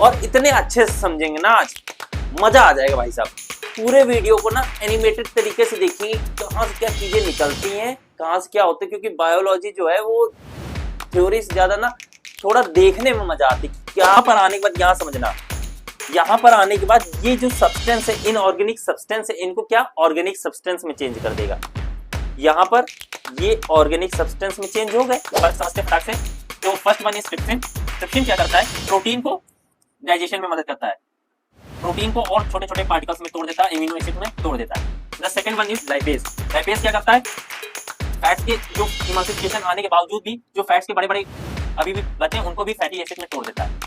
और इतने अच्छे से समझेंगे ना, आज मजा आ जाएगा भाई साहब। पूरे वीडियो को ना एनिमेटेड तरीके से देखिए, कहाँ से क्या चीजें निकलती हैं, कहाँ से क्या होता है, क्योंकि बायोलॉजी जो है वो थ्योरी से ज्यादा ना थोड़ा देखने में मजा आती है। यहाँ पर आने के बाद यहाँ समझना, यहाँ पर आने के बाद ये जो सब्सटेंस है, इनऑर्गेनिक सब्सटेंस है, इनको क्या ऑर्गेनिक सब्सटेंस में चेंज कर देगा। यहाँ पर ये ऑर्गेनिक सब्सटेंस में चेंज हो गए। समझते फटाक से। तो first one is trypsin. Trypsin क्या करता है? प्रोटीन को डाइजेशन में मदद करता है, प्रोटीन को और छोटे छोटे पार्टिकल्स में तोड़ देता है, एमिनो एसिड में तोड़ देता है। The second one is lipase. Lipase क्या करता है? फैट्स के जो इमल्सिफिकेशन आने के बावजूद भी जो फैट्स के बड़े बड़े अभी भी बचे हैं उनको भी फैटी एसिड में तोड़ देता है।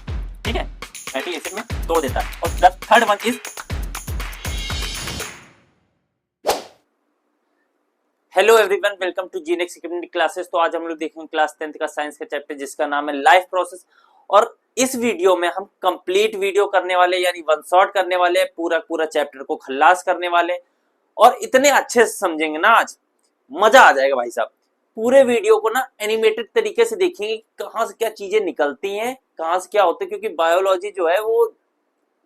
ठीक है, फैटी एसिड में तोड़ देता है। और the third one is, hello everyone, welcome to Genex secondary classes. तो आज हम लोग देखेंगे क्लास 10th का साइंस का चैप्टर जिसका नाम है लाइफ प्रोसेस। और इस वीडियो में हम कंप्लीट वीडियो करने वाले, यानी वन शॉट करने वाले, पूरा चैप्टर को खल्लास करने वाले और इतने अच्छे से समझेंगे ना, आज मजा आ जाएगा भाई साहब। पूरे वीडियो को ना एनिमेटेड तरीके से देखेंगे, कहाँ से क्या चीजें निकलती हैं, कहाँ से क्या होता है, क्योंकि बायोलॉजी जो है वो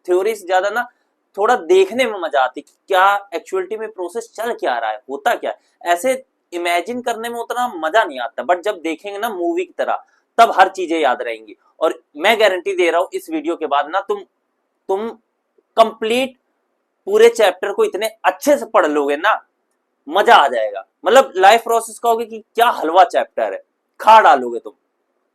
थ्योरी से ज्यादा ना थोड़ा देखने में मजा आती है, क्या एक्चुअलिटी में प्रोसेस चल क्या रहा है, होता क्या है। ऐसे इमेजिन करने में उतना मजा नहीं आता, बट जब देखेंगे ना मूवी की तरह, तब हर चीजें याद रहेंगी। और मैं गारंटी दे रहा हूं, इस वीडियो के बाद ना तुम कंप्लीट पूरे चैप्टर को इतने अच्छे से पढ़ लोगे ना, मजा आ जाएगा। मतलब लाइफ प्रोसेस कहोगे कि क्या हलवा चैप्टर है, खा डालोगे तुम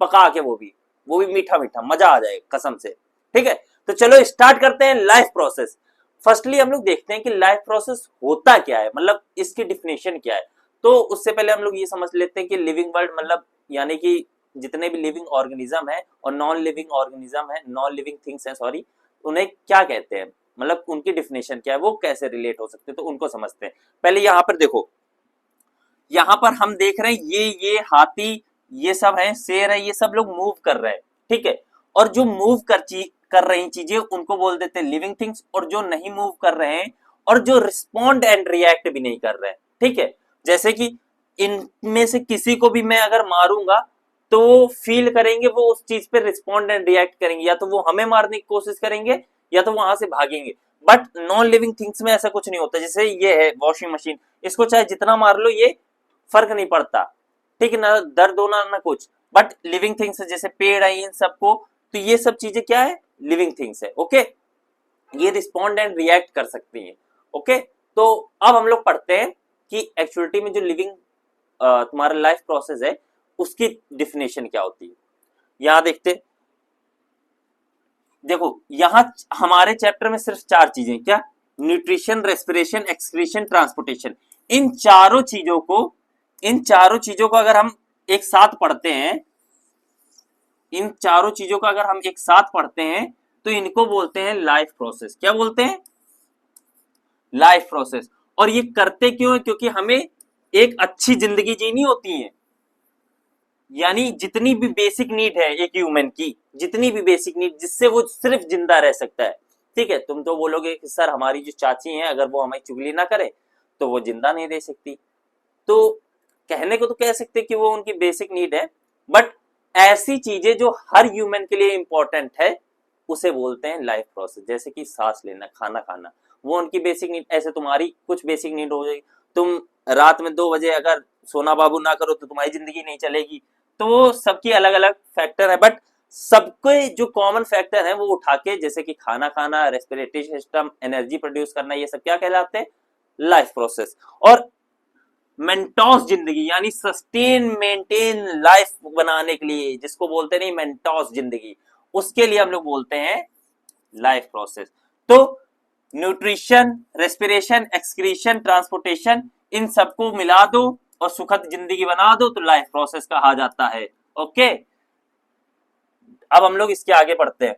पका के, वो भी मीठा मीठा, मजा आ जाएगा कसम से। ठीक है, तो चलो स्टार्ट करते हैं लाइफ प्रोसेस। फर्स्टली हम लोग देखते हैं कि लाइफ प्रोसेस होता क्या है, मतलब इसकी डिफिनेशन क्या है। तो उससे पहले हम लोग ये समझ लेते हैं कि लिविंग वर्ल्ड मतलब यानी कि जितने भी लिविंग ऑर्गेनिज्म है और नॉन लिविंग ऑर्गेनिज्म है, नॉन लिविंग थिंग्स है सॉरी, उन्हें क्या कहते हैं, मतलब उनकी डिफिनेशन क्या है, वो कैसे रिलेट हो सकते हैं, तो उनको समझते हैं। पहले यहाँ पर देखो, यहाँ पर हम देख रहे हैं ये हाथी, ये सब है, शेर है, ये सब लोग मूव कर रहे हैं। ठीक है, और जो मूव कर रही चीजें उनको बोल देते हैं लिविंग थिंग्स, और जो नहीं मूव कर रहे हैं और जो रिस्पॉन्ड एंड रिएक्ट भी नहीं कर रहे हैं। ठीक है, जैसे कि इनमें से किसी को भी मैं अगर मारूंगा तो वो फील करेंगे, वो उस चीज पे रिस्पॉन्ड एंड रिएक्ट करेंगे, या तो वो हमें मारने की कोशिश करेंगे या तो वहां से भागेंगे। बट नॉन लिविंग थिंग्स में ऐसा कुछ नहीं होता। जैसे ये है वॉशिंग मशीन, इसको चाहे जितना मार लो ये फर्क नहीं पड़ता, ठीक है ना, दर्द होना ना कुछ। बट लिविंग थिंग्स जैसे पेड़ है, इन सबको, तो ये सब चीजें क्या है, लिविंग थिंग्स है। ओके, ये रिस्पॉन्ड एंड रिएक्ट कर सकती हैं। ओके, तो अब हम लोग पढ़ते हैं कि एक्चुअलिटी में जो लिविंग तुम्हारा लाइफ प्रोसेस है उसकी डिफिनेशन क्या होती है। यहां देखते, देखो यहां हमारे चैप्टर में सिर्फ 4 चीजें, क्या? Nutrition, respiration, excretion, transportation. इन चारों चीजों को अगर हम एक साथ पढ़ते हैं, इन चारों चीजों को अगर हम एक साथ पढ़ते हैं तो इनको बोलते हैं लाइफ प्रोसेस। क्या बोलते हैं? Life process. और ये करते क्यों है? क्योंकि हमें एक अच्छी जिंदगी जीनी होती है, यानी जितनी भी बेसिक नीड है एक ह्यूमन की, जितनी भी बेसिक नीड जिससे वो सिर्फ जिंदा रह सकता है। ठीक है, तुम तो बोलोगे कि सर हमारी जो चाची हैं अगर वो हमें चुगली ना करे तो वो जिंदा नहीं रह सकती। तो कहने को तो कह सकते कि वो उनकी बेसिक नीड है, बट ऐसी चीजें जो हर ह्यूमन के लिए इंपॉर्टेंट है उसे बोलते हैं लाइफ प्रोसेस। जैसे कि सांस लेना, खाना खाना, वो उनकी बेसिक नीड। ऐसे तुम्हारी कुछ बेसिक नीड हो जाएगी, तुम रात में 2 बजे अगर सोना बाबू ना करो तो तुम्हारी जिंदगी नहीं चलेगी। तो वो सबकी अलग अलग फैक्टर है, बट सबके जो कॉमन फैक्टर है वो उठा के, जैसे कि खाना खाना, रेस्पिरेटरी सिस्टम, एनर्जी प्रोड्यूस करना, ये सब क्या कहलाते हैं? Life process. और मेंटोस जिंदगी यानी सस्टेन मेंटेन लाइफ बनाने के लिए, जिसको बोलते नहीं मेंटोस जिंदगी, उसके लिए हम लोग बोलते हैं लाइफ प्रोसेस। तो न्यूट्रिशन, रेस्पिरेशन, एक्सक्रीशन, ट्रांसपोर्टेशन, इन सबको मिला दो और सुखद जिंदगी बना दो तो लाइफ प्रोसेस कहा जाता है। ओके, अब हम लोग इसके आगे बढ़ते हैं।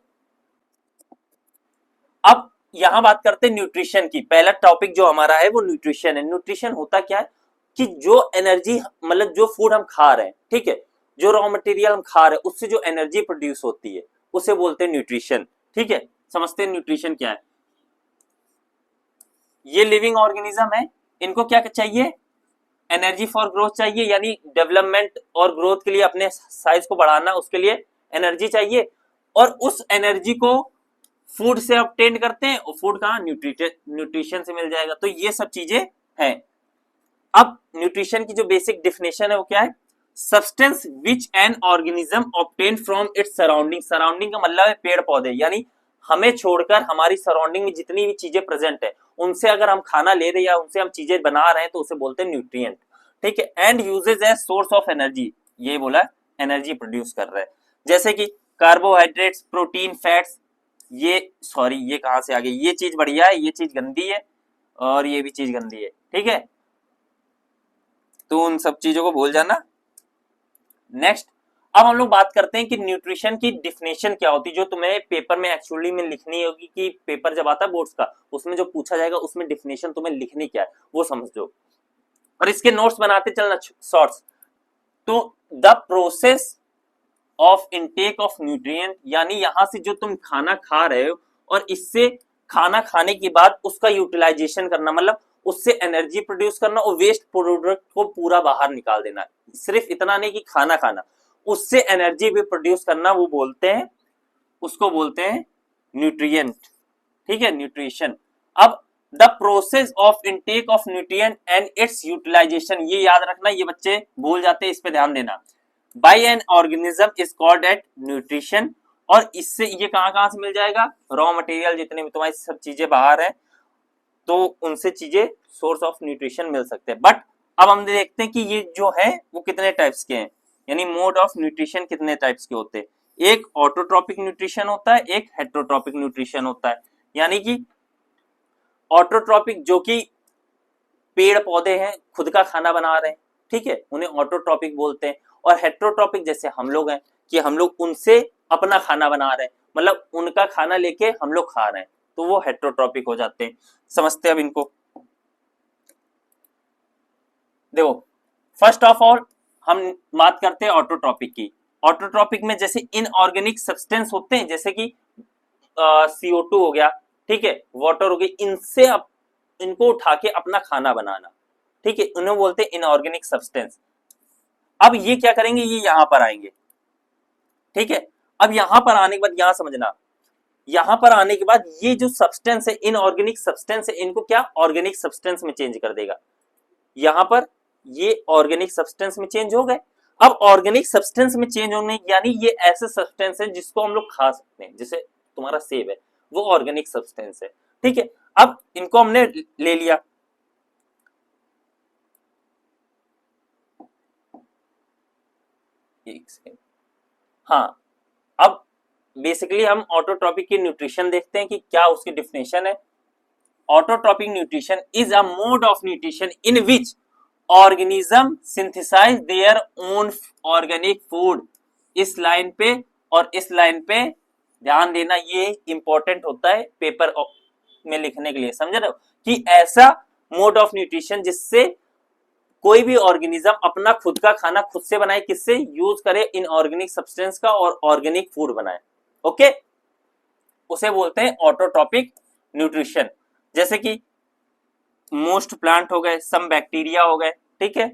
अब यहां बात करते हैं न्यूट्रिशन की। पहला टॉपिक जो हमारा है वो न्यूट्रिशन है। न्यूट्रिशन होता क्या है कि जो एनर्जी, मतलब जो फूड हम खा रहे हैं, ठीक है, जो रॉ मटेरियल हम खा रहे हैं उससे जो एनर्जी प्रोड्यूस होती है उसे बोलते हैं न्यूट्रिशन। ठीक है, समझते हैं न्यूट्रिशन क्या है। ये लिविंग ऑर्गेनिज्म है, इनको क्या चाहिए? एनर्जी फॉर ग्रोथ चाहिए, यानी डेवलपमेंट और ग्रोथ के लिए, अपने साइज को बढ़ाना, उसके लिए एनर्जी चाहिए। और उस एनर्जी को फूड से ऑब्टेन करते हैं, और फूड कहाँ, न्यूट्रिशन से मिल जाएगा। तो ये सब चीजें हैं। अब न्यूट्रिशन की जो बेसिक डेफिनेशन है वो क्या है, substance which an organism obtain from its surrounding. Surrounding का मतलब है पेड़ पौधे, यानी हमें छोड़कर हमारी सराउंडिंग में जितनी भी चीजें प्रेजेंट है उनसे अगर हम खाना ले रहे हैं या उनसे हम चीजें बना रहे हैं तो उसे बोलते हैं न्यूट्रिएंट। ठीक है, and uses as source of energy, ये बोला एनर्जी प्रोड्यूस कर रहा है, जैसे कि कार्बोहाइड्रेट्स, प्रोटीन, फैट्स। ये सॉरी ये कहां से आ गई, ये चीज बढ़िया है, ये चीज गंदी है, और ये भी चीज गंदी है। ठीक है, तो उन सब चीजों को भूल जाना। नेक्स्ट, अब हम लोग बात करते हैं कि न्यूट्रिशन की डिफिनेशन क्या होती है, जो तुम्हें पेपर में एक्चुअली में लिखनी होगी, कि पेपर जब आता है बोर्ड्स का उसमें जो पूछा जाएगा उसमें डिफिनेशन तुम्हें लिखनी क्या है वो समझ लो, और इसके नोट्स बनाते चलना शॉर्ट्स। तो the process of intake of nutrient, यानी यहां से जो तुम खाना खा रहे हो और इससे खाना खाने के बाद उसका यूटिलाइजेशन करना, मतलब उससे एनर्जी प्रोड्यूस करना और वेस्ट प्रोडक्ट को पूरा बाहर निकाल देना। सिर्फ इतना नहीं कि खाना खाना, उससे एनर्जी भी प्रोड्यूस करना, वो बोलते हैं, उसको बोलते हैं न्यूट्रिएंट। ठीक है, न्यूट्रिशन। अब the process of intake of nutrient and its utilisation, ये याद रखना, ये बच्चे भूल जाते हैं, इस पे ध्यान देना। By an organism is called at nutrition, और इससे ये कहां से मिल जाएगा, रॉ मटेरियल जितने भी तुम्हारी सब चीजें बाहर है तो उनसे चीजें सोर्स ऑफ न्यूट्रिशन मिल सकते हैं। बट अब हम देखते हैं कि ये जो है वो कितने टाइप्स के हैं, यानी मोड ऑफ न्यूट्रिशन कितने टाइप्स के होते हैं। एक ऑटोट्रॉपिक न्यूट्रिशन होता है, एक हेट्रोट्रॉपिक न्यूट्रिशन होता है। यानी कि ऑटोट्रॉपिक जो कि पेड़ पौधे हैं खुद का खाना बना रहे हैं, ठीक है, उन्हें ऑटोट्रॉपिक बोलते हैं। और हेट्रोट्रॉपिक जैसे हम लोग हैं कि हम लोग उनसे अपना खाना बना रहे हैं, मतलब उनका खाना लेके हम लोग खा रहे हैं, तो वो हेट्रोट्रॉपिक हो जाते हैं। समझते हैं अब इनको। देखो, फर्स्ट ऑफ ऑल हम बात करते हैं ऑटोट्रॉपिक की। ऑटोट्रॉपिक में जैसे इनऑर्गेनिक सब्सटेंस होते हैं, जैसे कि CO2 हो गया, ठीक है, वाटर हो गई, इनसे इनको उठा के अपना खाना बनाना, ठीक है, उन्हें बोलते हैं इनऑर्गेनिक सब्सटेंस। अब ये क्या करेंगे, ये यहां पर आएंगे, ठीक है। अब यहां पर आने के बाद यहां समझना, यहां पर आने के बाद ये जो सब्सटेंस है, इनऑर्गेनिक सब्सटेंस है, इनको क्या ऑर्गेनिक सब्सटेंस में चेंज कर देगा। यहां पर ये ऑर्गेनिक सब्सटेंस में चेंज हो गए। अब ऑर्गेनिक सब्सटेंस में चेंज होने, यानी ये ऐसे सब्सटेंस है जिसको हम लोग खा सकते हैं, जैसे तुम्हारा सेब है, वो ऑर्गेनिक सब्सटेंस है, ठीक है। अब इनको हमने ले लिया, एक सेकेंड, हाँ। अब बेसिकली हम ऑटोट्रॉपिक की न्यूट्रिशन देखते हैं कि क्या उसकी डिफिनेशन है। Autotrophic nutrition is a mode of nutrition in which organism synthesise their own organic food. इस लाइन पे और इस लाइन पे ध्यान देना, ये इंपॉर्टेंट होता है पेपर में लिखने के लिए, समझ रहे हो, कि ऐसा मोड ऑफ न्यूट्रिशन जिससे कोई भी ऑर्गेनिज्म अपना खुद का खाना खुद से बनाए, किससे यूज करे, इनऑर्गेनिक सब्सटेंस का, और ऑर्गेनिक फूड बनाए, ओके, उसे बोलते हैं ऑटोट्रॉपिक न्यूट्रिशन। जैसे कि मोस्ट प्लांट हो गए, सम बैक्टीरिया हो गए, ठीक है,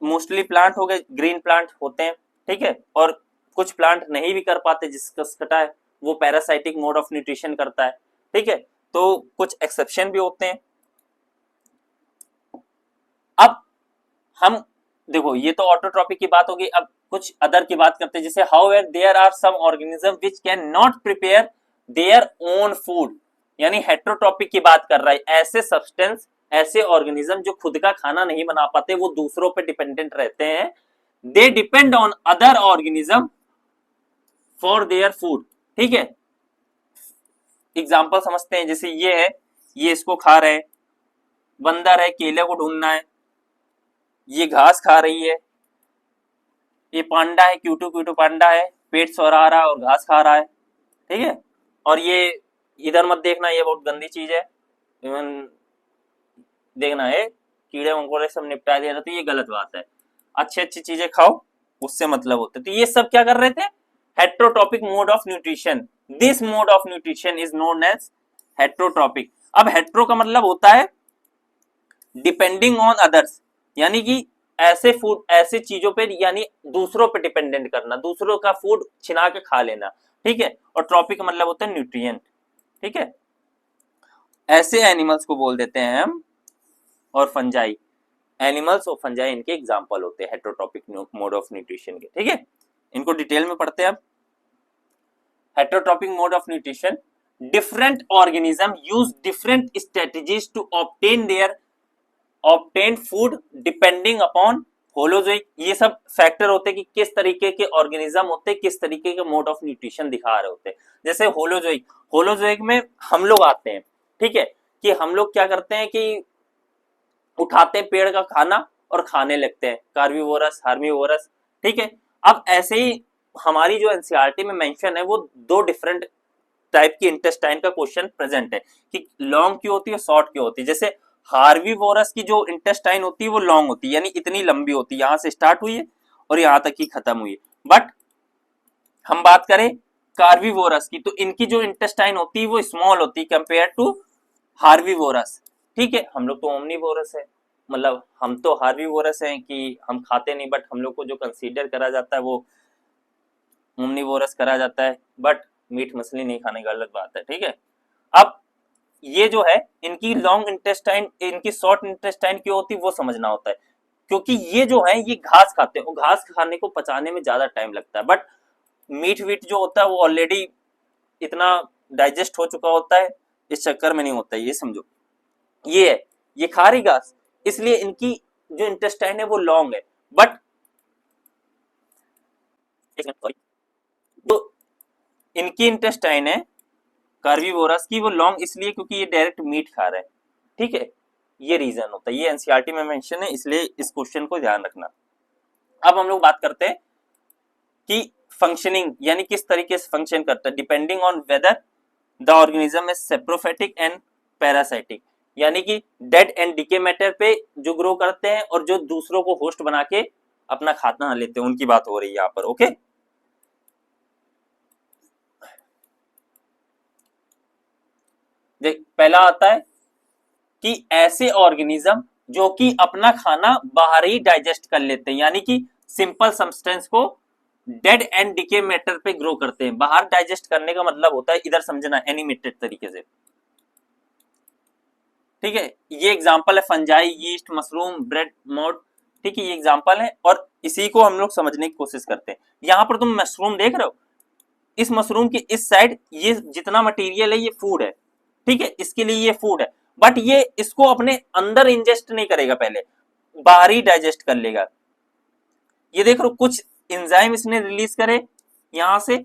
मोस्टली प्लांट हो गए, ग्रीन प्लांट होते हैं, ठीक है, और कुछ प्लांट नहीं भी कर पाते, जिसका कटा है वो पैरासाइटिक मोड ऑफ न्यूट्रिशन करता है, ठीक है, तो कुछ एक्सेप्शन भी होते हैं। अब हम देखो, ये तो ऑटोट्रॉपिक की बात होगी, अब कुछ अदर की बात करते हैं, जैसे however there are some organism which can not prepare their own food, यानी हेट्रोट्रॉपिक की बात कर रहा है, ऐसे सब्सटेंस, ऐसे ऑर्गेनिज्म जो खुद का खाना नहीं बना पाते, वो दूसरों पे डिपेंडेंट रहते हैं, they depend on other organism for their food, ठीक है। एग्जाम्पल समझते हैं, जैसे ये है, ये इसको खा रहे हैं, बंदर है, केले को ढूंढना है, ये घास खा रही है, ये पांडा है, क्यूटू क्यूटू पांडा है, पेट सोरा रहा है और घास खा रहा है, ठीक है। और ये इधर मत देखना, ये बहुत गंदी चीज है, इवन देखना है, कीड़े मकोड़े सब निपटा दिया, तो ये गलत बात है। अच्छी अच्छी चीजें खाओ, उससे मतलब होता है। तो ये सब क्या कर रहे थे, heterotrophic mode of nutrition. This mode of nutrition is known as heterotrophic. अब हेट्रो का मतलब होता है डिपेंडिंग ऑन अदर्स, यानी कि ऐसे फूड, ऐसे चीजों पे, यानी दूसरों पे डिपेंडेंट करना, दूसरों का फूड छिना के खा लेना, ठीक है। और ट्रॉपिक का मतलब होता है न्यूट्रिएंट, ठीक है, ऐसे एनिमल्स को बोल देते हैं हम, और फंजाई, एनिमल्स और फंजाई इनके एग्जाम्पल होते हैं हेटेरोट्रॉपिक मोड ऑफ न्यूट्रिशन के। ठीक है, इनको डिटेल में पढ़ते हैं अब। Heterotrophic mode of nutrition, different organism use different strategies to obtain food depending upon holozoic. ये सब फैक्टर होते हैं कि किस तरीके के ऑर्गेनिज्म होते हैं, किस तरीके के मोड ऑफ न्यूट्रिशन दिखा रहे होते हैं। जैसे होलोजोइक में हम लोग आते हैं, ठीक है, कि हम लोग क्या करते हैं कि उठाते हैं पेड़ का खाना और खाने लगते हैं, कार्निवोरस हार्निवोरस। ठीक है, अब ऐसे ही हमारी जो एनसीईआरटी में मेंशन है वो दो डिफरेंट टाइप की इंटेस्टाइन का क्वेश्चन प्रेजेंट है कि लॉन्ग क्यों होती है, शॉर्ट क्यों होती है। जैसे हार्वीवोरस की जो इंटेस्टाइन होती है वो लॉन्ग होती है, यानी इतनी लंबी होती है, यहां से स्टार्ट हुई है और यहां तक ही खत्म हुई है। बट हम बात करें कार्विवोरस की, तो इनकी जो इंटेस्टाइन होती है वो स्मॉल होती है कंपेयर टू हार्वीवोरस। ठीक है, हम लोग तो ओमनीवोरस है, मतलब हम तो हार्वीवोरस हैं कि हम खाते नहीं, बट हम लोग को जो कंसीडर करा जाता है वो ओमनीवोरस करा जाता है, बट मीट मछली नहीं खाने का अलग बात है। ठीक है, अब ये जो है इनकी लॉन्ग इंटेस्टाइन, इनकी शॉर्ट इंटेस्टाइन क्यों होती है वो समझना होता है, क्योंकि ये जो है ये घास खाते हैं और घास खाने को पचाने में ज्यादा टाइम लगता है। बट मीट वीट जो होता है वो ऑलरेडी इतना डाइजेस्ट हो चुका होता है, इस चक्कर में नहीं होता है, ये समझो। ये है, ये खा रही घास, इसलिए इनकी जो इंटेस्टाइन है वो लॉन्ग है। बट तो इनकी इंटेस्टाइन है कार्निवोरस की वो लॉन्ग इसलिए क्योंकि ये डायरेक्ट मीट खा रहे हैं। ठीक है, ये रीजन होता है, ये एनसीईआरटी में मेंशन है, इसलिए इस क्वेश्चन को ध्यान रखना। अब हम लोग बात करते हैं कि फंक्शनिंग यानी किस तरीके से फंक्शन करता है, depending on whether the organism is saprophytic and parasitic, यानी कि डेड एंड डिके मैटर पे जो ग्रो करते हैं और जो दूसरों को होस्ट बना के अपना खाना लेते हैं, उनकी बात हो रही है यहाँ पर। ओके, देख पहला आता है कि ऐसे ऑर्गेनिज्म जो कि अपना खाना बाहर ही डाइजेस्ट कर लेते हैं, यानी कि सिंपल सब्सटेंस को डेड एंड डिके मैटर पे ग्रो करते हैं। बाहर डाइजेस्ट करने का मतलब होता है, इधर समझना, एनिमेटेड तरीके से। ठीक है, ये एग्जांपल है fungi, yeast, mushroom, bread mode. ठीक है, ये एग्जांपल है और इसी को हम लोग समझने की कोशिश करते हैं। यहां पर तुम मशरूम देख रहे हो, इस मशरूम के इस साइड ये जितना मटेरियल है ये फूड है। ठीक है, इसके लिए ये फूड है, बट ये इसको अपने अंदर इंजेस्ट नहीं करेगा, पहले बाहर ही डाइजेस्ट कर लेगा। ये देख लो कुछ एंजाइम इसने रिलीज करे यहां से,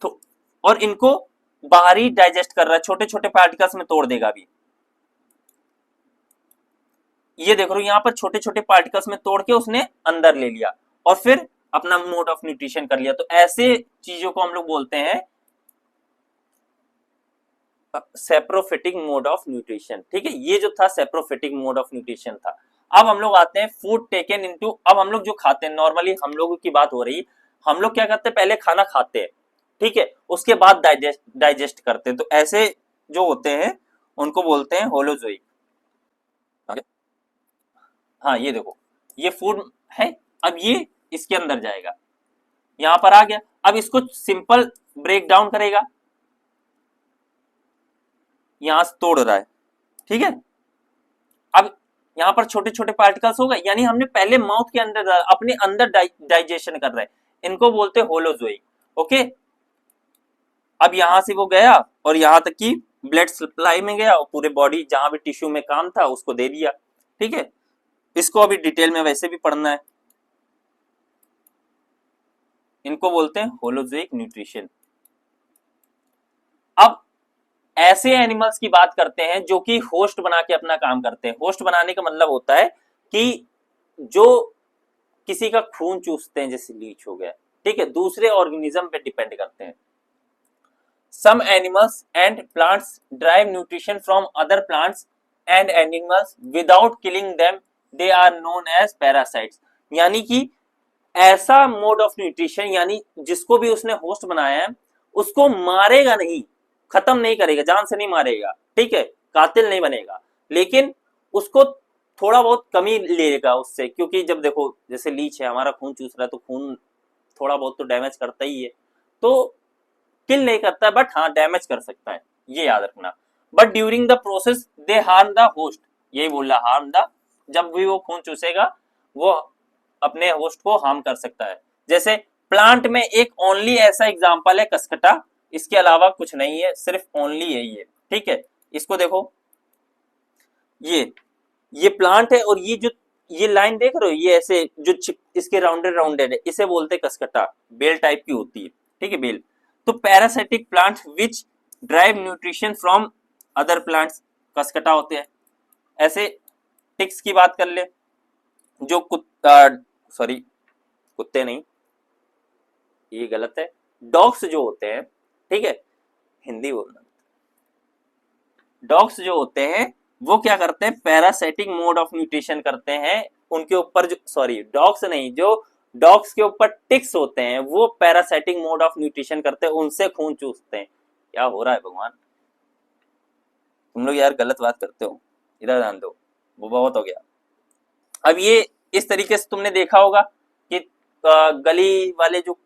तो और इनको बाहर ही डाइजेस्ट कर रहा है, छोटे छोटे पार्टिकल्स में तोड़ देगा अभी। ये देख लो यहां पर छोटे छोटे पार्टिकल्स में तोड़ के उसने अंदर ले लिया और फिर अपना मोड ऑफ न्यूट्रिशन कर लिया। तो ऐसे चीजों को हम लोग बोलते हैं सेप्रोफिटिक मोड ऑफ न्यूट्रिशन। ठीक है, ये जो था सेप्रोफिटिक मोड ऑफ न्यूट्रिशन था। अब हम लोग आते हैं फूड टेकन इनटू, अब हम लोग जो खाते हैं, नॉर्मली हम लोगों की बात हो रही है, हम लोग क्या करते हैं, पहले खाना खाते हैं, ठीक है, उसके बाद डाइजेस्ट करते हैं। तो ऐसे जो होते हैं उनको बोलते हैं होलोजोइक। हाँ ये देखो, ये फूड है, अब ये इसके अंदर जाएगा, यहां पर आ गया, अब इसको सिंपल ब्रेक डाउन करेगा, यहां से तोड़ रहा है। ठीक है, अब यहां पर छोटे छोटे पार्टिकल्स हो गए, यानी हमने पहले माउथ के अंदर अपने अंदर डाइजेशन कर रहे हैं, इनको बोलते हैं होलोजोइक। ओके, अब यहां से वो गया और यहां तक की ब्लड सप्लाई में गया और पूरे बॉडी जहां भी टिश्यू में काम था उसको दे दिया। ठीक है, इसको अभी डिटेल में वैसे भी पढ़ना है, इनको बोलते हैं होलोजोइक न्यूट्रिशन। अब ऐसे एनिमल्स की बात करते हैं जो कि होस्ट बना के अपना काम करते हैं। होस्ट बनाने का मतलब होता है कि जो किसी का खून चूसते हैं, जैसे लीच हो गया, ठीक है, दूसरे ऑर्गेनिज्म पे डिपेंड करते हैं। Some animals and plants derive nutrition from other plants and animals without killing them, they are known as parasites. यानी कि ऐसा मोड ऑफ न्यूट्रिशन, यानी जिसको भी उसने होस्ट बनाया है उसको मारेगा नहीं, खत्म नहीं करेगा, जान से नहीं मारेगा, ठीक है, कातिल नहीं बनेगा, लेकिन उसको थोड़ा बहुत कमी लेगा उससे, क्योंकि जब देखो जैसे लीच है, हमारा खून चूस रहा है तो खून थोड़ा बहुत तो डैमेज करता ही है, तो किल नहीं करता है, बट हाँ डैमेज कर सकता है, ये याद रखना। But during the process they harm the host, यही बोल रहा हार्म द, जब भी वो खून चूसेगा वो अपने होस्ट को हार्म कर सकता है। जैसे प्लांट में एक ओनली ऐसा एग्जांपल है कसकटा, इसके अलावा कुछ नहीं है, सिर्फ ओनली यही है। ठीक है, इसको देखो, ये प्लांट है और ये जो ये लाइन देख रहे हो, ये ऐसे जो चिप इसके राउंडेड राउंडेड है, इसे बोलते हैं कसकटा, बेल टाइप की होती है। ठीक है, बेल। तो parasitic plants which drive nutrition from other plants cuscuta होते हैं। ऐसे टिक्स की बात कर ले, जो सॉरी कुत्ते नहीं, ये गलत है, डॉग्स जो होते हैं, ठीक है, हिंदी बोलना, डॉग्स जो होते हैं वो क्या करते हैं, पैरासाइटिक मोड ऑफ न्यूट्रिशन करते हैं उनके ऊपर, जो सॉरी डॉग्स नहीं, जो डॉग्स के ऊपर टिक्स होते हैं वो पैरासाइटिक मोड ऑफ न्यूट्रिशन करते हैं, उनसे खून चूसते हैं। क्या हो रहा है भगवान, तुम लोग यार गलत बात करते हो, इधर ध्यान दो, वो बहुत हो गया। अब ये इस तरीके से तुमने देखा होगा कि गली वाले जो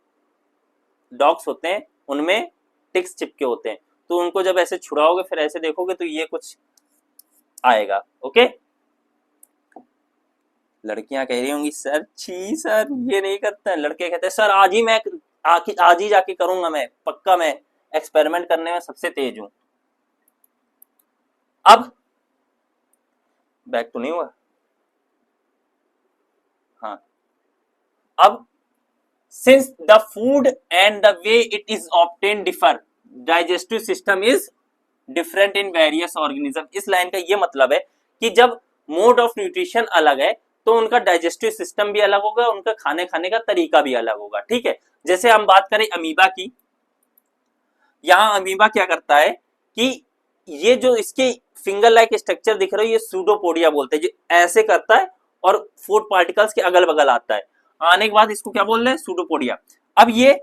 डॉग्स होते हैं उनमें टिक्स चिपके होते हैं, तो उनको जब ऐसे छुड़ाओगे फिर ऐसे देखोगे तो ये कुछ आएगा। ओके, लड़कियां कह रही होंगी सर छी सर ये नहीं करते हैं, लड़के कहते हैं सर आज ही जाके करूंगा, मैं पक्का, मैं एक्सपेरिमेंट करने में सबसे तेज हूं। अब बैक तो नहीं हुआ, हाँ, अब since the food and the way it is obtain differ, digestive system is different in various organism. इस लाइन का ये मतलब है कि जब मोड ऑफ न्यूट्रिशन अलग है तो उनका डाइजेस्टिव सिस्टम भी अलग होगा, उनका खाने का तरीका भी अलग होगा। ठीक है, जैसे हम बात करें अमीबा की, यहां अमीबा क्या करता है कि ये जो इसके फिंगर लाइक स्ट्रक्चर दिख रहा है, ये सूडोपोडिया बोलते हैं, जो ऐसे करता है और फूड पार्टिकल्स के अगल बगल आता है, आने के बाद इसको क्या बोल रहे हैं, सूडोपोडिया। अब ये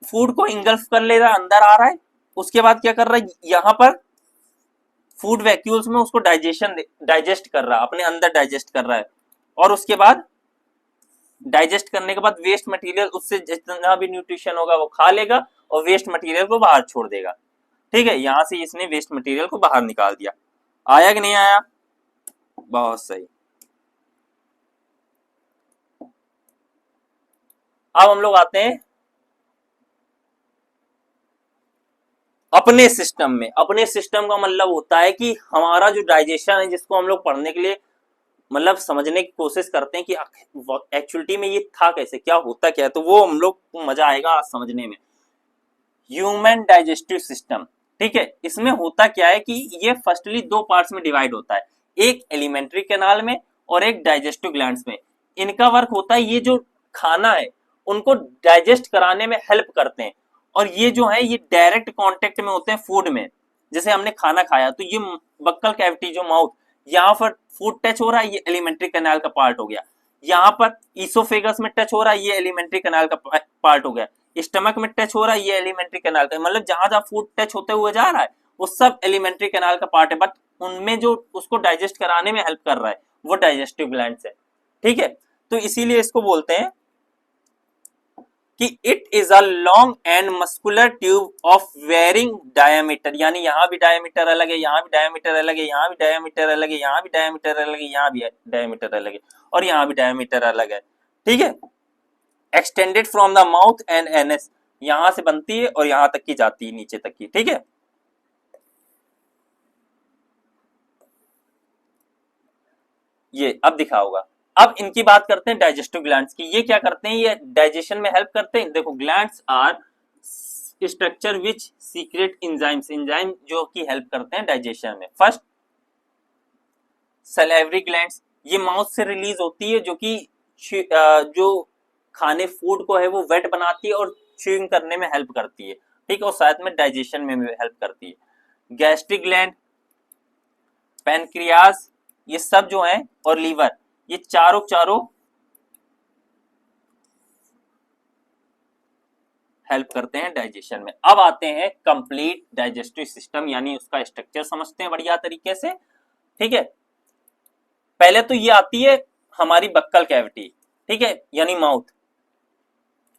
फूड को इंगल्फ कर ले रहा है, अंदर आ रहा है, उसके बाद क्या कर रहा है, यहां पर फूड वैक्यूल्स में उसको डाइजेस्ट कर रहा है, अपने अंदर डाइजेस्ट कर रहा है, और उसके बाद डाइजेस्ट करने के बाद वेस्ट मटेरियल, उससे जितना भी न्यूट्रिशन होगा वो खा लेगा और वेस्ट मटेरियल को बाहर छोड़ देगा। ठीक है, यहां से इसने वेस्ट मटेरियल को बाहर निकाल दिया। आया कि नहीं आया, बहुत सही। अब हम लोग आते हैं अपने सिस्टम में। अपने सिस्टम का मतलब होता है कि हमारा जो डाइजेशन है, जिसको हम लोग पढ़ने के लिए मतलब समझने की कोशिश करते हैं कि एक्चुअलिटी में ये था कैसे, क्या होता क्या है, तो वो हम लोग को मजा आएगा समझने में। ह्यूमन डाइजेस्टिव सिस्टम, ठीक है, इसमें होता क्या है कि ये फर्स्टली दो पार्ट्स में डिवाइड होता है, एक एलिमेंट्री कैनाल में और एक डाइजेस्टिव ग्लैंड्स में। इनका वर्क होता है, ये जो खाना है उनको डाइजेस्ट कराने में हेल्प करते हैं, और ये जो है ये डायरेक्ट कांटेक्ट में होते हैं फूड में। जैसे हमने खाना खाया तो ये बक्कल कैविटी जो माउथ, यहाँ पर फूड टच हो रहा है, ये एलिमेंट्री कैनाल का पार्ट हो गया। यहाँ पर ईसोफेगस में टच हो रहा है, ये एलिमेंट्री कैनाल का पार्ट हो गया। स्टमक में टच हो रहा है, ये एलिमेंट्री कैनाल का, मतलब जहां जहां फूड टच होते हुए जा रहा है वो सब एलिमेंट्री कैनाल का पार्ट है, बट उनमें जो उसको डाइजेस्ट कराने में हेल्प कर रहा है वो डाइजेस्टिव ग्लैंड्स है। ठीक है, तो इसीलिए इसको बोलते हैं कि it is a long and muscular tube of varying diameter, यानी यहां भी डायमीटर अलग है, यहां भी डायमीटर अलग है, यहां भी डायमीटर अलग है, यहां भी डायमीटर अलग है, यहां भी डायमीटर अलग है, और यहां भी डायमीटर अलग है। ठीक है, extended from the mouth and NS, यहां से बनती है और यहां तक की जाती है, नीचे तक की। ठीक है, ये अब दिखा होगा। अब इनकी बात करते हैं डाइजेस्टिव ग्लैंड्स की, ये क्या करते हैं, ये डाइजेशन में हेल्प करते हैं। देखो, glands are structure which secrete enzymes, enzyme जो की हेल्प करते हैं डाइजेशन में। फर्स्ट सैलिवरी ग्लैंड्स, ये माउथ से रिलीज होती है, जो कि जो खाने फूड को है वो वेट बनाती है और च्यूइंग करने में हेल्प करती है। ठीक है, और साथ में डाइजेशन में भी हेल्प करती है। गैस्ट्रिक ग्लैंड, पैनक्रियाज, ये सब जो है, और लीवर, ये चारों हेल्प करते हैं डाइजेशन में। अब आते हैं कंप्लीट डाइजेस्टिव सिस्टम, यानी उसका स्ट्रक्चर समझते हैं बढ़िया तरीके से। ठीक है, पहले तो ये आती है हमारी बक्कल कैविटी, ठीक है, यानी माउथ।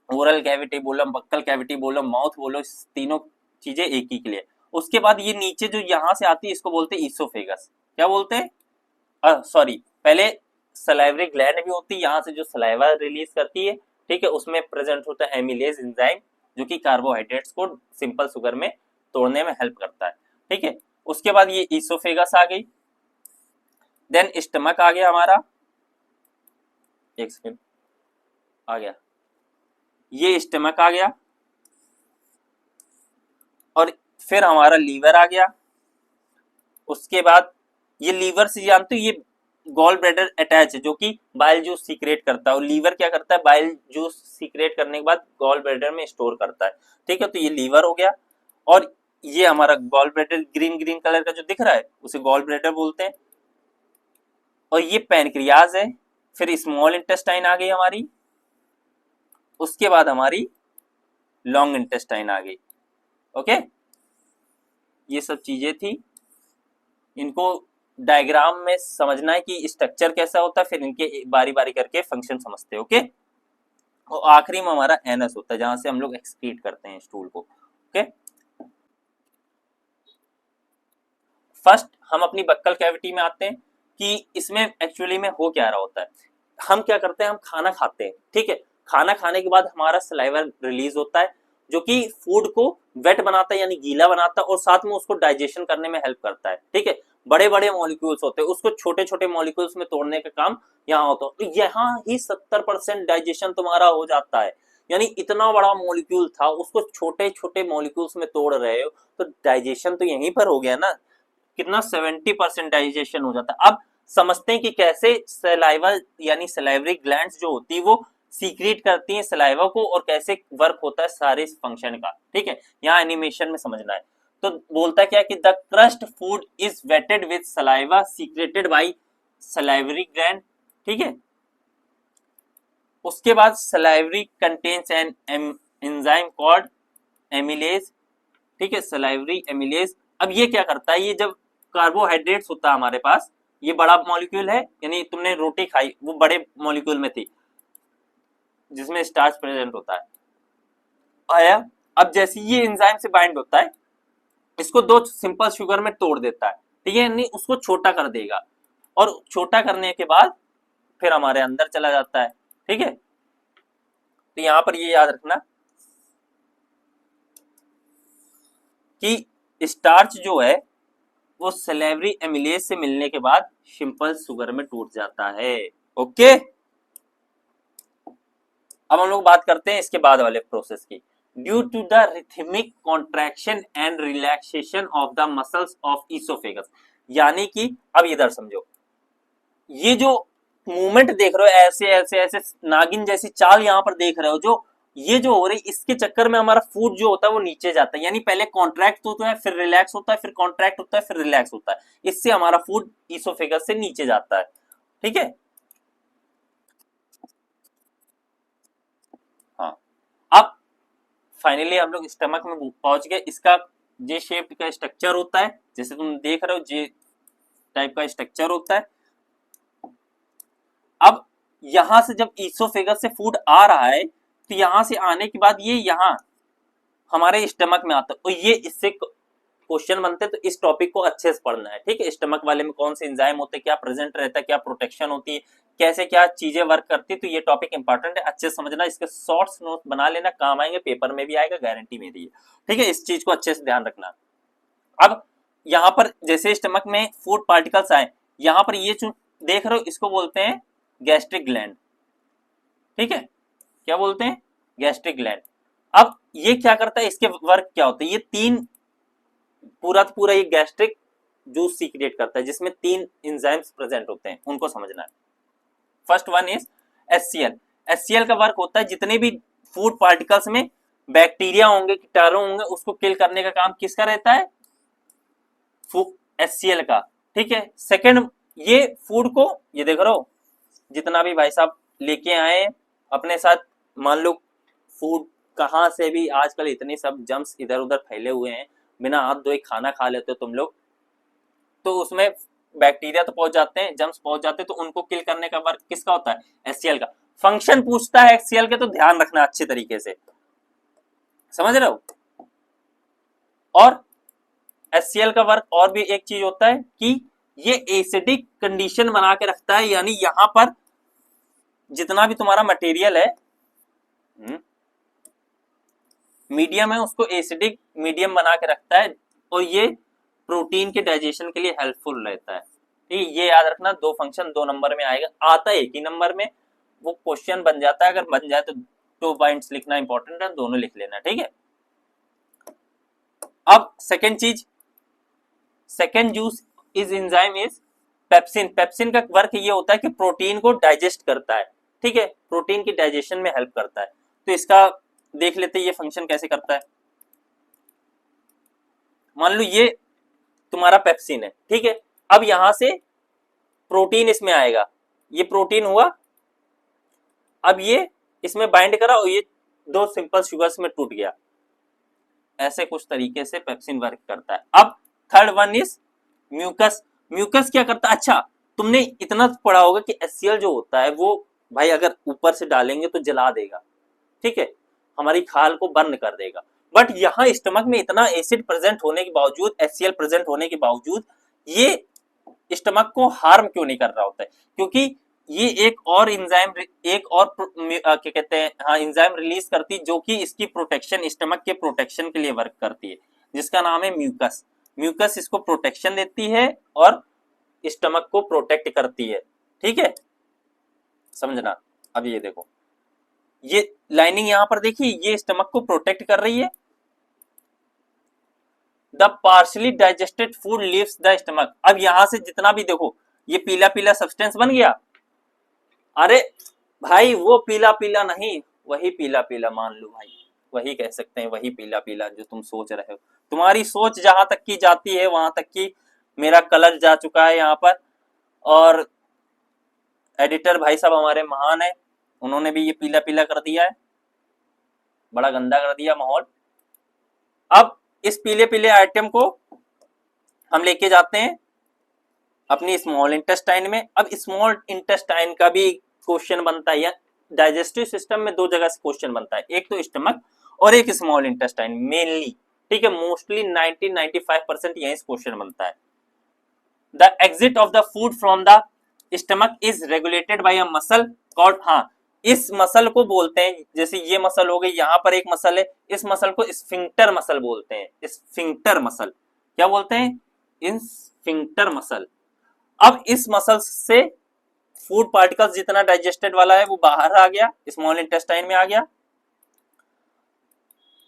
ओरल कैविटी बोलो, बक्कल कैविटी बोलो, माउथ बोलो, तीनों चीजें एक ही के लिए। उसके बाद ये नीचे जो यहाँ से आती है इसको बोलते हैं ईसोफेगस। क्या बोलते हैं, सॉरी, पहले सलाइवरी ग्लैंड भी होती है, यहाँ से जो सलाइवा रिलीज करती है, ठीक है, उसमें प्रेजेंट होता है एमिलेज एंजाइम, जो कि कार्बोहाइड्रेट्स को सिंपल शुगर में तोड़ने में हेल्प करता है, ठीक है। उसके बाद ये ईसोफेगस आ गई, देन स्टमक आ गया हमारा, एक सेकेंड, आ गया, ये स्टमक आ गया, और फिर हमारा लीवर आ गया। उसके बाद ये लीवर से जानते हो, ये गॉल ब्लैडर अटैच है जो कि बाइल जूस सीक्रेट करता है, और लीवर क्या करता है, बाइल जूस सीक्रेट करने के बाद गॉल ब्लैडर में स्टोर करता है, ठीक है। तो ये लीवर हो गया, और ये हमारा gall bladder green green colour का जो दिख रहा है उसे गॉल ब्लैडर बोलते हैं, और ये पैनक्रियाज है। फिर स्मॉल इंटेस्टाइन आ गई हमारी, उसके बाद हमारी लॉन्ग इंटेस्टाइन आ गई, ओके। ये सब चीजें थी, इनको डायग्राम में समझना है कि स्ट्रक्चर कैसा होता है, फिर इनके बारी बारी करके फंक्शन समझते हैं, ओके। और आखिरी में हमारा एनस होता है, जहां से हम लोग एक्सक्रीट करते हैं स्टूल को, ओके। फर्स्ट हम अपनी बक्कल कैविटी में आते हैं कि इसमें एक्चुअली में हो क्या रहा होता है। हम क्या करते हैं, हम खाना खाते हैं, ठीक है। खाना खाने के बाद हमारा सलाइवा रिलीज होता है, जो कि फूड को वेट बनाता है, यानी गीला बनाता है, और साथ में उसको डाइजेशन करने में हेल्प करता है, ठीक है। बड़े बड़े मॉलिक्यूल्स होते हैं, उसको छोटे छोटे मॉलिक्यूल्स में तोड़ने का काम यहाँ होता है, तो यहाँ ही 70% डाइजेशन तुम्हारा हो जाता है। यानी इतना बड़ा मॉलिक्यूल था, उसको छोटे छोटे मॉलिक्यूल्स में तोड़ रहे हो, तो डाइजेशन तो यहीं पर हो गया ना, कितना 70% डाइजेशन हो जाता है। अब समझते हैं कि कैसे सलाइवा यानी सलाइवरी ग्लैंड्स जो होती है वो सीक्रेट करती हैं सलाइवा को, और कैसे वर्क होता है सारे फंक्शन का, ठीक है। यहाँ एनिमेशन में समझना है। तो बोलता क्या कि the crushed food is wetted with saliva secreted by salivary gland, ठीक है। उसके बाद salivary contains an enzyme called amylase, ठीक है, सलाइवरी एमिलेज। अब ये क्या करता है, ये जब कार्बोहाइड्रेट्स होता है हमारे पास, ये बड़ा मॉलिक्यूल है, यानी तुमने रोटी खाई वो बड़े मॉलिक्यूल में थी जिसमें स्टार्च प्रेजेंट होता है, आया। अब जैसे ये एंजाइम से बाइंड होता है, इसको दो सिंपल शुगर में तोड़ देता है, ठीक है, यानी उसको छोटा कर देगा, और छोटा करने के बाद फिर हमारे अंदर चला जाता है, ठीक है। तो यहां पर ये याद रखना कि स्टार्च जो है वो सलेवरी एमिलेज से मिलने के बाद सिंपल शुगर में टूट जाता है, ओके। अब हम लोग बात करते हैं इसके बाद वाले प्रोसेस की। Due to the rhythmic contraction and relaxation of the muscles of oesophagus, यानी कि अब इधर समझो, ये जो मूवमेंट देख रहे हो, ऐसे ऐसे ऐसे नागिन जैसी चाल यहाँ पर देख रहे हो, जो ये जो हो रही, इसके चक्कर में हमारा फूड जो होता है वो नीचे जाता है, यानी पहले कॉन्ट्रैक्ट होता है, फिर रिलैक्स होता है, फिर कॉन्ट्रैक्ट होता है, फिर रिलैक्स होता है, इससे हमारा फूड ईसोफेगस से नीचे जाता है, ठीक है। हाँ, अब फाइनली हम लोग स्टमक में पहुंच गए। इसका जे शेप का स्ट्रक्चर होता है, जैसे तुम देख रहे हो जे टाइप का स्ट्रक्चर होता है। अब यहां से जब ईसोफेगस से फूड आ रहा है, तो यहां से आने के बाद ये यहां हमारे स्टमक में आता है, और ये इससे क्वेश्चन बनते हैं, तो इस टॉपिक को अच्छे से पढ़ना है, ठीक है। स्टमक वाले में कौन से एंजाइम होते हैं, क्या प्रेजेंट रहता है, क्या प्रोटेक्शन होती है, कैसे क्या चीजें वर्क करती है, तो ये टॉपिक इंपॉर्टेंट है, अच्छे से समझना। इसके शॉर्ट्स नोट बना लेना, काम आएंगे, पेपर में भी आएगा, गारंटी मेरी है, ठीक है। इस चीज को अच्छे से ध्यान रखना। अब यहाँ पर जैसे स्टमक में फूड पार्टिकल्स आए, यहाँ पर ये जो देख रहे हो इसको बोलते हैं गैस्ट्रिक ग्लैंड, ठीक है। क्या बोलते हैं, गैस्ट्रिक ग्लैंड। अब ये क्या करता है, इसके वर्क क्या होता है, ये तीन पूरा ये गैस्ट्रिक जूस सीक्रेट करता है, जिसमें तीन एंजाइम्स प्रेजेंट होते हैं, उनको समझना है। First one is HCL. HCL का वर्क होता है जितने भी फूड पार्टिकल्स में बैक्टीरिया होंगे, कीटाणु होंगे, उसको किल करने का काम किसका रहता है, एचसीएल का, ठीक है। सेकंड, ये फूड को, ये देख रहे हो जितना भी भाई साहब लेके आए अपने साथ, मान लो फूड कहाँ से भी आजकल इतने सब जम्स इधर उधर फैले हुए हैं, बिना हाथ धोए खाना खा लेते हो तुम लोग, तो उसमें बैक्टीरिया तो पहुंच जाते हैं, जम्स पहुंच जाते हैं, तो उनको किल करने का वर्क किसका होता है, एचसीएल का। फंक्शन पूछता है HCl के तो ध्यान रखना अच्छे तरीके से, समझ रहे हो। और HCl का वर्क और भी एक चीज होता है कि ये एसिडिक कंडीशन बना के रखता है, यानी यहां पर जितना भी तुम्हारा मटेरियल है मीडियम है उसको एसिडिक मीडियम बना के रखता है, और ये प्रोटीन के डाइजेशन के लिए हेल्पफुल रहता है। ठीक, ये याद रखना, दो फंक्शन 2 नंबर में आएगा, आता है एक ही नंबर में, वो क्वेश्चन बन जाता है, अगर बन जाए तो 2 पॉइंट्स लिखना इंपॉर्टेंट है, दोनों लिख लेना, ठीक है। अब सेकेंड चीज, second juice is enzyme is pepsin. Pepsin का वर्क ये होता है कि प्रोटीन को डाइजेस्ट करता है, ठीक है, प्रोटीन की डाइजेशन में हेल्प करता है। तो इसका देख लेते हैं ये फंक्शन कैसे करता है। मान लो ये तुम्हारा पेप्सिन है, ठीक है, अब यहां से प्रोटीन इसमें आएगा, ये प्रोटीन हुआ, अब ये इसमें बाइंड करा और ये 2 सिंपल शुगर्स में टूट गया, ऐसे कुछ तरीके से पेप्सिन वर्क करता है। अब third one is mucus. Mucus क्या करता है, अच्छा तुमने इतना पढ़ा होगा कि HCl जो होता है वो भाई अगर ऊपर से डालेंगे तो जला देगा, ठीक है, हमारी खाल को बर्न कर देगा, बट यहाँ स्टमक में इतना एसिड प्रेजेंट होने के बावजूद, HCl प्रेजेंट होने के बावजूद ये स्टमक को हार्म क्यों नहीं कर रहा होता है, क्योंकि ये एक और एंजाइम, एक और क्या कहते हैं, हाँ, एंजाइम रिलीज करती है जो कि इसकी प्रोटेक्शन, स्टमक के प्रोटेक्शन के लिए वर्क करती है, जिसका नाम है म्यूकस। म्यूकस इसको प्रोटेक्शन देती है और स्टमक को प्रोटेक्ट करती है, ठीक है, समझना। अब ये देखो, ये लाइनिंग यहां पर देखिए, ये स्टमक को प्रोटेक्ट कर रही है। The partially digested food leaves the stomach. अब यहां से जितना भी देखो ये पीला पीला सब्सटेंस बन गया, अरे भाई वो पीला पीला नहीं, वही पीला पीला मान लो भाई, वही कह सकते हैं, वही पीला पीला जो तुम सोच रहे हो। तुम्हारी सोच जहां तक की जाती है वहां तक की मेरा कलर जा चुका है यहाँ पर, और एडिटर भाई साहब हमारे महान है, उन्होंने भी ये पीला पीला कर दिया है, बड़ा गंदा कर दिया माहौल। अब इस पीले पीले आइटम को हम लेके जाते हैं अपनी स्मॉल इंटेस्टाइन में। अब स्मॉल इंटेस्टाइन का भी क्वेश्चन बनता है, या डाइजेस्टिव सिस्टम में 2 जगह से क्वेश्चन बनता है, एक तो स्टमक और एक स्मॉल इंटेस्टाइन मेनली, ठीक है, मोस्टली 90-95% यही क्वेश्चन बनता है। The exit of the food from the stomach is regulated by a muscle called, हाँ, इस मसल को बोलते हैं, जैसे ये मसल हो गई, यहाँ पर एक मसल है, इस मसल को स्फिंक्टर मसल बोलते हैं। स्फिंक्टर मसल क्या बोलते हैं, स्फिंक्टर मसल। अब इस मसल से फूड पार्टिकल्स जितना डाइजेस्टेड वाला है वो बाहर आ गया, स्मॉल इंटेस्टाइन में आ गया,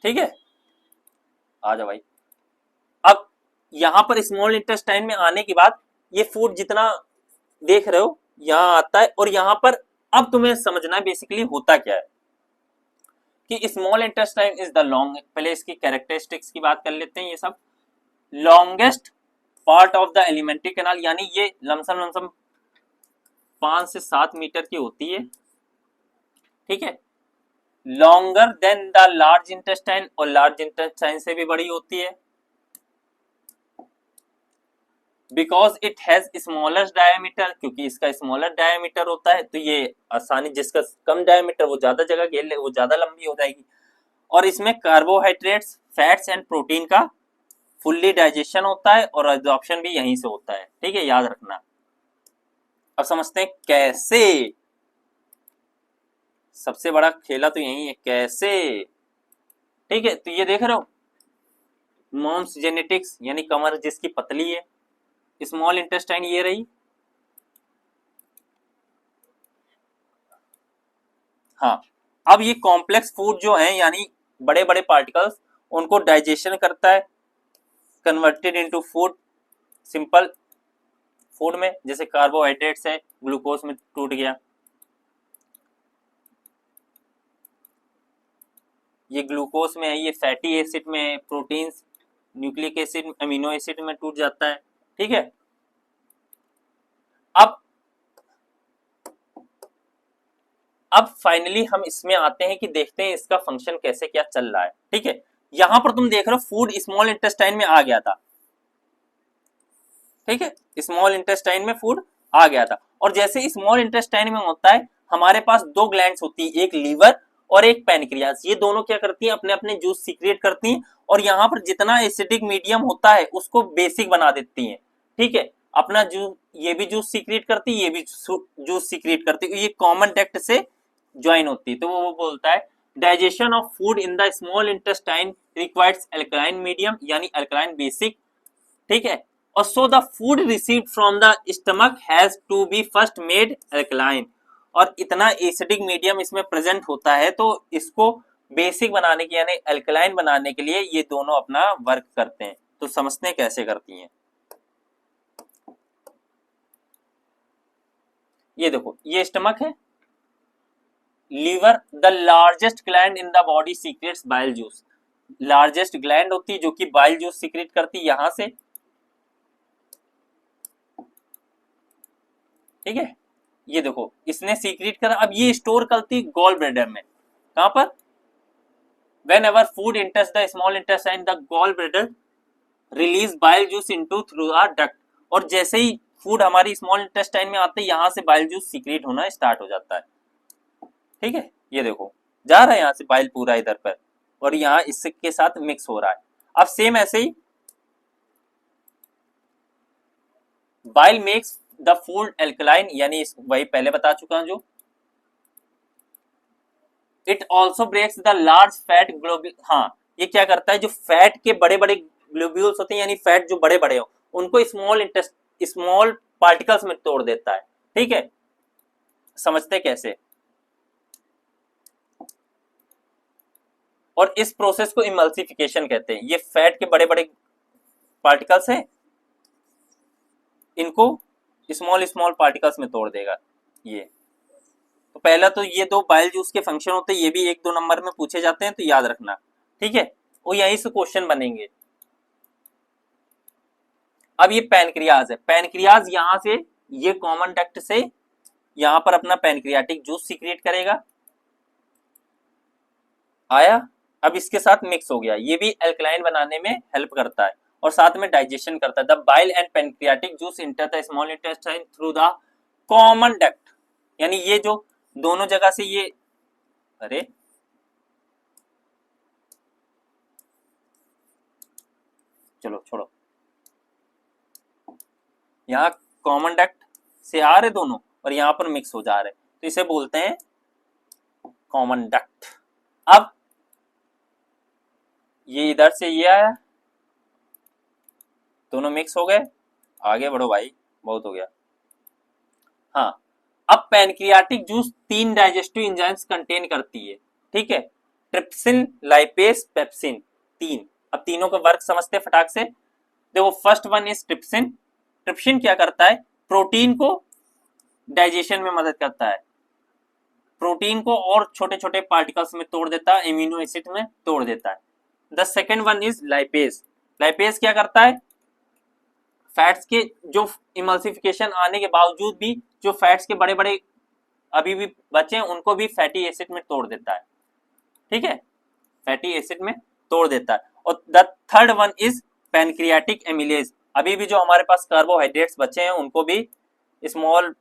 ठीक है, आ जा भाई। अब यहां पर स्मॉल इंटेस्टाइन में आने के बाद ये फूड जितना देख रहे हो यहां आता है, और यहां पर अब तुम्हें समझना है बेसिकली होता क्या है कि small intestine is the long, पहले इसकी कैरेक्टरिस्टिक्स की बात कर लेते हैं। ये सब longest part of the alimentary canal, यानी ये लमसम 5 से 7 मीटर की होती है, ठीक है, longer than the large intestine, और लार्ज इंटेस्टाइन से भी बड़ी होती है। Because it has smaller diameter, क्योंकि इसका स्मॉलर डायमीटर होता है तो ये आसानी, जिसका कम डायमीटर वो ज्यादा जगह घेर ले, वो ज्यादा लंबी हो जाएगी, और इसमें कार्बोहाइड्रेट्स, फैट्स एंड प्रोटीन का फुल्ली डाइजेशन होता है, और एब्जॉर्प्शन भी यहीं से होता है, ठीक है, याद रखना। अब समझते हैं कैसे, सबसे बड़ा खेला तो यही है, कैसे, ठीक है। तो ये देख रहे हो, मॉम्स जेनेटिक्स, यानी कमर जिसकी पतली है, स्मॉल इंटेस्टाइन ये रही, हाँ। अब ये कॉम्प्लेक्स फूड जो है, यानी बड़े बड़े पार्टिकल्स, उनको डाइजेशन करता है, converted into food, simple food में, जैसे कार्बोहाइड्रेट्स है, ग्लूकोज में टूट गया, ये ग्लूकोज में है, ये फैटी एसिड में है, proteins, nucleic acid, amino acid में टूट जाता है, ठीक है। अब फाइनली हम इसमें आते हैं कि देखते हैं इसका फंक्शन कैसे क्या चल रहा है, ठीक है। यहां पर तुम देख रहे हो फूड स्मॉल इंटेस्टाइन में आ गया था, ठीक है, स्मॉल इंटेस्टाइन में फूड आ गया था, और जैसे स्मॉल इंटेस्टाइन में होता है, हमारे पास दो ग्लैंड्स होती है, एक लीवर और एक पैनक्रियाज। ये दोनों क्या करती हैं, अपने अपने जूस सीक्रेट करती हैं और यहाँ पर जितना एसिडिक मीडियम होता है उसको बेसिक बना देती हैं। ठीक है, अपना जूस, ये भी जूस सीक्रेट करती है, ये भी जूस सीक्रेट करती है, ये कॉमन डक्ट से ज्वाइन होती है। तो वो बोलता है digestion of food in the small intestine requires alkaline medium यानी अल्कलाइन बेसिक। ठीक है, और so the food received from the stomach has to be first made alkaline. और इतना एसिडिक मीडियम इसमें प्रेजेंट होता है तो इसको बेसिक बनाने के यानी अल्कलाइन बनाने के लिए ये दोनों अपना वर्क करते हैं। तो समझते हैं कैसे करती हैं। ये देखो, ये स्टमक है, liver the largest gland in the body secretes bile juice. Largest gland होती है जो कि बाइल जूस सीक्रेट करती है यहां से। ठीक है, ये देखो इसने सीक्रेट करा, अब ये स्टोर करती गॉल ब्लैडर में। कहां पर? whenever food enters the small intestine the gallbladder release bile juice into through a duct। और जैसे ही फूड हमारी स्मॉल इंटेस्टाइन में आते हैं यहां से बाइल जूस सीक्रेट होना स्टार्ट हो जाता है। ठीक है, ये देखो जा रहा है यहाँ से बाइल पूरा इधर पर और यहाँ इसके साथ मिक्स हो रहा है। अब सेम ऐसे ही bile makes the food alkaline यानी वही पहले बता चुका हूं जो। It also breaks the large fat globule. हाँ, ये क्या करता है, जो फैट के बड़े बड़े ग्लोब्यूल्स होते हैं यानी फैट जो बड़े बड़े हो उनको स्मॉल पार्टिकल्स में तोड़ देता है। ठीक है, समझते कैसे? और इस प्रोसेस को इमल्सिफिकेशन कहते हैं। ये फैट के बड़े बड़े पार्टिकल्स हैं, इनको स्मॉल स्मॉल पार्टिकल्स में तोड़ देगा ये। तो पहला तो ये दो बाइल जूस के फंक्शन होते हैं, ये भी 1-2 नंबर में पूछे जाते हैं तो याद रखना। ठीक है, वो यहीं से क्वेश्चन बनेंगे। अब ये पैनक्रियाज है, पैनक्रियाज यहां से ये कॉमन डक्ट से यहां पर अपना पैनक्रियाटिक जूस सीक्रेट करेगा। आया, अब इसके साथ मिक्स हो गया, ये भी अल्कलाइन बनाने में हेल्प करता है और साथ में डाइजेशन करता है। The bile and pancreatic juice enter the small intestine through the common duct. यानी ये जो दोनों जगह से ये, अरे चलो छोड़ो, यहाँ कॉमन डक्ट से आ रहे दोनों और यहां पर मिक्स हो जा रहे, तो इसे बोलते हैं कॉमन डक्ट। अब ये इधर से ये आया, दोनों मिक्स हो गए, आगे बढ़ो भाई, बहुत हो गया। हाँ, अब pancreatic juice 3 digestive enzymes contain करती है। ठीक है, ट्रिप्सिन, लाइपेज, पेप्सिन, 3। अब तीनों का वर्क समझते फटाक से। देखो, first one is trypsin. Trypsin क्या करता है, प्रोटीन को डाइजेशन में मदद करता है, प्रोटीन को और छोटे छोटे पार्टिकल्स में तोड़ देता है, एमिनो एसिड में तोड़ देता है। The second one is lipase. Lipase क्या करता है, फैट्स के जो इमल्सिफिकेशन आने के बावजूद भी जो फैट्स के बड़े बड़े अभी भी बचे हैं उनको भी फैटी एसिड में तोड़ देता है। ठीक है, फैटी एसिड में तोड़ देता है। और the third one is pancreatic amylase. अभी भी जो हमारे पास कार्बोहाइड्रेट्स बचे हैं उनको भी स्मॉल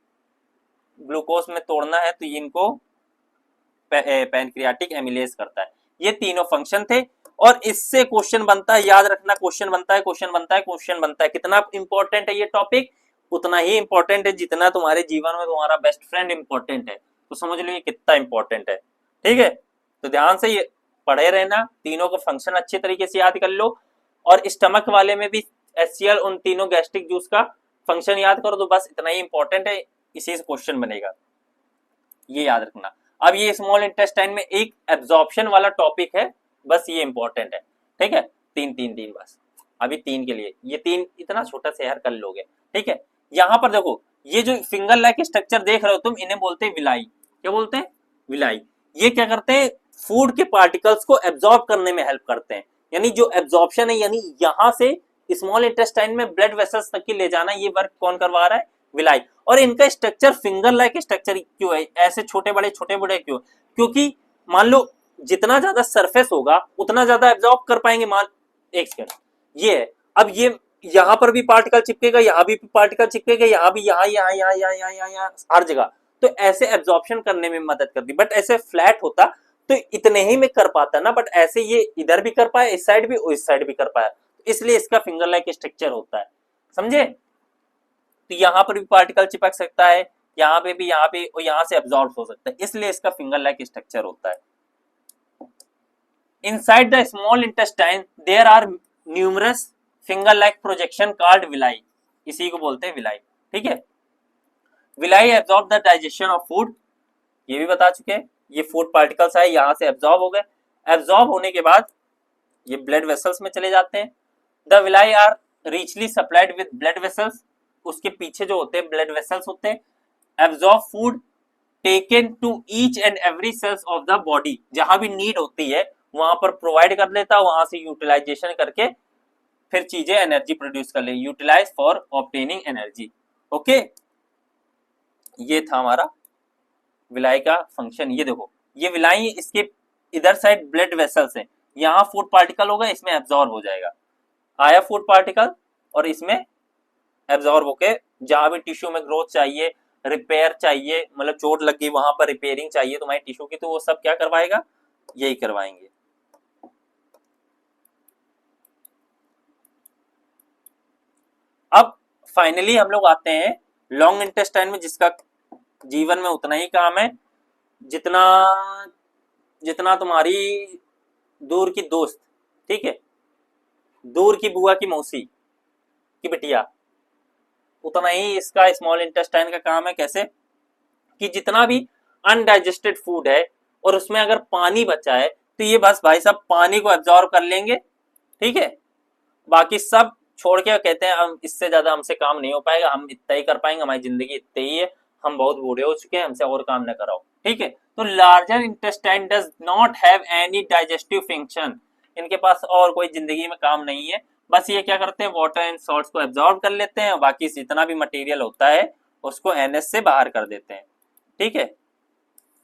ग्लूकोज में तोड़ना है तो इनको पैनक्रियाटिक एमिलेज करता है। ये तीनों फंक्शन थे और इससे क्वेश्चन बनता है, याद रखना, क्वेश्चन बनता है, क्वेश्चन बनता है, क्वेश्चन बनता है। कितना इंपॉर्टेंट है ये टॉपिक, उतना ही इंपॉर्टेंट है जितना तुम्हारे जीवन में तुम्हारा बेस्ट फ्रेंड इंपॉर्टेंट है। तो समझ लो ये कितना इंपॉर्टेंट है। ठीक है, तो ध्यान से ये पढ़े रहना, तीनों का फंक्शन अच्छे तरीके से याद कर लो। और स्टमक वाले में भी HCl उन तीनों गैस्ट्रिक जूस का फंक्शन याद करो, तो बस इतना ही इंपॉर्टेंट है, इसी से क्वेश्चन बनेगा, ये याद रखना। अब ये स्मॉल इंटेस्टाइन में एक एब्जॉर्प्शन वाला टॉपिक है, बस ये इंपॉर्टेंट है। ठीक है, तीन बस अभी 3 के लिए, ये 3 इतना छोटा से यार कर लोगे। ठीक है, यहां पर देखो ये जो फिंगर लाइक स्ट्रक्चर देख रहे हो तुम, इन्हें बोलते हैं विलाई। क्या बोलते हैं? विलाई। ये क्या करते हैं, फूड के पार्टिकल्स को एब्जॉर्ब करने में हेल्प करते हैं। यानी जो एब्जॉर्प्शन है, यानी यहां से स्मॉल इंटेस्टाइन में ब्लड वेसल्स तक की ले जाना, ये वर्क कौन करवा रहा है? विलाई। और इनका स्ट्रक्चर फिंगर लाइक स्ट्रक्चर क्यों है, ऐसे छोटे बड़े क्यों? क्योंकि मान लो जितना ज्यादा सरफेस होगा उतना ज्यादा एब्जॉर्ब कर पाएंगे। मान एक सेकंड, ये है। अब ये यहां पर भी पार्टिकल चिपकेगा, यहां भी पार्टिकल चिपकेगा, यहां भी, यहाँ हर जगह। तो ऐसे एब्जॉर्प्शन करने में मदद करती। बट ऐसे फ्लैट होता तो इतने ही में कर पाता ना, बट ऐसे ये इधर भी कर पाया, इस साइड भी और इस साइड भी कर पाया, इसलिए इसका फिंगर लाइक स्ट्रक्चर होता है। समझे? तो यहां पर भी पार्टिकल चिपक सकता है, यहाँ पे भी, यहाँ पे, और यहाँ से एब्जॉर्ब हो सकता है, इसलिए इसका फिंगर लाइक स्ट्रक्चर होता है। Inside the small intestine there are numerous finger like projection called villi, इसी को बोलते हैं विलाई। ठीक है, villi absorb the digestion of food, ये भी बता चुके हैं। ये फूड पार्टिकल्स आए, यहां से एब्जॉर्ब हो गए, एब्जॉर्ब होने के बाद ये ब्लड वेसल्स में चले जाते हैं। The villi are richly supplied with blood vessels, उसके पीछे जो होते हैं ब्लड वेसल्स होते हैं। Absorb food taken to each and every cells of the body, जहां भी नीड होती है वहां पर प्रोवाइड कर देता, वहां से यूटिलाइजेशन करके फिर चीजें एनर्जी प्रोड्यूस कर ले, utilise for obtaining energy. Okay, ये था हमारा विलाई का फंक्शन। ये देखो, ये विलाई, इसके इधर साइड ब्लड वेसल्स हैं, यहाँ फूड पार्टिकल होगा, इसमें एब्जॉर्ब हो जाएगा, आया फूड पार्टिकल और इसमें एब्जॉर्ब होके जहां भी टिश्यू में ग्रोथ चाहिए, रिपेयर चाहिए, मतलब चोट लग गई वहां पर रिपेयरिंग चाहिए तुम्हारी टिश्यू की, तो वो सब क्या करवाएगा, यही करवाएंगे। अब फाइनली हम लोग आते हैं लॉन्ग इंटेस्टाइन में, जिसका जीवन में उतना ही काम है जितना जितना तुम्हारी दूर की दोस्त, ठीक है, दूर की बुआ की मौसी की बिटिया, उतना ही इसका स्मॉल इंटेस्टाइन का काम है। कैसे कि जितना भी अनडाइजेस्टेड फूड है और उसमें अगर पानी बचा है तो ये बस भाई साहब पानी को एब्जॉर्ब कर लेंगे, ठीक है, बाकी सब छोड़ के कहते हैं हम इससे ज्यादा हमसे काम नहीं हो पाएगा, हम इतना ही कर पाएंगे, हमारी जिंदगी इतनी ही है, हम बहुत बूढ़े हो चुके हैं, हमसे और काम न कराओ। ठीक है, तो larger intestine does not have any digestive function, इनके पास और कोई जिंदगी में काम नहीं है, बस ये क्या करते हैं, वाटर एंड सॉल्ट्स को एब्जॉर्ब कर लेते हैं और बाकी जितना भी मटेरियल होता है उसको एनएस से बाहर कर देते हैं। ठीक है,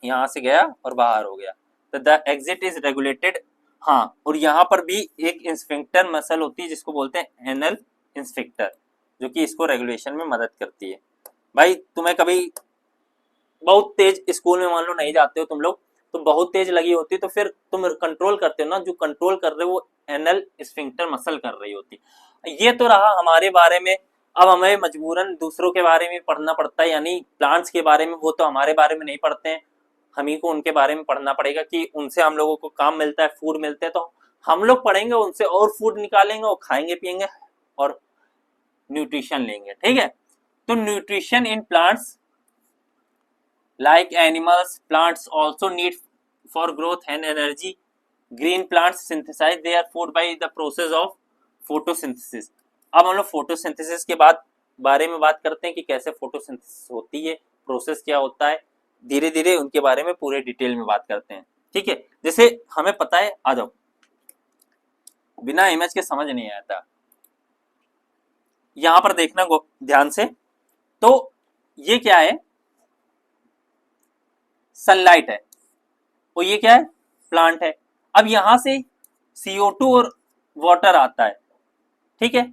यहां से गया और बाहर हो गया, तो द एग्जिट इज रेगुलेटेड। हाँ, और यहाँ पर भी एक इंस्फिंक्टर मसल होती है जिसको बोलते हैं एनल इंस्फिंक्टर, जो कि इसको रेगुलेशन में मदद करती है। भाई तुम्हें कभी बहुत तेज स्कूल में मान लो नहीं जाते हो तुम लोग, तो बहुत तेज लगी होती है, तो फिर तुम कंट्रोल करते हो ना, जो कंट्रोल कर रहे हो वो एनल स्फिंक्टर मसल कर रही होती है। ये तो रहा हमारे बारे में। अब हमें मजबूरन दूसरों के बारे में पढ़ना पड़ता है, यानी प्लांट्स के बारे में, वो तो हमारे बारे में नहीं पढ़ते हैं, हम ही को उनके बारे में पढ़ना पड़ेगा कि उनसे हम लोगों को काम मिलता है, फूड मिलते हैं, तो हम लोग पढ़ेंगे उनसे और फूड निकालेंगे और खाएंगे पिएंगे और न्यूट्रिशन लेंगे। ठीक है, तो nutrition in plants like animals, plants also need for growth and energy. Green plants synthesize their food by the process of photosynthesis. अब हम लोग फोटोसिंथेसिस के बारे में बात करते हैं कि कैसे फोटोसिंथेसिस होती है, प्रोसेस क्या होता है, धीरे धीरे उनके बारे में पूरे डिटेल में बात करते हैं। ठीक है, जैसे हमें पता है, आ जाओ, बिना इमेज के समझ नहीं आता, यहां पर देखना ध्यान से, तो ये क्या है, सनलाइट है, और ये क्या है, प्लांट है। अब यहां से CO2 और वाटर आता है, ठीक है,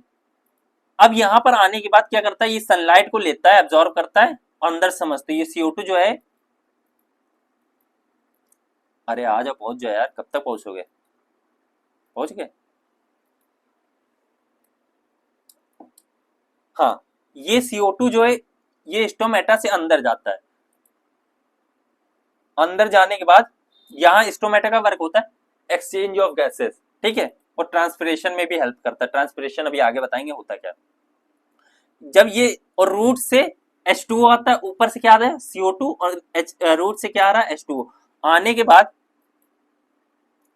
अब यहां पर आने के बाद क्या करता है, ये सनलाइट को लेता है, एब्जॉर्ब करता है और अंदर समझते, ये CO2 जो है, अरे आ जाओ, पहुंच जाओ यार, कब तक पहुंचोगे, पहुंच गए, हाँ, ये CO2 जो है ये स्टोमेटा से अंदर जाता है, अंदर जाने के बाद यहाँ स्टोमेटा का वर्क होता है एक्सचेंज ऑफ गैसेस, ठीक है, और ट्रांसपिरेशन में भी हेल्प करता है। ट्रांसपिरेशन अभी आगे बताएंगे होता क्या। जब ये और रूट से H2O आता है, ऊपर से क्या आ रहा है, CO2, और रूट से क्या आ रहा है, H2O आने के बाद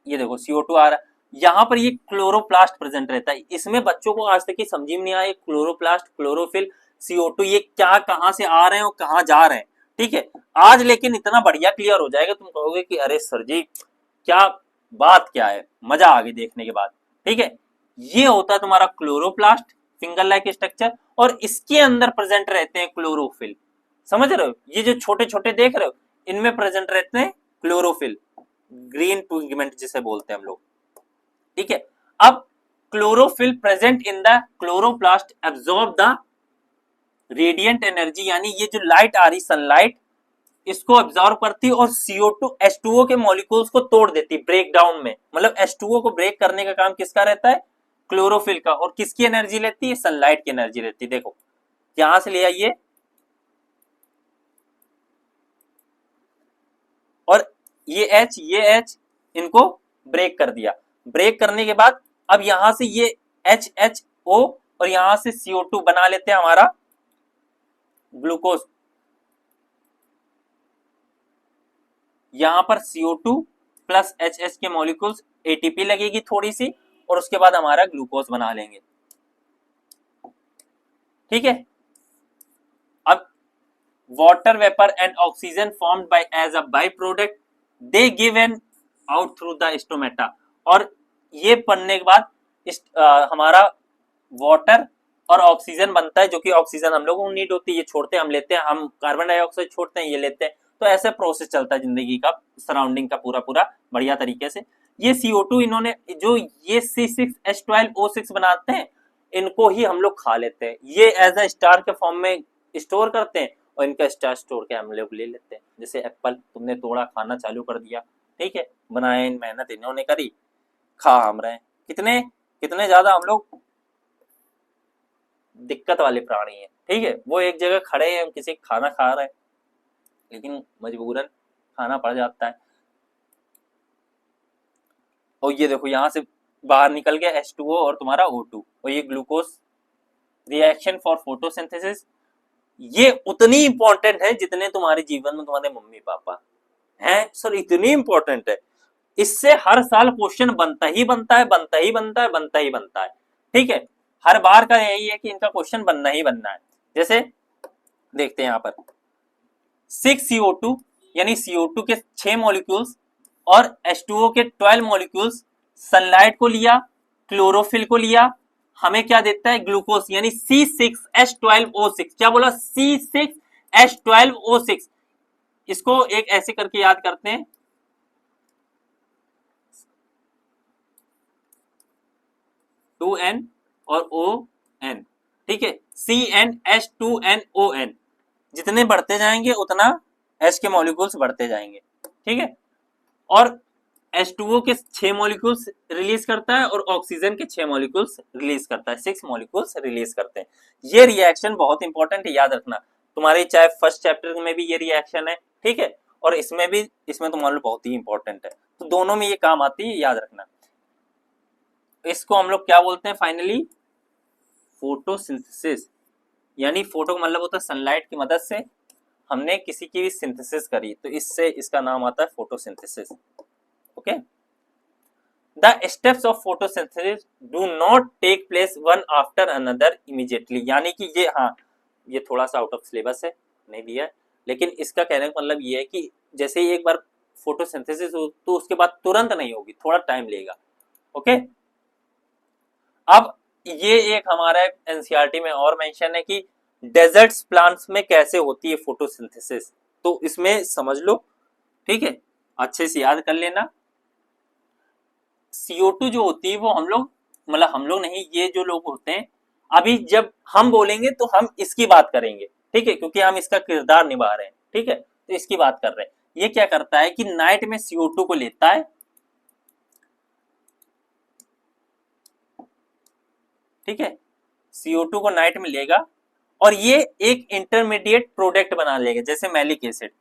ये देखो CO2 आ रहा है, यहाँ पर ये क्लोरोप्लास्ट प्रेजेंट रहता है। इसमें बच्चों को आज तक ही समझी में नहीं आया, क्लोरोप्लास्ट, क्लोरोफिल, CO2 ये क्या, कहां से आ रहे हैं और कहां जा रहे हैं। ठीक है, आज लेकिन इतना बढ़िया क्लियर हो जाएगा, तुम कहोगे कि अरे सर जी क्या बात, क्या है, मजा आ गई देखने के बाद। ठीक है, ये होता है तुम्हारा क्लोरोप्लास्ट, फिंगर लाइक स्ट्रक्चर, और इसके अंदर प्रेजेंट रहते हैं क्लोरोफिल। समझ रहे हो, ये जो छोटे छोटे देख रहे हो, इनमें प्रेजेंट रहते हैं क्लोरोफिल, ग्रीन पिगमेंट जिसे बोलते हैं हम लोग। ठीक है, अब chlorophyll present in the chloroplast absorb the radiant energy, यानी ये जो लाइट आ रही सनलाइट इसको एब्जॉर्ब करती और CO2 H2O के मॉलिक्यूल्स को तोड़ देती ब्रेक डाउन में, मतलब H2O को ब्रेक करने का काम किसका रहता है, क्लोरोफिल का। और किसकी एनर्जी लेती है, सनलाइट की एनर्जी लेती है। देखो यहां से ले आइए और ये H इनको ब्रेक कर दिया। ब्रेक करने के बाद अब यहां से ये HHO और यहां से CO2 बना लेते हैं हमारा ग्लूकोज। यहां पर CO2 प्लस HH के मॉलिक्यूल्स ATP लगेगी थोड़ी सी और उसके बाद हमारा ग्लूकोज बना लेंगे। ठीक है, अब water vapour and oxygen formed by as a by product they given out through the stomata. और ये पढ़ने के बाद हमारा वाटर और ऑक्सीजन बनता है, जो कि ऑक्सीजन हम लोगों को नीड होती है, ये छोड़ते हैं हम लेते हैं, हम कार्बन डाइऑक्साइड छोड़ते हैं ये लेते हैं। तो ऐसे प्रोसेस चलता है जिंदगी का, सराउंडिंग का पूरा पूरा बढ़िया तरीके से। ये CO2 इन्होंने जो ये C6H12O6 बनाते हैं इनको ही हम लोग खा लेते हैं, ये एज अ स्टार के फॉर्म में स्टोर करते हैं और इनका स्टार स्टोर के हम लोग ले लेते हैं। जैसे एप्पल तुमने तोड़ा, खाना चालू कर दिया, ठीक है, बनाए, मेहनत इन्होंने करी, खा हम रहे हैं। कितने कितने ज्यादा हम लोग दिक्कत वाले प्राणी हैं। ठीक है, वो एक जगह खड़े हैं, किसी खाना खा रहे हैं लेकिन मजबूरन खाना पड़ जाता है। और ये देखो यहां से बाहर निकल गया H2O और तुम्हारा O2 और ये ग्लूकोज रिएक्शन फॉर फोटोसिंथेसिस। ये उतनी इंपॉर्टेंट है जितने तुम्हारे जीवन में तुम्हारे मम्मी पापा हैं सर, इतनी इंपॉर्टेंट है। इससे हर साल क्वेश्चन बनता ही बनता है, बनता ही बनता है, बनता ही बनता है। ठीक है, हर बार का यही है कि इनका क्वेश्चन बनना ही बनना है। जैसे देखते हैं यहाँ पर 6CO2 यानी CO2 के 6 मॉलिक्यूल्स और H2O के 12 मॉलिक्यूल्स सनलाइट को लिया, क्लोरोफिल को लिया, हमें क्या देता है, ग्लूकोज यानी C6H12O6। क्या बोला, C6H12O6। इसको एक ऐसे करके याद करते हैं, N और ON। ठीक है, CnH2nOn। जितने बढ़ते जाएंगे उतना H के मॉलिक्यूल्स बढ़ते जाएंगे। ठीक है, और H2O के 6 मॉलिक्यूल्स रिलीज करता है और ऑक्सीजन के 6 मॉलिक्यूल्स रिलीज करता है, 6 मॉलिक्यूल्स रिलीज करते हैं। ये रिएक्शन बहुत इंपॉर्टेंट है, याद रखना। तुम्हारे चाहे फर्स्ट चैप्टर में भी ये रिएक्शन है, ठीक है, और इसमें भी, इसमें तुम्हारे बहुत ही इंपॉर्टेंट है, तो दोनों में ये काम आती है, याद रखना। इसको हम लोग क्या बोलते हैं फाइनली, फोटोसिंथेसिस। यानी फोटो का मतलब होता है सनलाइट की मदद से हमने किसी की भी सिंथेसिस करी, तो इससे इसका नाम आता है photosynthesis. Okay, the steps of photosynthesis do not take place one after another immediately. यानी कि ये, हाँ, ये थोड़ा सा आउट ऑफ सिलेबस है, नहीं दिया है, लेकिन इसका कहने का मतलब ये है कि जैसे ही एक बार फोटोसिंथेसिस हो तो उसके बाद तुरंत नहीं होगी, थोड़ा टाइम लेगा। ओके, अब ये एक हमारा एनसीईआरटी में और मेंशन है कि डेजर्ट्स प्लांट्स में कैसे होती है फोटोसिंथेसिस, तो इसमें समझ लो। ठीक है, अच्छे से याद कर लेना। CO2 जो होती है वो हम लोग, मतलब हम लोग नहीं, ये जो लोग होते हैं, अभी जब हम बोलेंगे तो हम इसकी बात करेंगे, ठीक है, क्योंकि हम इसका किरदार निभा रहे हैं। ठीक है, तो इसकी बात कर रहे हैं। ये क्या करता है कि नाइट में CO2 को लेता है, ठीक है, CO2 को नाइट में लेगा और ये एक इंटरमीडिएट प्रोडक्ट बना लेगा, जैसे मैलिक एसिड,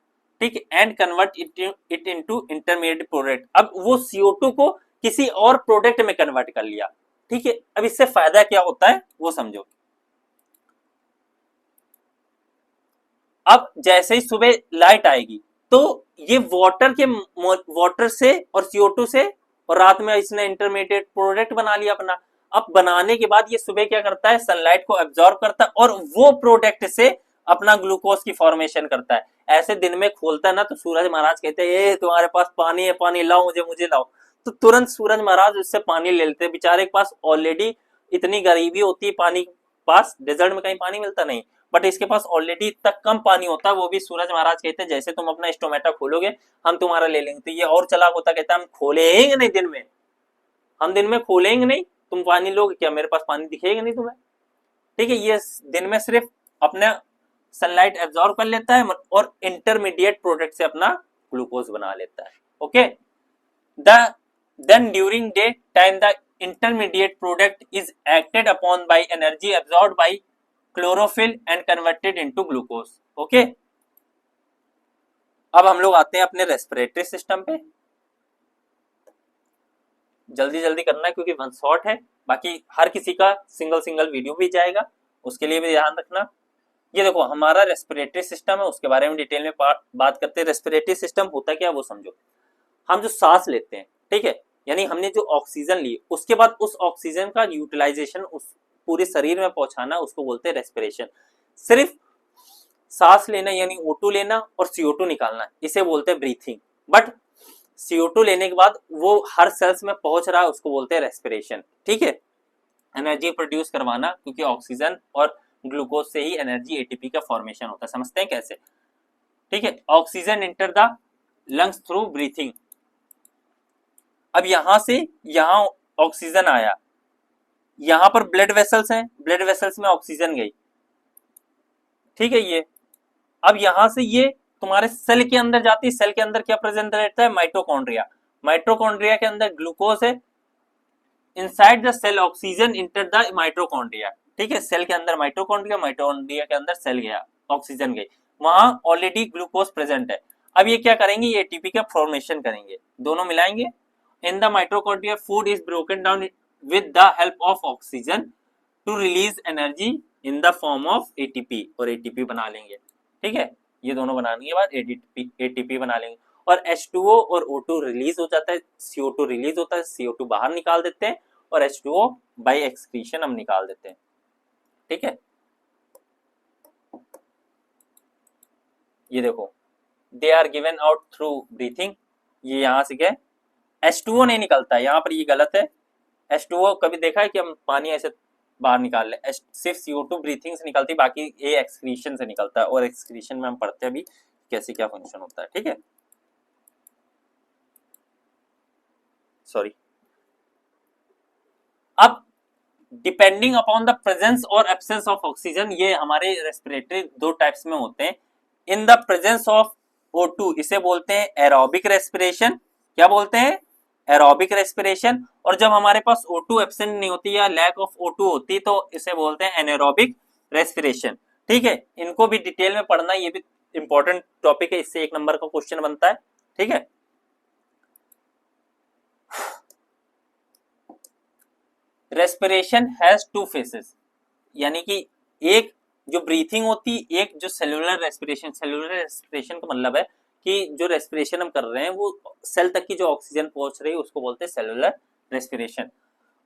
ठीक है, and convert it into intermediate product. अब वो CO2 को किसी और प्रोडक्ट में कन्वर्ट कर लिया। ठीक है, अब इससे फायदा क्या होता है वो समझो। अब जैसे ही सुबह लाइट आएगी तो ये वाटर से और CO2 से, और रात में इसने इंटरमीडिएट प्रोडक्ट बना लिया अपना। अब बनाने के बाद ये सुबह क्या करता है, सनलाइट को एब्जॉर्ब करता है और वो प्रोडक्ट से अपना ग्लूकोज की फॉर्मेशन करता है। ऐसे दिन में खोलता है ना तो सूरज महाराज कहते हैं, ये तुम्हारे पास पानी है, पानी लाओ, मुझे लाओ। तो तुरंत सूरज महाराज उससे पानी ले लेते हैं। बेचारे के पास ऑलरेडी इतनी गरीबी होती है, पानी पास डेजर्ट में कहीं पानी मिलता नहीं, बट इसके पास ऑलरेडी इतना कम पानी होता है, वो भी सूरज महाराज कहते हैं जैसे तुम अपना स्टोमेटा खोलोगे हम तुम्हारा ले लेंगे। तो ये और चालाक होता, कहता है हम खोलेंगे नहीं दिन में, हम दिन में खोलेंगे नहीं, तुम पानी लोगे क्या? मेरे पास पानी दिखेगा नहीं तुम्हें, ठीक है। ये दिन में सिर्फ अपना सनलाइट एब्जॉर्ब कर लेता है और इंटरमीडिएट प्रोडक्ट से अपना ग्लूकोज बना लेता है। Okay, the then during day time the intermediate product is acted upon by energy absorb by chlorophyll and converted into glucose. Okay, अब हम लोग आते हैं अपने रेस्पिरेटरी सिस्टम पे। जल्दी जल्दी करना है क्योंकि वन शॉट है, बाकी हर किसी का सिंगल सिंगल वीडियो भी जाएगा, उसके लिए भी ध्यान रखना। ये देखो हमारा रेस्पिरेटरी सिस्टम है, उसके बारे में डिटेल में बात करते हैं। रेस्पिरेटरी सिस्टम होता क्या वो समझो। हम जो सांस लेते हैं, ठीक है, यानी हमने जो ऑक्सीजन ली, उसके बाद उस ऑक्सीजन का यूटिलाइजेशन उस पूरे शरीर में पहुंचाना, उसको बोलते हैं रेस्पिरेशन। सिर्फ सांस लेना यानी O2 लेना और CO2 निकालना, इसे बोलते हैं ब्रीथिंग। बट CO2 लेने के बाद वो हर सेल्स में पहुंच रहा है, उसको बोलते हैं रेस्पिरेशन। ठीक है, एनर्जी प्रोड्यूस करवाना, क्योंकि ऑक्सीजन और ग्लूकोज से ही एनर्जी ATP का फॉर्मेशन होता है। समझते हैं कैसे? ठीक है, oxygen enter the lungs through breathing. अब यहां से यहां ऑक्सीजन आया, यहां पर ब्लड वेसल्स हैं, ब्लड वेसल्स में ऑक्सीजन गई, ठीक है। ये अब यहां से ये तुम्हारे सेल के अंदर जाती है। सेल के अंदर क्या प्रेजेंट रहता है? माइटोकॉन्ड्रिया। माइटोकॉन्ड्रिया के अंदर ग्लूकोज है। Inside the cell oxygen enter the mitochondria. ठीक है, सेल के अंदर माइटोकॉन्ड्रिया, माइटोकॉन्ड्रिया के अंदर सेल गया, ऑक्सीजन गई, वहां ऑलरेडी ग्लूकोज प्रेजेंट है। अब ये क्या करेंगे? ये ATP का फॉर्मेशन करेंगे, दोनों मिलाएंगे। In the mitochondria food is broken down with the help of oxygen to release energy in the form of ATP, और ATP बना लेंगे। ठीक है, ये दोनों बनाने के बाद ATP बना लेंगे, और H2O और O2 रिलीज हो जाता है, CO2 रिलीज होता है, CO2 बाहर निकाल देते हैं, और H2O बाय एक्सक्रीशन हम निकाल देते हैं। ठीक है, ये देखो they are given out through breathing. ये यहां से क्या है? H2O नहीं निकलता है, यहाँ पर ये गलत है। H2O कभी देखा है कि हम पानी ऐसे बाहर निकाल ले? सिर्फ CO2 ब्रीथिंग से निकलती, बाकी ये एक्सक्रीशन से निकलता है, और एक्सक्रीशन में हम पढ़ते हैं अभी कैसे क्या फंक्शन होता है। ठीक है, सॉरी। अब डिपेंडिंग अपॉन द प्रेजेंस और एब्सेंस ऑफ ऑक्सीजन, ये हमारे रेस्पिरेटरी दो टाइप्स में होते हैं। इन द प्रेजेंस ऑफ O2 इसे बोलते हैं एरोबिक रेस्पिरेशन। क्या बोलते हैं? Aerobic respiration. और जब हमारे पास O2 एब्सेंट नहीं होती या लैक ऑफ O2 होती तो इसे बोलते हैं एनारोबिक रेस्पिरेशन। ठीक है, इनको भी डिटेल में पढ़ना, ये भी इंपॉर्टेंट टॉपिक है, इससे 1 नंबर का क्वेश्चन बनता है। ठीक है, रेस्पिरेशन हैज 2 फेसेस, यानी कि एक जो ब्रीथिंग होती, एक जो सेलुलर रेस्पिरेशन। सेलुलर रेस्पिरेशन का मतलब है कि जो रेस्पिरेशन हम कर रहे हैं वो सेल तक की जो ऑक्सीजन पहुंच रही है उसको बोलते हैं cellular respiration.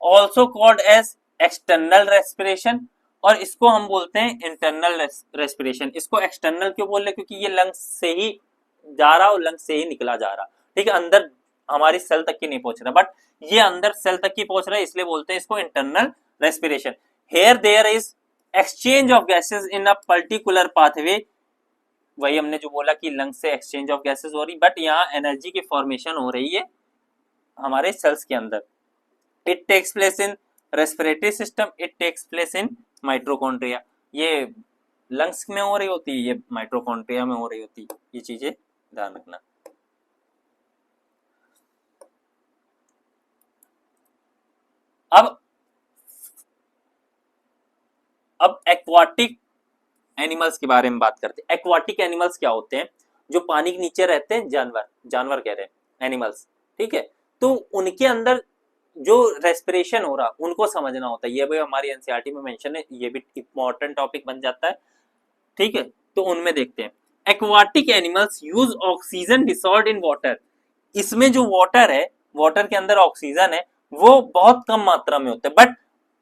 Also called as external respiration, और इसको हम बोलते हैं इंटरनल रेस्पिरेशन। इसको एक्सटर्नल क्यों बोल रहे? क्योंकि ये लंग्स से ही जा रहा और लंग्स से ही निकला जा रहा। ठीक है, अंदर हमारी सेल तक की नहीं पहुंच रहा, बट ये अंदर सेल तक की पहुंच रहा है, इसलिए बोलते हैं इसको internal respiration. Here there is exchange of gases in a particular pathway. वही हमने जो बोला कि लंग्स से एक्सचेंज ऑफ गैसेस हो रही, बट यहाँ एनर्जी की फॉर्मेशन हो रही है हमारे सेल्स के अंदर। It takes place in respiratory system, it takes place in mitochondria. ये लंग्स में हो रही होती है, ये माइटोकॉन्ड्रिया में हो रही होती है। ये चीजें ध्यान रखना। अब एक्वाटिक एनिमल्स के बारे में बात करते हैं। एक्वाटिक एनिमल्स क्या होते हैं? जो पानी के नीचे रहते हैं, जानवर कह रहे हैं, एनिमल्स। ठीक है, तो उनके अंदर जो रेस्पिरेशन हो रहा उनको समझना होता है। ये भी हमारी एनसीईआरटी में मेंशन है, ये भी इंपॉर्टेंट टॉपिक बन जाता है। ठीक है, तो उनमें देखते हैं। Aquatic animals use oxygen dissolved in water. इसमें जो वाटर है, वाटर के अंदर ऑक्सीजन है, वो बहुत कम मात्रा में होता है, बट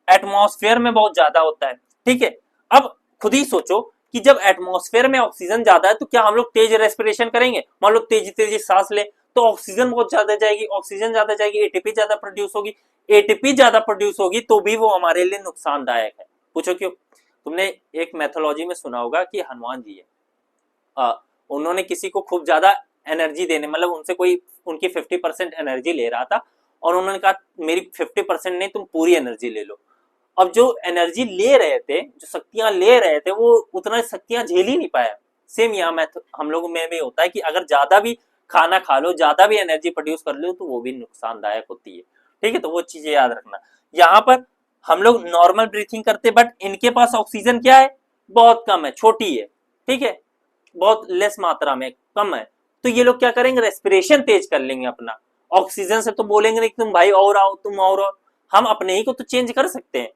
एटमॉस्फेयर में बहुत ज्यादा होता है। ठीक है, अब खुद ही सोचो कि जब एटमॉस्फेयर में ऑक्सीजन ज्यादा है तो क्या हम लोग तेज रेस्पिरेशन करेंगे? मान लो तेजी तेजी सांस ले तो ऑक्सीजन बहुत ज्यादा जाएगी, ऑक्सीजन ज्यादा जाएगी, एटीपी ज्यादा प्रोड्यूस होगी। एटीपी ज्यादा प्रोड्यूस होगी तो भी वो हमारे लिए नुकसानदायक है। पूछो क्यों? तुमने एक मैथोलॉजी में सुना होगा कि हनुमान जी है, उन्होंने किसी को खूब ज्यादा एनर्जी देने, मतलब उनसे कोई उनकी 50% एनर्जी ले रहा था, और उन्होंने कहा मेरी 50% नहीं, तुम पूरी एनर्जी ले लो। अब जो एनर्जी ले रहे थे, जो शक्तियां ले रहे थे, वो उतना शक्तियां झेल ही नहीं पाया। सेम यहाँ मैथ हम लोगों में भी होता है कि अगर ज्यादा भी खाना खा लो, ज्यादा भी एनर्जी प्रोड्यूस कर लो, तो वो भी नुकसानदायक होती है। ठीक है, तो वो चीजें याद रखना। यहाँ पर हम लोग नॉर्मल ब्रीथिंग करते, बट इनके पास ऑक्सीजन क्या है, बहुत कम है, छोटी है। ठीक है, बहुत लेस मात्रा में, कम है। तो ये लोग क्या करेंगे, रेस्पिरेशन तेज कर लेंगे अपना। ऑक्सीजन से तो बोलेंगे नहीं तुम भाई और आओ, तुम और आओ। हम अपने ही को तो चेंज कर सकते हैं।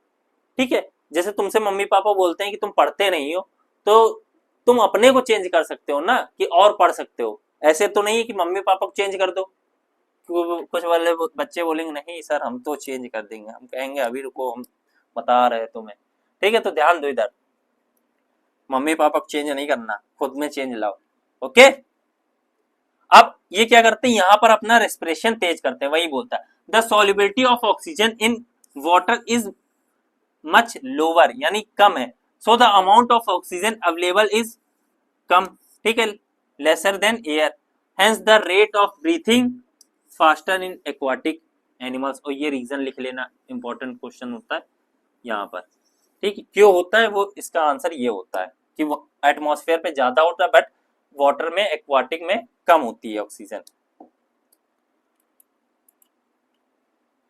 ठीक है, जैसे तुमसे मम्मी पापा बोलते हैं कि तुम पढ़ते नहीं हो, तो तुम अपने को चेंज कर सकते हो ना, कि और पढ़ सकते हो। ऐसे तो नहीं कि मम्मी पापा को चेंज कर दो। कुछ वाले बच्चे बोलेंगे नहीं सर हम तो चेंज कर देंगे, हम कहेंगे अभी रुको हम बता रहे हैं तुम्हें। ठीक है, तो ध्यान दो इधर, मम्मी पापा को चेंज नहीं करना, खुद में चेंज लाओ। ओके, अब ये क्या करते हैं, यहां पर अपना रेस्पिरेशन तेज करते हैं। वही बोलता है the solubility of oxygen in water is much lower, यानी कम है। So the amount of oxygen available is come. ठीक है, lesser than air, hence the rate of breathing faster in aquatic animals. और ये रीजन लिख लेना, इंपॉर्टेंट क्वेश्चन होता है यहाँ पर। ठीक है, क्यों होता है वो, इसका आंसर ये होता है कि वो एटमॉस्फेयर पे ज्यादा होता है, बट वाटर में, एक्वाटिक में कम होती है ऑक्सीजन।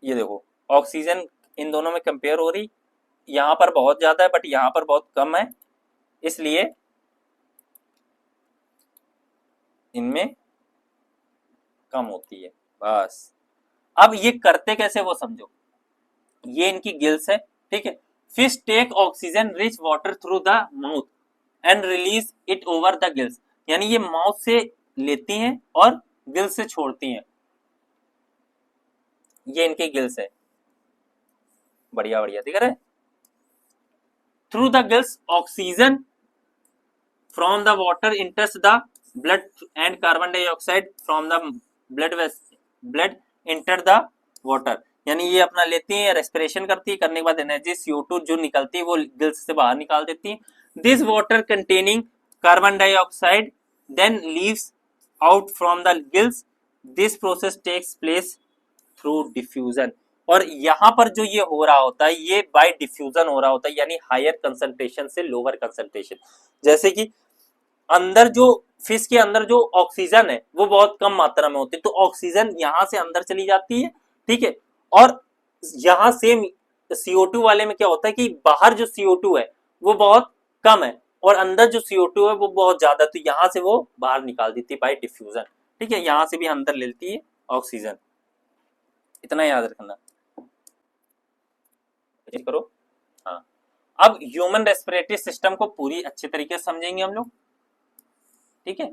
ये देखो ऑक्सीजन इन दोनों में कंपेयर हो रही, यहां पर बहुत ज्यादा है बट यहां पर बहुत कम है, इसलिए इनमें कम होती है। बस अब ये करते कैसे वो समझो, ये इनकी गिल्स है। ठीक है, fish take oxygen rich water through the mouth and release it over the gills, यानी ये माउथ से लेती हैं और गिल्स से छोड़ती हैं। ये इनके गिल्स है, बढ़िया बढ़िया दिख रहा है। Through the gills oxygen from the water इंटर्स the blood and carbon dioxide from the blood enter the water, यानी ये अपना लेती है, रेस्पिरेशन करती है, करने के बाद एनर्जी CO2 जो निकलती है वो गिल्स से बाहर निकाल देती है। This water containing carbon dioxide then leaves out from the gills. This process takes place through diffusion. और यहाँ पर जो ये हो रहा होता है, ये बाय डिफ्यूजन हो रहा होता है, यानी हायर कंसंट्रेशन से लोअर कंसंट्रेशन। जैसे कि अंदर जो फिश के अंदर जो ऑक्सीजन है वो बहुत कम मात्रा में होती है, तो ऑक्सीजन यहाँ से अंदर चली जाती है। ठीक है, और यहाँ सेम CO2 वाले में क्या होता है कि बाहर जो CO2 है वो बहुत कम है और अंदर जो CO2 है वो बहुत ज्यादा, तो यहाँ से वो बाहर निकाल देती है बाय डिफ्यूजन। ठीक है, यहाँ से भी अंदर लेती है ऑक्सीजन, इतना याद रखना। करो हाँ, अब ह्यूमन रेस्पिरेटरी सिस्टम को पूरी अच्छे तरीके से समझेंगे हम लोग। ठीक है,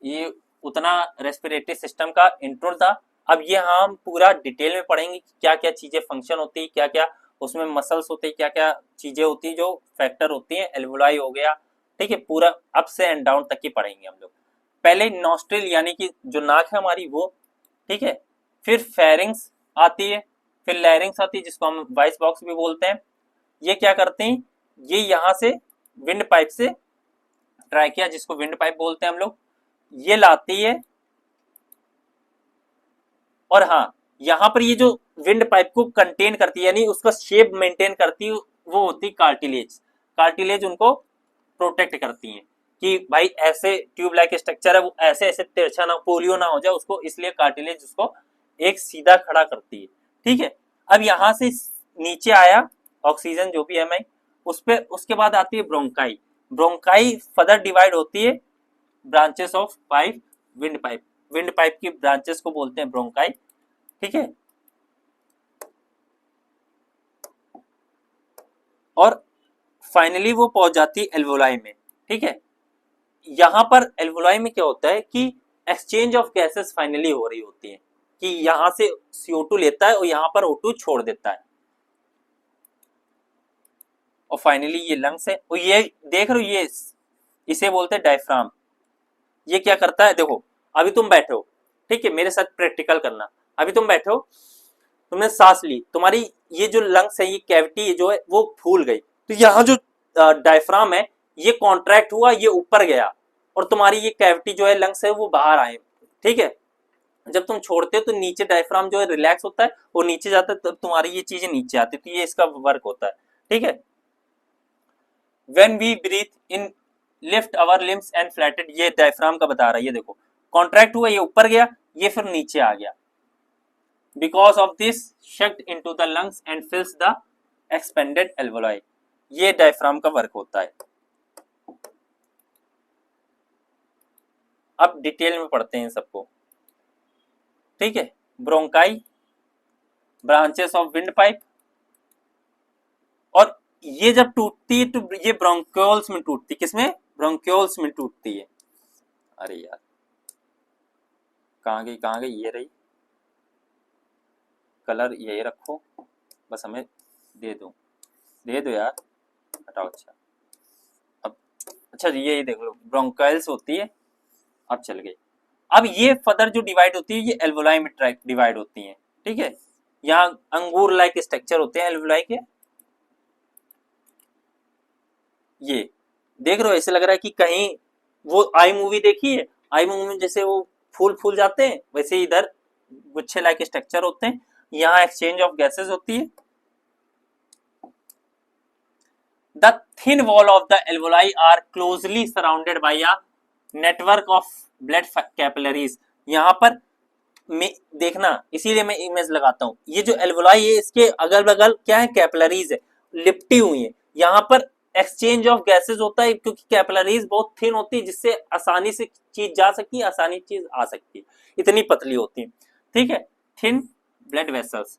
ये उतना रेस्पिरेटरी सिस्टम का इंट्रो था। अब ये हम पूरा डिटेल में पढ़ेंगे कि क्या क्या चीजें फंक्शन होती है, क्या क्या उसमें मसल्स होते हैं, क्या क्या चीजें होती है जो फैक्टर होती है, एल्वोलाई हो गया। ठीक है, पूरा अप से एंड डाउन तक की पढ़ेंगे हम लोग। पहले नॉस्ट्रिल यानी कि जो नाक है हमारी वो, ठीक है, फिर फेरिंग्स आती है, फिर लैरिंग्स आती है जिसको हम वॉइस बॉक्स भी बोलते हैं। ये क्या करते हैं, ये यहाँ से विंड पाइप से, ट्रैकिया जिसको विंड पाइप बोलते हैं हम लोग, ये लाती है। और हाँ, यहाँ पर ये जो विंड पाइप को कंटेन करती है यानी उसका शेप मेंटेन करती है, वो होती है कार्टिलेज। कार्टिलेज उनको प्रोटेक्ट करती है कि भाई ऐसे ट्यूब लाइक स्ट्रक्चर है, वो ऐसे ऐसे तिरछा ना, पोलियो ना हो जाए उसको, इसलिए कार्टिलेज उसको एक सीधा खड़ा करती है। ठीक है, अब यहाँ से नीचे आया ऑक्सीजन जो भी है मैं उस पे, उसके बाद आती है ब्रोंकाई। ब्रोंकाई फर्दर डिवाइड होती है branches of pipe, wind pipe. Wind pipe की ब्रांचेस को बोलते हैं ब्रोंकाई। ठीक है, और फाइनली वो पहुंच जाती है एल्वोलाई में। ठीक है, यहां पर एल्वोलाई में क्या होता है कि एक्सचेंज ऑफ गैसेस फाइनली हो रही होती है, कि यहां से CO2 लेता है और यहां पर O2 छोड़ देता है, और फाइनली ये लंग्स है। और ये देख रहे हो, ये इसे बोलते हैं डायफ्राम। ये क्या करता है, देखो अभी तुम बैठे हो, ठीक है, मेरे साथ प्रैक्टिकल करना। अभी तुम बैठे हो, तुमने सांस ली, तुम्हारी ये जो लंग्स है, ये कैविटी जो है वो फूल गई, तो यहाँ जो डायफ्राम है ये कॉन्ट्रैक्ट हुआ, ये ऊपर गया, और तुम्हारी ये कैविटी जो है लंग्स है वो बाहर आए। ठीक है, जब तुम छोड़ते हो तो नीचे डायफ्राम जो है रिलैक्स होता है और नीचे जाता है, तब तुम्हारी ये चीजें नीचे आती है, तो ये इसका वर्क होता है। ठीक है, when we breathe in lift our limbs and flattened, ये डायफ्राम का बता रहा है, ये देखो कॉन्ट्रैक्ट हुआ, ये ऊपर गया, ये फिर नीचे आ गया, because of this sucked into the lungs and fills the expanded alveoli, ये डायफ्राम का वर्क होता है। अब डिटेल में पढ़ते हैं सबको। ठीक है, bronchi, branches of wind pipe, और ये जब टूटती है तो ये ब्रोंक्यूल्स में टूटती है, किसमें? ब्रोंक्यूल्स में टूटती है। अरे यार कहाँ गई, ये रही, कलर यही रखो, बस हमें दे दो यार, हटाओ। अच्छा अब, अच्छा ये देख लो, ब्रोंकाइल्स होती है, अब चल गई। अब ये फर्दर जो डिवाइड होती है, ये एल्वोलाई में डिवाइड होती है। ठीक है, यहाँ अंगूर लाइक स्ट्रक्चर होते हैं एल्वोलाई के, ये देख रहे हो, ऐसे लग रहा है कि कहीं वो आई मूवी देखी है, आई मूवी में जैसे वो फूल फूल जाते हैं, वैसे इधर गुच्छे लाइक स्ट्रक्चर होते हैं, यहाँ एक्सचेंज ऑफ गैसेस होती है। The thin wall of the alveoli are closely surrounded by a network of blood capillaries. यहाँ पर में देखना, इसीलिए मैं इमेज लगाता हूँ, ये जो एल्वोलाई है इसके अगल बगल क्या है, कैपिलरीज है, लिपटी हुई है। यहाँ पर एक्सचेंज ऑफ गैसेस होता है, क्योंकि कैपिलरीज बहुत थिन होती है, जिससे आसानी से चीज जा सकती है, आसानी चीज आ सकती है, इतनी पतली होती है। ठीक है, थिन ब्लड वेसल्स।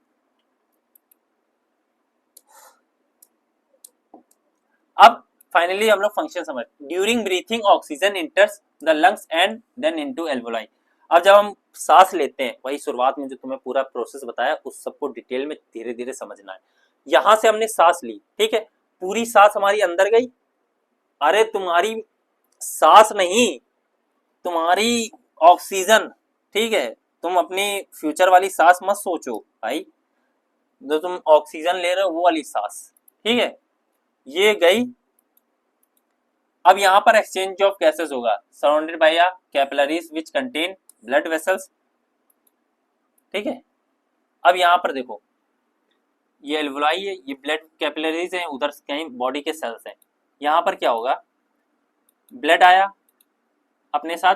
अब फाइनली हम लोग फंक्शन समझ, during breathing oxygen enters the lungs and then into alveoli. अब जब हम सांस लेते हैं, वही शुरुआत में जो तुम्हें पूरा प्रोसेस बताया, उस सबको डिटेल में धीरे धीरे समझना है। यहां से हमने सांस ली, ठीक है, पूरी सांस हमारी अंदर गई, अरे तुम्हारी सांस नहीं, तुम्हारी ऑक्सीजन। ठीक है, तुम अपनी फ्यूचर वाली सांस मत सोचो भाई, जो तुम ऑक्सीजन ले रहे हो वो वाली सांस। ठीक है, ये गई। अब यहां पर एक्सचेंज ऑफ गैसेस होगा, surrounded by capillaries which contain blood vessels. ठीक है, अब यहां पर देखो, ये एल्वोलाई है, ये ब्लड कैपिलरीज हैं, उधर कहीं बॉडी के सेल्स हैं। यहां पर क्या होगा, ब्लड आया अपने साथ,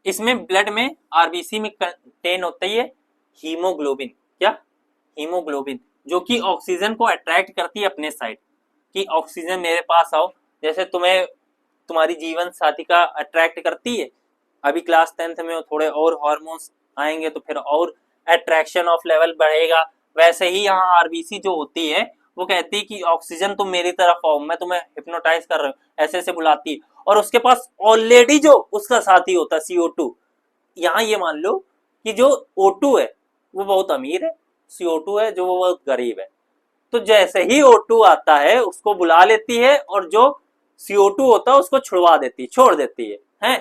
इसमें ब्लड में आरबीसी में कंटेन होता है हीमोग्लोबिन। क्या? हीमोग्लोबिन, जो कि ऑक्सीजन को अट्रैक्ट करती है अपने साइड, कि ऑक्सीजन मेरे पास आओ, जैसे तुम्हें तुम्हारी जीवन साथी का अट्रैक्ट करती है। अभी क्लास 10th में थोड़े और हार्मोन्स आएंगे तो फिर और अट्रैक्शन ऑफ लेवल बढ़ेगा। वैसे ही यहाँ आरबीसी जो होती है वो कहती है कि ऑक्सीजन तुम मेरी तरफ आओ, मैं तुम्हें हिप्नोटाइज कर रहा हूँ, ऐसे ऐसे बुलाती है। और उसके पास ऑलरेडी जो उसका साथी होता है CO2, यहाँ ये मान लो कि जो O2 है वो बहुत अमीर है, CO2 है जो वो बहुत गरीब है। तो जैसे ही O2 आता है उसको बुला लेती है, और जो CO2 होता है उसको छुड़वा देती है, छोड़ देती है?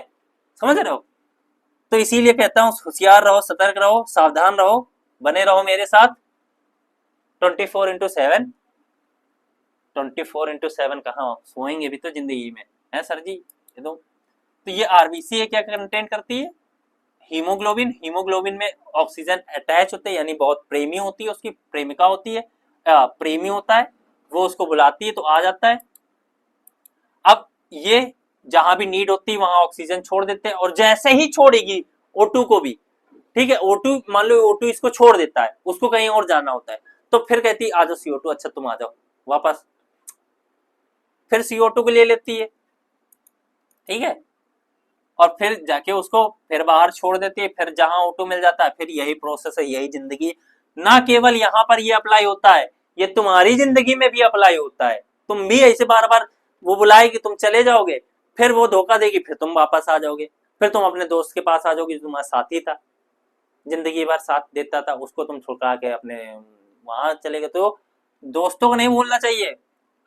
समझ रहे हो? तो इसीलिए कहता हूं होशियार रहो, सतर्क रहो, सावधान रहो, बने रहो मेरे साथ 24/7। 24/7 कहाँ सोएंगे भी तो जिंदगी में, है सर जी? ये तो ये आरबीसी है, क्या कंटेंट करती है? हीमोग्लोबिन। हीमोग्लोबिन में ऑक्सीजन अटैच होते हैं, यानी बहुत प्रेमी होती है, उसकी प्रेमिका होती है, प्रेमी होता है, वो उसको बुलाती है तो आ जाता है। अब ये जहां भी नीड होती है वहां ऑक्सीजन छोड़ देते हैं, और जैसे ही छोड़ेगी O2 को भी, ठीक है, O2 मान लो O2 इसको छोड़ देता है, उसको कहीं और जाना होता है, तो फिर कहती है आ जाओ CO2, अच्छा तुम आ जाओ वापस, फिर CO2 को ले लेती है। ठीक है, और फिर जाके उसको फिर बाहर छोड़ देती है, फिर जहां O2 मिल जाता है, फिर यही प्रोसेस है, यही जिंदगी। ना केवल यहां पर ये अप्लाई होता है, ये तुम्हारी जिंदगी में भी अप्लाई होता है। तुम भी ऐसे बार बार वो बुलाएगी, तुम चले जाओगे, फिर वो धोखा देगी, फिर तुम वापस आ जाओगे, फिर तुम अपने दोस्त के पास आ जाओगे जो तुम्हारा साथी था, जिंदगी भर साथ देता था, उसको तुम छुड़का के अपने वहां चले गए। तो दोस्तों को नहीं भूलना चाहिए।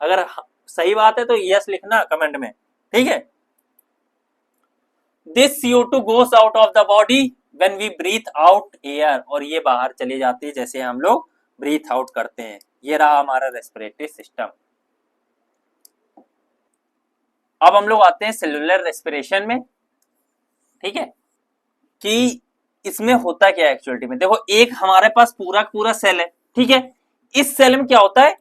अगर सही बात है तो यस लिखना कमेंट में, ठीक है। This CO2 goes out of the body when we breathe out air, और ये बाहर चली जाती है जैसे हम लोग ब्रीथ आउट करते हैं। ये रहा हमारा रेस्पिरेटरी सिस्टम। अब हम लोग आते हैं सेलुलर रेस्पिरेशन में। ठीक है, कि इसमें होता क्या है एक्चुअलिटी में। देखो एक हमारे पास पूरा पूरा सेल है, ठीक है, इस सेल में क्या होता है,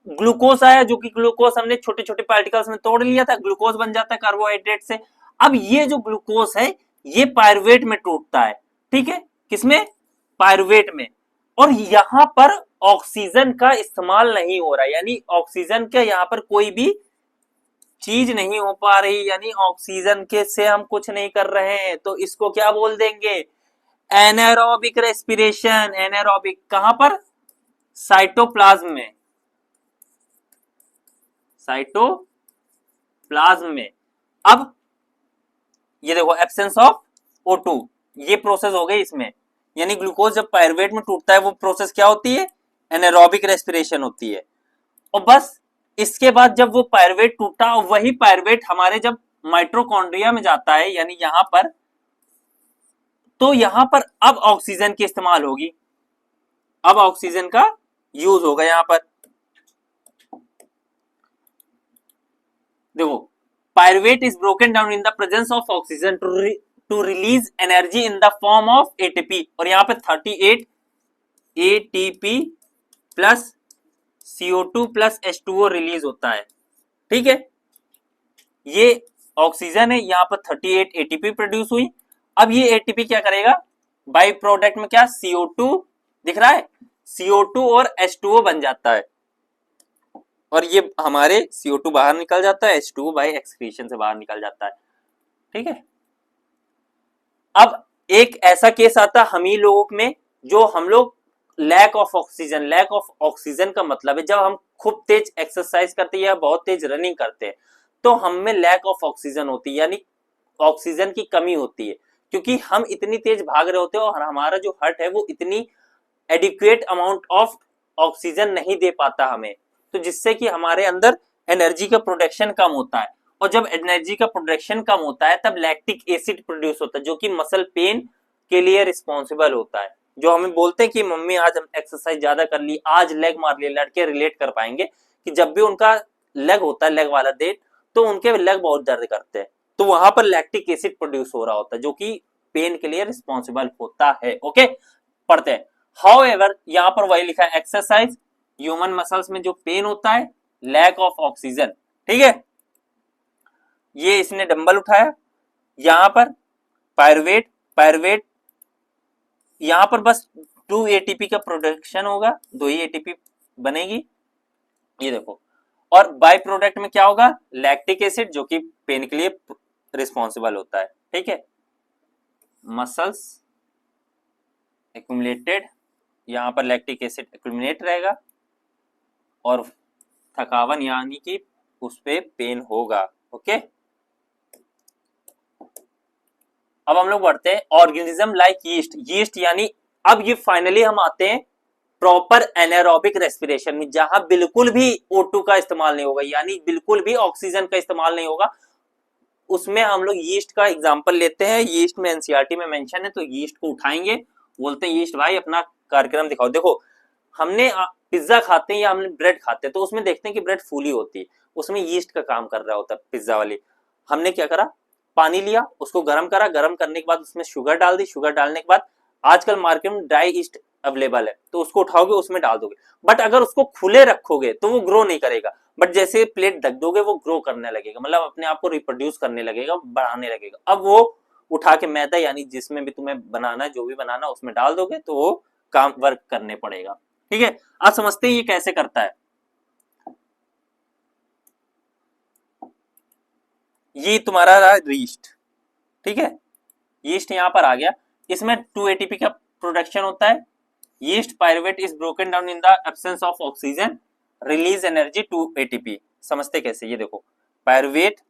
ग्लूकोज आया, जो कि ग्लूकोज हमने छोटे छोटे पार्टिकल्स में तोड़ लिया था, ग्लूकोज बन जाता है कार्बोहाइड्रेट से। अब ये जो ग्लूकोज है ये पायरुवेट में टूटता है, ठीक है, किसमें, पायरुवेट में। और यहां पर ऑक्सीजन का इस्तेमाल नहीं हो रहा, यानी ऑक्सीजन का यहां पर कोई भी चीज नहीं हो पा रही, यानी ऑक्सीजन के से हम कुछ नहीं कर रहे हैं, तो इसको क्या बोल देंगे, एनारोबिक रेस्पिरेशन। एनारोबिक कहां पर, साइटोप्लाज्म में, साइटोप्लाज्म में। अब ये देखो एब्सेंस ऑफ O2, ये प्रोसेस हो गई इसमें, यानी ग्लूकोज जब पायरुवेट में टूटता है वो प्रोसेस क्या होती है, एनारोबिक रेस्पिरेशन होती है। और बस इसके बाद जब वो पायरुवेट टूटा, वही पायरुवेट हमारे जब माइटोकॉन्ड्रिया में जाता है, यानी यहां पर, तो यहां पर अब ऑक्सीजन की इस्तेमाल होगी, अब ऑक्सीजन का यूज होगा यहां पर। देखो pyruvate is broken down in the presence of oxygen to release energy in the form of ATP, और यहां पे 38 ATP plus CO2 plus H2O release होता है, ठीक है, ये ऑक्सीजन है, यहां पर 38 एटीपी प्रोड्यूस हुई। अब ये एटीपी क्या करेगा, बाई प्रोडक्ट में क्या, CO2 दिख रहा है, CO2 और H2O बन जाता है, और ये हमारे CO2 बाहर निकल जाता है, H2O बाई एक्सक्रीशन से बाहर निकल जाता है, ठीक है। अब एक ऐसा केस आता है हम ही लोगों में, जो हम लोग lack of oxygen, lack of oxygen का मतलब है जब हम खूब तेज एक्सरसाइज करते हैं या बहुत तेज रनिंग करते हैं तो हम में लैक ऑफ ऑक्सीजन होती है, यानी ऑक्सीजन की कमी होती है, क्योंकि हम इतनी तेज भाग रहे होते हैं और हमारा जो हार्ट है वो इतनी एडिक्वेट अमाउंट ऑफ ऑक्सीजन नहीं दे पाता हमें, तो जिससे कि हमारे अंदर एनर्जी का प्रोडक्शन कम होता है, और जब एनर्जी का प्रोडक्शन कम होता है तब लैक्टिक एसिड प्रोड्यूस होता है, जो कि मसल पेन के लिए रिस्पॉन्सिबल होता है। जो हमें बोलते हैं कि मम्मी आज हम एक्सरसाइज ज्यादा कर ली, आज लेग मार लिया, लड़के रिलेट कर पाएंगे कि जब भी उनका लेग होता है, लेग वाला डे, तो उनके लेग बहुत दर्द करते हैं, तो वहां पर लैक्टिक एसिड प्रोड्यूस हो रहा होता है, जो कि पेन के लिए रिस्पॉन्सिबल होता है। ओके, पढ़ते हैं। हाउएवर यहां पर वही लिखा है, एक्सरसाइज ह्यूमन मसल्स में जो पेन होता है, लैक ऑफ ऑक्सीजन, ठीक है। ये इसने डंबल उठाया, यहां पर पायरुवेट, पायरुवेट यहां पर बस 2 एटीपी का प्रोडक्शन होगा, 2 ही एटीपी बनेगी, ये देखो, और बाय प्रोडक्ट में क्या होगा, लैक्टिक एसिड, जो कि पेन के लिए रिस्पॉन्सिबल होता है, ठीक है। मसल्स एक्यूमुलेटेड, यहां पर लैक्टिक एसिड एक्यूमुलेट रहेगा, और थकावन यानी कि उस पे पेन होगा। ओके, अब हम लोग बढ़ते हैं ऑर्गेनिज्म लाइक यीस्ट। यीस्ट यानी अब ये फाइनली हम आते हैं प्रॉपर एनारोबिक रेस्पिरेशन में, जहां बिल्कुल भी O2 का इस्तेमाल नहीं होगा, यानी बिल्कुल भी ऑक्सीजन का इस्तेमाल नहीं होगा। उसमें हम लोग यीस्ट का एग्जांपल लेते हैं, यीस्ट में एनसीईआरटी में मेंशन है, तो यीस्ट को उठाएंगे, बोलते हैं यीस्ट भाई अपना कार्यक्रम दिखाओ। देखो हमने पिज्जा खाते हैं या हमने ब्रेड खाते हैं, तो उसमें देखते हैं कि ब्रेड फूली होती है, उसमें यीस्ट का काम कर रहा होता है पिज्जा वाली। हमने क्या करा, पानी लिया, उसको गर्म करा, गर्म करने के बाद उसमें शुगर डाल दी, शुगर डालने के बाद आजकल मार्केट में ड्राई ईस्ट अवेलेबल है, तो उसको उठाओगे उसमें डाल दोगे, बट अगर उसको खुले रखोगे तो वो ग्रो नहीं करेगा, बट जैसे प्लेट ढक दोगे वो ग्रो करने लगेगा, मतलब अपने आप को रिप्रोड्यूस करने लगेगा, बढ़ाने लगेगा। अब वो उठा के मैदा यानी जिसमें भी तुम्हें बनाना है, जो भी बनाना उसमें डाल दोगे तो वो काम वर्क करने पड़ेगा, ठीक है। आप समझते हैं ये कैसे करता है। ये तुम्हारा रहा यीस्ट, ठीक है, यीस्ट यहां पर आ गया, इसमें 2 एटीपी का प्रोडक्शन होता है। Yeast pyruvate is broken down in the absence of oxygen, release energy 2 ATP. समझते कैसे, ये देखो पायरुवेट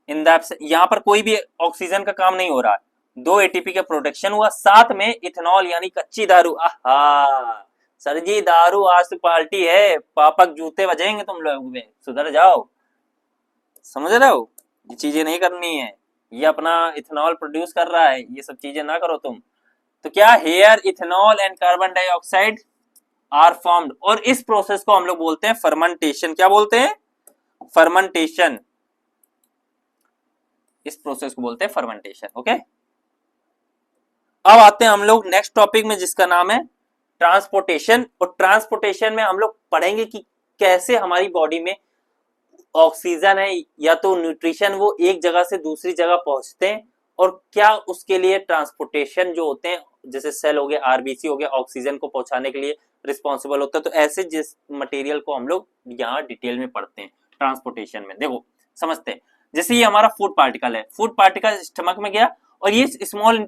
इन द यहां पर कोई भी ऑक्सीजन का काम नहीं हो रहा है, 2 एटीपी का प्रोडक्शन हुआ, साथ में इथेनॉल यानी कच्ची दारू। आहा सर जी, दारू आज तो पार्टी है, पापक जूते बजेंगे तुम लोग में, सुधर जाओ, समझ रहे हो, ये चीजें नहीं करनी है, ये अपना इथेनॉल प्रोड्यूस कर रहा है, ये सब चीजें ना करो तुम। तो क्या, here ethanol and carbon dioxide are formed, और इस प्रोसेस को हम लोग बोलते हैं फर्मेंटेशन। क्या बोलते हैं, फर्मेंटेशन। इस प्रोसेस को बोलते हैं फर्मेंटेशन। ओके, अब आते हैं हम लोग नेक्स्ट टॉपिक में जिसका नाम है ट्रांसपोर्टेशन। और ट्रांसपोर्टेशन में हम लोग पढ़ेंगे कि कैसे हमारी बॉडी में ऑक्सीजन है या तो न्यूट्रिशन वो एक जगह से दूसरी जगह पहुंचते हैं, और क्या उसके लिए ट्रांसपोर्टेशन जो होते हैं, जैसे सेल हो गया, आरबीसी हो गया, ऑक्सीजन को पहुंचाने के लिए रिस्पॉन्सिबल होता है। तो ऐसे जिस मटेरियल को हम लोग यहाँ डिटेल में पढ़ते हैं ट्रांसपोर्टेशन में। देखो समझते हैं, जैसे ये हमारा फूड पार्टिकल है, फूड पार्टिकल स्टमक में गया और ये स्मॉल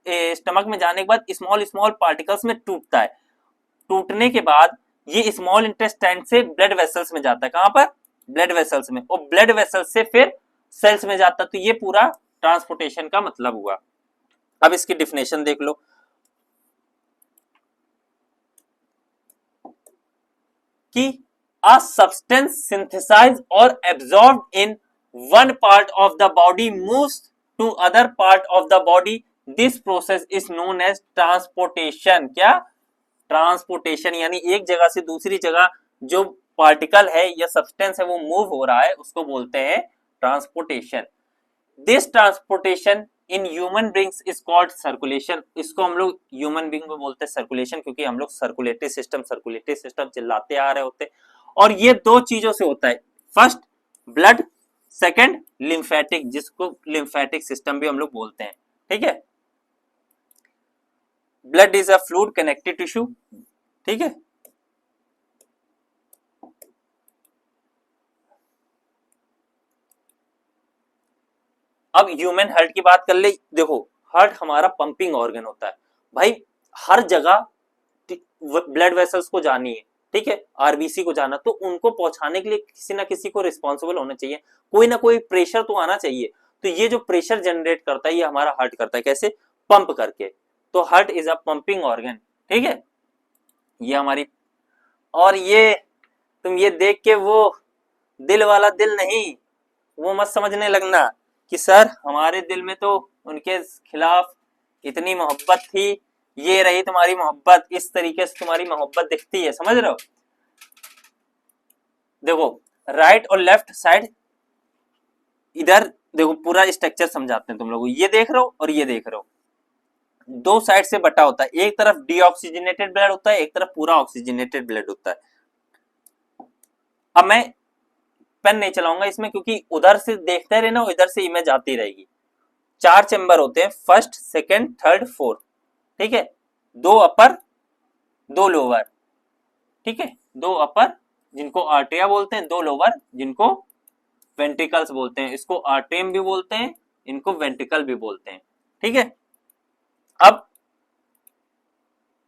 स्टमक में जाने के बाद स्मॉल स्मॉल पार्टिकल्स में टूटता है। टूटने के बाद ये स्मॉल इंटेस्टाइन से ब्लड वेसल्स में जाता है। कहां पर? ब्लड वेसल्स में, और ब्लड वेसल्स से फिर सेल्स में जाता है। तो ये पूरा ट्रांसपोर्टेशन का मतलब हुआ। अब इसकी डिफिनेशन देख लो कि a substance synthesized or absorbed in one part of the body moves to other part of the body. This process is known as transportation. क्या? ट्रांसपोर्टेशन, यानी एक जगह से दूसरी जगह जो पार्टिकल है या सब्सटेंस है वो मूव हो रहा है, उसको बोलते हैं transportation. This transportation in human beings is called circulation. इसको हम लोग ह्यूमन बींग में बोलते हैं सर्कुलेशन, क्योंकि हम लोग सर्कुलेटरी सिस्टम चिल्लाते आ रहे होते हैं। और ये दो चीजों से होता है, फर्स्ट ब्लड, सेकंड लिम्फेटिक, जिसको लिम्फेटिक सिस्टम भी हम लोग बोलते हैं। ठीक है, blood is a fluid connective tissue. ठीक है, अब ह्यूमन हार्ट की बात कर ले। देखो हार्ट हमारा पंपिंग ऑर्गन होता है भाई, हर जगह ब्लड वेसल्स को जानी है, ठीक है, आरबीसी को जाना, तो उनको पहुंचाने के लिए किसी ना किसी को रिस्पॉन्सिबल होना चाहिए, कोई ना कोई प्रेशर तो आना चाहिए। तो ये जो प्रेशर जनरेट करता है ये हमारा हार्ट करता है, कैसे? पंप करके। तो heart is a pumping organ. ठीक है, ये हमारी, और ये तुम ये देख के वो दिल वाला दिल नहीं, वो मत समझने लगना कि सर हमारे दिल में तो उनके खिलाफ इतनी मोहब्बत थी, ये रही तुम्हारी मोहब्बत, इस तरीके से तुम्हारी मोहब्बत दिखती है, समझ रहे हो? देखो राइट और लेफ्ट साइड, इधर देखो पूरा स्ट्रक्चर समझाते हैं तुम लोगों को। ये देख रहे हो और ये देख रहे हो, दो साइड से बटा होता है, एक तरफ डीऑक्सीजनेटेड ब्लड होता है, एक तरफ पूरा ऑक्सीजनेटेड ब्लड होता है। अब मैं पेन नहीं चलाऊंगा इसमें, क्योंकि उधर से देखते रहना, इधर से इमेज आती रहेगी। 4 चैम्बर होते हैं, फर्स्ट, सेकंड, थर्ड, फोर्थ। ठीक है, 2 अपर 2 लोअर। ठीक है, 2 अपर जिनको आर्टेरिया बोलते हैं, 2 लोअर जिनको वेंट्रिकल्स बोलते हैं। इसको आर्टेरियम भी बोलते हैं, इनको वेंट्रिकल भी बोलते हैं। ठीक है, अब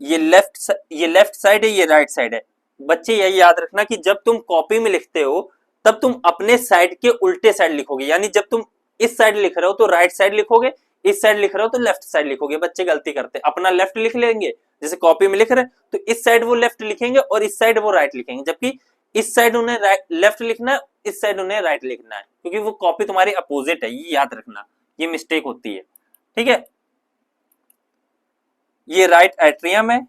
ये लेफ्ट साइड है, ये राइट साइड है। बच्चे यही याद रखना कि जब तुम कॉपी में लिखते हो तब तुम अपने साइड के उल्टे साइड लिखोगे, यानी जब तुम इस साइड लिख रहे हो तो राइट साइड लिखोगे, इस साइड लिख रहे हो तो लेफ्ट साइड लिखोगे। बच्चे गलती करते हैं, अपना लेफ्ट लिख लेंगे, जैसे कॉपी में लिख रहे हैं तो इस साइड वो लेफ्ट लिखेंगे और इस साइड वो राइट लिखेंगे, जबकि इस साइड उन्हें लेफ्ट लिखना है, इस साइड उन्हें राइट लिखना है, क्योंकि वो कॉपी तुम्हारी अपोजिट है। ये याद रखना, ये मिस्टेक होती है। ठीक है, ये राइट एट्रियम है,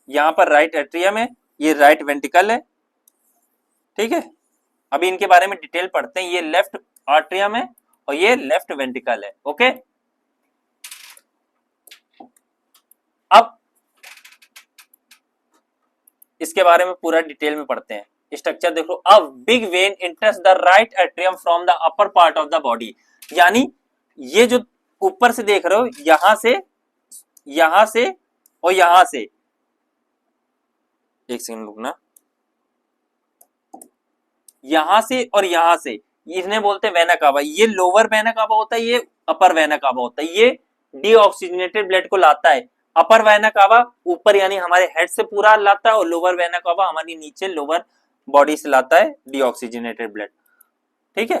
यहां पर राइट एट्रियम है, ये राइट वेंट्रिकल है। ठीक है, अभी इनके बारे में डिटेल पढ़ते हैं। ये लेफ्ट आर्ट्रियम है और ये लेफ्ट वेंट्रिकल है। ओके, अब इसके बारे में पूरा डिटेल में पढ़ते हैं। स्ट्रक्चर देखो, a big when इंटर्स the right atrium from the upper part of the body. यानी ये जो ऊपर से देख रहे हो, यहां से और यहां से, एक सेकंड रुकना, यहां से और यहां से, इन्हें बोलते हैं वेना कावा। ये लोअर वेना कावा होता है, ये अपर वेना कावा होता है। ये डीऑक्सीजनेटेड ब्लड को लाता है। अपर वेना कावा ऊपर यानी हमारे हेड से पूरा लाता है, और लोअर वेना कावा हमारी नीचे लोअर बॉडी से लाता है डीऑक्सीजनेटेड ब्लड। ठीक है,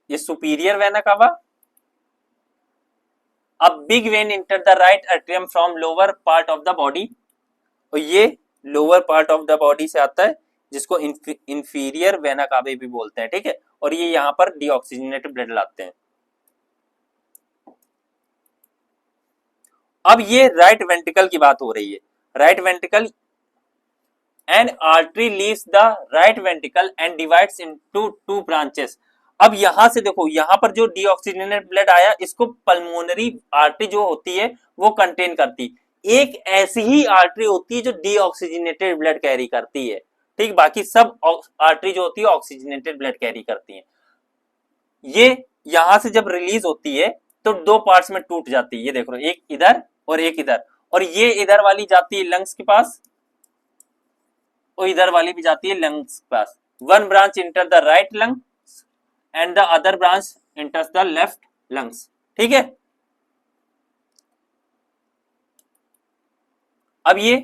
ये सुपीरियर वेना कावा। अब big vein enter the right atrium from lower part of the body, और ये lower part of the body से आता है, जिसको इंफीरियर वेना कावा भी बोलते हैं। ठीक है, और ये यहां पर डीऑक्सीजनेटेड ब्लड लाते हैं। अब ये राइट वेंट्रिकल की बात हो रही है। Right ventricle and artery leaves the right ventricle and divides into two branches. अब यहां से देखो, यहां पर जो डीऑक्सीजनेटेड ब्लड आया, इसको पल्मोनरी आर्टरी जो होती है वो कंटेन करती। एक ऐसी ही आर्टरी होती है जो डीऑक्सीजनेटेड ब्लड कैरी करती है, ठीक। बाकी सब आर्टरी जो होती है ऑक्सीजनेटेड ब्लड कैरी करती है। ये यहां से जब रिलीज होती है तो दो पार्ट्स में टूट जाती है, ये देख लो, एक इधर और एक इधर। और ये इधर वाली जाती है लंग्स के पास और इधर वाली भी जाती है लंग्स के पास। One branch enter the right lung and the other branch enters the left lungs, ठीक है। अब ये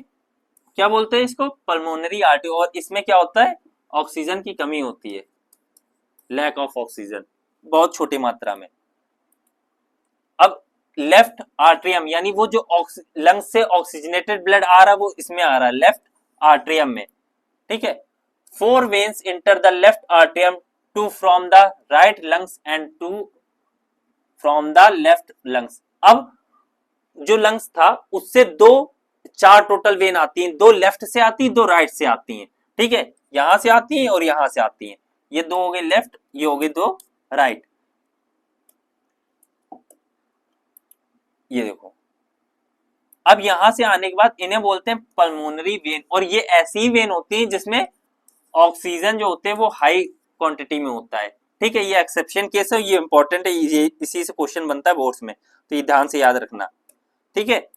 क्या बोलते हैं इसको, पल्मोनरी आर्टरी। और इसमें क्या होता है, ऑक्सीजन की कमी होती है, लैक ऑफ ऑक्सीजन, बहुत छोटी मात्रा में। अब लेफ्ट आर्ट्रियम, यानी वो जो लंग्स से ऑक्सीजनेटेड ब्लड आ रहा है वो इसमें आ रहा है, लेफ्ट आर्ट्रियम में, ठीक है। Four veins enter the left atrium, two from the right lungs and two from the left lungs. अब जो लंग्स था उससे दो चार टोटल वेन आती हैं, दो लेफ्ट से आती है, दो राइट से आती हैं, ठीक है। यहां से आती हैं और यहां से आती हैं, ये दो हो गए लेफ्ट, ये हो गए दो राइट। ये देखो, अब यहां से आने के बाद इन्हें बोलते हैं पल्मोनरी वेन। और ये ऐसी वेन होती है जिसमें ऑक्सीजन जो होते हैं वो हाई क्वांटिटी में होता है, ठीक है। ये एक्सेप्शन केस है, ये इंपॉर्टेंट है, ये इसी से क्वेश्चन बनता है बोर्ड्स में, तो ये ध्यान से याद रखना, ठीक है।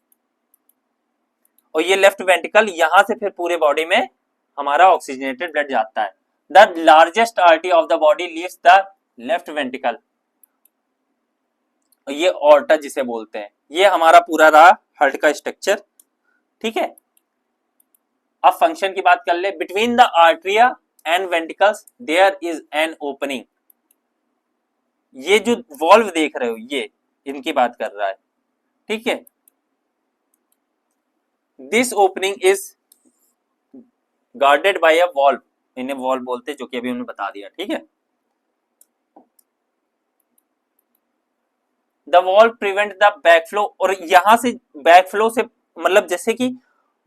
और ये लेफ्ट वेंट्रिकल, यहां से फिर पूरे बॉडी में हमारा ऑक्सीजनेटेड ब्लड जाता है। The largest artery of the body leaves the left ventricle. ये ऑर्टा जिसे बोलते हैं, ये हमारा पूरा रहा हार्ट का स्ट्रक्चर, ठीक है। अब फंक्शन की बात कर ले। Between the atria and ventricles there is an opening. ये जो वॉल्व देख रहे हो, ये इनकी बात कर रहा है, ठीक है। This opening is guarded by a valve, इन्हें वॉल्व बोलते हैं, जो कि अभी उन्होंने बता दिया, ठीक है। The valve prevent the backflow. और यहां से बैकफ्लो से मतलब जैसे कि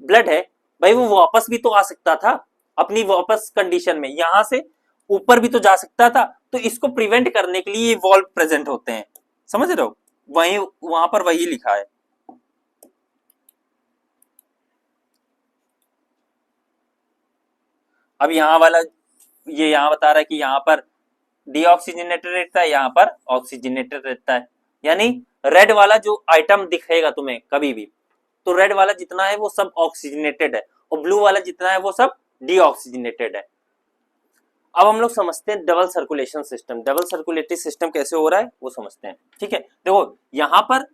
ब्लड है भाई, वो वापस भी तो आ सकता था अपनी वापस कंडीशन में, यहां से ऊपर भी तो जा सकता था, तो इसको प्रिवेंट करने के लिए ये वॉल्व प्रेजेंट होते हैं, समझ रहे हो। वहीं वहां पर वही लिखा है। अब यहां वाला, ये यहां बता रहा है कि यहां पर डीऑक्सीजनेटेड रहता है, यहां पर ऑक्सीजनेटेड रहता है। यानी रेड वाला जो आइटम दिखेगा तुम्हें कभी भी, तो रेड वाला जितना है वो सब ऑक्सीजनेटेड है और ब्लू वाला जितना है वो सब डीऑक्सीजनेटेड है। अब हम लोग समझते हैं double circulation system. Double circulatory system कैसे हो रहा है वो समझते हैं, ठीक है। देखो यहां पर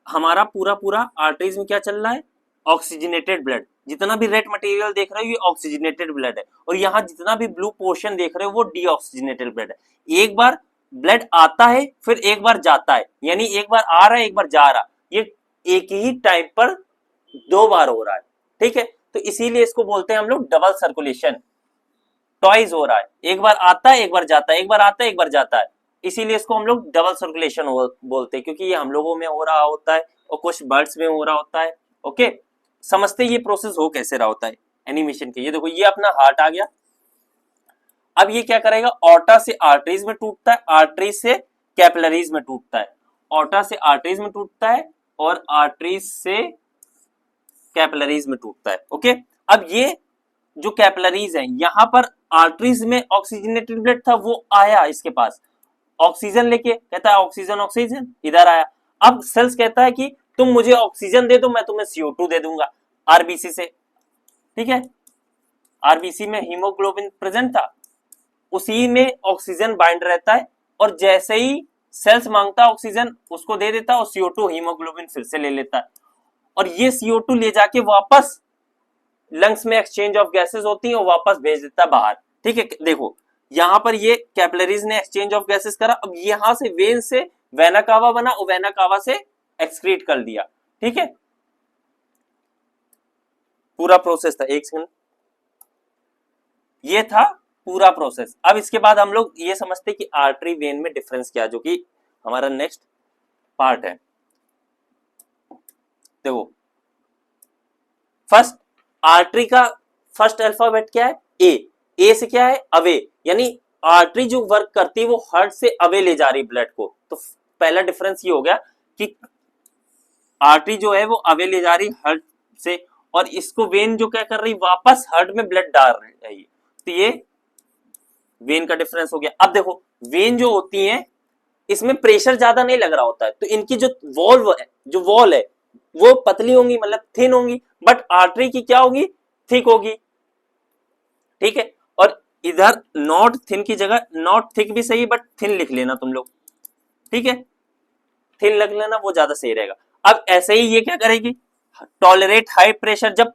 हमारा पूरा पूरा आर्टरीज में क्या चल रहा है, ऑक्सीजनेटेड ब्लड। जितना भी रेड मटेरियल देख रहे हो ये ऑक्सीजनेटेड ब्लड है, और यहाँ जितना भी ब्लू पोर्शन देख रहे हो वो डीऑक्सीजनेटेड ब्लड है। एक बार ब्लड आता है फिर एक बार जाता है, यानी एक बार आ रहा है एक बार जा रहा, ये एक ही टाइम पर दो बार हो रहा है, ठीक है। तो इसीलिए इसको बोलते हैं हम लोग डबल सर्कुलेशन, टॉइज हो रहा है, एक बार आता है एक बार जाता है, एक बार आता है एक बार जाता है। इसीलिए इसको हम लोग डबल सर्कुलेशन बोलते हैं, क्योंकि ये हम लोगों में हो रहा होता है और कुछ बर्ड्स में हो रहा होता है। ओके, समझते ये प्रोसेस हो कैसे रहा होता है एनिमेशन के। ये देखो, ये अपना हार्ट आ गया। अब ये क्या करेगा, ऑर्टा से आर्टरीज में टूटता है, आर्टरीज से कैपिलरीज में टूटता है, ऑर्टा से आर्टरीज में टूटता है और आर्टरीज से कैपिलरीज में टूटता है। ओके, अब ये जो कैपिलरीज है, यहां पर आर्टरीज में ऑक्सीजनेटेड ब्लड था, वो आया इसके पास ऑक्सीजन लेके, कहता है ऑक्सीजन ऑक्सीजन, इधर आया। अब सेल्स कहता है कि तुम मुझे ऑक्सीजन दे दो, मैं तुम्हें CO2 दे दूंगा आरबीसी से, ठीक है। आरबीसी में हीमोग्लोबिन प्रेजेंट था, उसी में ऑक्सीजन बाइंड रहता है, और जैसे ही सेल्स मांगता है ऑक्सीजन उसको दे देता है, और CO2 हीमोग्लोबिन फिर से ले लेता है, और ये CO2 ले जाके वापस लंग्स में एक्सचेंज ऑफ गैसेस होती है और वापस भेज देता है बाहर, ठीक है। देखो यहां पर ये कैपिलरीज ने एक्सचेंज ऑफ गैसेस करा, अब यहां से वेन से वेना कावा बना और वेना कावा से एक्सक्रीट कर दिया, ठीक है। पूरा प्रोसेस था, एक सेकंड, ये था पूरा प्रोसेस। अब इसके बाद हम लोग ये समझते कि आर्टरी वेन में डिफरेंस क्या, जो कि हमारा नेक्स्ट पार्ट है। देखो फर्स्ट आर्टरी का फर्स्ट अल्फाबेट क्या है, ए से क्या है, अवे, यानी आर्टरी जो वर्क करती है वो हार्ट से अवे ले जा रही ब्लड को। तो पहला डिफरेंस ये हो गया कि आर्टरी जो है वो अवे ले जा रही हार्ट से, और इसको वेन जो क्या कर रही, वापस हार्ट में ब्लड डाल रही है। तो ये वेन का डिफरेंस हो गया। अब देखो वेन जो होती है इसमें प्रेशर ज्यादा नहीं लग रहा होता है, तो इनकी जो वॉल है वो पतली होंगी, मतलब थिन होंगी, बट आर्टरी की क्या होगी, थिक होगी। ठीक है, और इधर नॉट थिन की जगह नॉट थिक भी सही, बट थिन लिख लेना तुम लोग। ठीक है, थिन लिख लेना, वो ज्यादा सही रहेगा। अब ऐसे ही ये क्या करेगी, टॉलरेट हाई प्रेशर, जब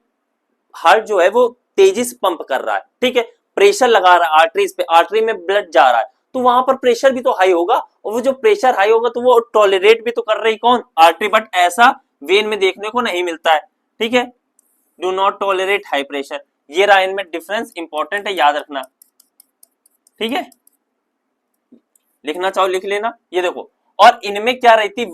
हार्ट जो है वो तेजी से पंप कर रहा है, ठीक है, प्रेशर लगा रहा है आर्टरीज पे, आर्टरी में ब्लड जा रहा है, तो वहां पर प्रेशर भी तो हाई होगा, और वो जो प्रेशर हाई होगा तो वो टॉलरेट भी तो कर रही कौन, आर्टरी, बट ऐसा वेन में देखने को नहीं मिलता है। ठीक है, do not tolerate high pressure, ये रहा इनमें डिफरेंस, इंपॉर्टेंट है, याद रखना। ठीक है, लिखना चाहो लिख लेना। ये देखो, और इनमें क्या रहती,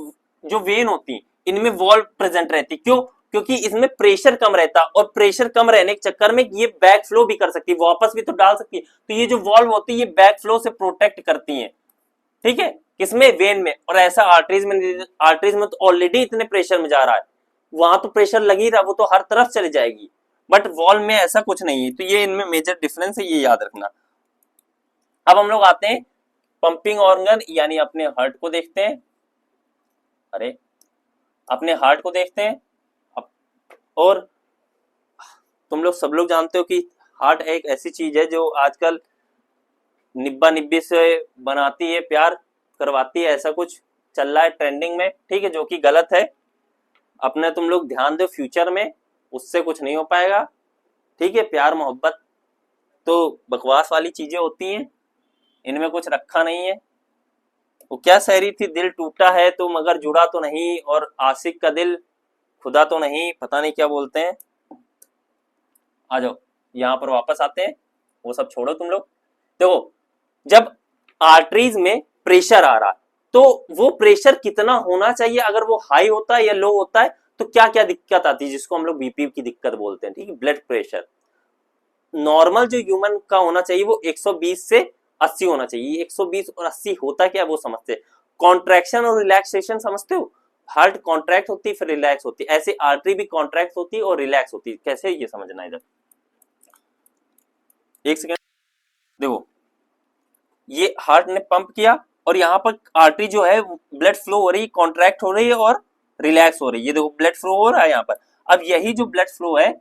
जो वेन होती इनमें वॉल प्रेजेंट रहती, क्यों, क्योंकि इसमें प्रेशर कम रहता, और प्रेशर कम रहने के चक्कर में ये बैक फ्लो भी कर सकती है, वापस भी तो डाल सकती है, तो ये जो वॉल्व होती है ये बैक फ्लो से प्रोटेक्ट करती है। ठीक है, किसमें, वेन में, और ऐसा आर्टरीज में तो ऑलरेडी इतने प्रेशर में जा रहा है, वहां तो प्रेशर लगी रहा, वो तो हर तरफ चले जाएगी, बट वॉल में ऐसा कुछ नहीं है। तो ये इनमें मेजर डिफरेंस है, ये याद रखना। अब हम लोग आते हैं पंपिंग ऑर्गन यानी अपने हार्ट को देखते हैं। अरे अपने हार्ट को देखते हैं। और तुम लोग सब लोग जानते हो कि हार्ट एक ऐसी चीज है जो आजकल निब्बा निब्बी से बनाती है, प्यार करवाती है, ऐसा कुछ चल रहा है ट्रेंडिंग में। ठीक है, जो कि गलत है, अपने तुम लोग ध्यान दो फ्यूचर में, उससे कुछ नहीं हो पाएगा। ठीक है, प्यार मोहब्बत तो बकवास वाली चीजें होती हैं, इनमें कुछ रखा नहीं है। वो क्या शायरी थी, दिल टूटा है तो मगर जुड़ा तो नहीं, और आशिक का दिल खुदा तो नहीं, पता नहीं क्या बोलते हैं। आ जाओ यहाँ पर वापस आते हैं, वो सब छोड़ो तुम लोग। देखो जब आर्टरीज में प्रेशर आ रहा है तो वो प्रेशर कितना होना चाहिए, अगर वो हाई होता है या लो होता है तो क्या क्या दिक्कत आती है, जिसको हम लोग बीपी की दिक्कत बोलते हैं। ठीक है, ब्लड प्रेशर नॉर्मल जो ह्यूमन का होना चाहिए वो 120 से 80 होना चाहिए। 120 और 80 होता क्या वो समझते हैं। कॉन्ट्रैक्शन और रिलैक्सेशन समझते हो, हार्ट कॉन्ट्रैक्ट होती है फिर रिलैक्स होती है, ऐसे आर्टरी भी कॉन्ट्रैक्ट होती है और रिलैक्स होती है। कैसे, ये समझना इधर, एक सेकेंड। देखो ये हार्ट ने पंप किया और यहाँ पर आर्टरी जो है ब्लड फ्लो हो रही है, कॉन्ट्रैक्ट हो रही है और रिलैक्स हो रही है। ये देखो ब्लड फ्लो हो रहा है यहाँ पर। अब यही जो ब्लड फ्लो है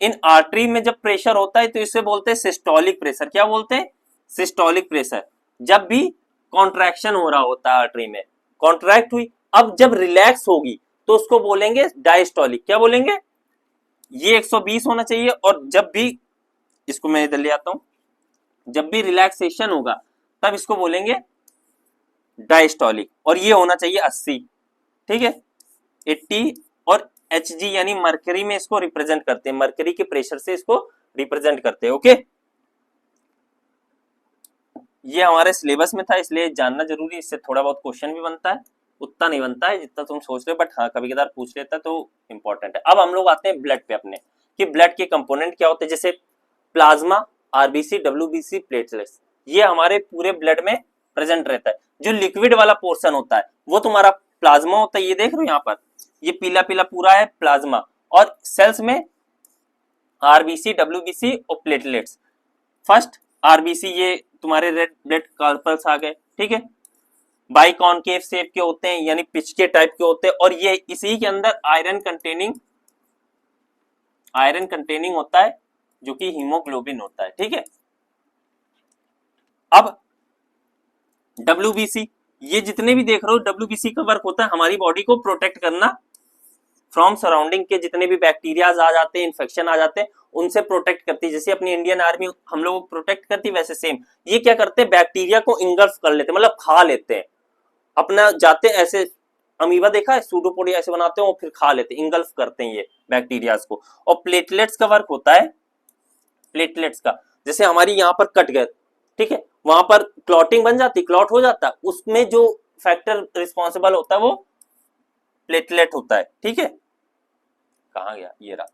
इन आर्टरी में जब प्रेशर होता है तो इसे बोलते हैं सिस्टोलिक प्रेशर। क्या बोलते हैं, सिस्टोलिक प्रेशर। जब भी कॉन्ट्रैक्शन हो रहा होता है आर्टरी में, कॉन्ट्रैक्ट हुई, अब जब रिलैक्स होगी तो उसको बोलेंगे डायस्टोलिक। क्या बोलेंगे, ये 120 होना चाहिए, और जब भी, इसको मैं इधर ले आता हूं, जब भी रिलैक्सेशन होगा तब इसको बोलेंगे डायस्टोलिक, और ये होना चाहिए 80। ठीक है, 80, और एच जी यानी मरकरी में इसको रिप्रेजेंट करते हैं, मरकरी के प्रेशर से इसको रिप्रेजेंट करते हैं। ओके, ये हमारे सिलेबस में था इसलिए जानना जरूरी, इससे थोड़ा बहुत क्वेश्चन भी बनता है, उतना नहीं बनता है जितना तुम सोच रहे हो, बट हाँ कभी कभार पूछ लेता तो इंपॉर्टेंट है। अब हम लोग आते हैं ब्लड पे अपने, कि ब्लड के कंपोनेंट क्या होते हैं, जैसे प्लाज्मा, आरबीसी, डब्ल्यूबीसी, प्लेटलेट्स, ये हमारे पूरे ब्लड में प्रेजेंट रहता है। जो लिक्विड वाला पोर्शन होता है वो तुम्हारा प्लाज्मा होता है, ये देख रहे हो यहाँ पर, ये पीला पीला पूरा है प्लाज्मा, और सेल्स में आरबीसी, डब्ल्यूबीसी और प्लेटलेट्स। फर्स्ट आरबीसी, ये तुम्हारे रेड ब्लड कॉर्पल्स आ गए। ठीक है, बाइकॉनकेव शेप के होते हैं यानी पिच के टाइप के होते हैं, और ये इसी के अंदर आयरन कंटेनिंग होता है जो कि हीमोग्लोबिन होता है। ठीक है, अब डब्ल्यूबीसी, ये जितने भी देख रहे हो डब्ल्यूबीसी का वर्क होता है हमारी बॉडी को प्रोटेक्ट करना फ्रॉम सराउंडिंग के जितने भी बैक्टीरियाज आ जाते हैं, इन्फेक्शन आ जाते हैं, उनसे प्रोटेक्ट करती है। जैसे अपनी इंडियन आर्मी हम लोगों को प्रोटेक्ट करती है, वैसे सेम ये क्या करते हैं, बैक्टीरिया को इंगल्फ कर लेते हैं, मतलब खा लेते हैं, अपना जाते हैं ऐसे, अमीबा देखा है, सूडोपोडिया ऐसे बनाते हैं और फिर खा लेते हैं, इंगल्फ करते हैं ये बैक्टीरियाज को। और प्लेटलेट्स का वर्क होता है, प्लेटलेट्स का, जैसे हमारी यहाँ पर कट गए, ठीक है, वहां पर क्लॉटिंग बन जाती, क्लॉट हो जाता, उसमें जो फैक्टर रिस्पॉन्सिबल होता है वो प्लेटलेट होता है। ठीक है, कहाँ गया, ये रहा,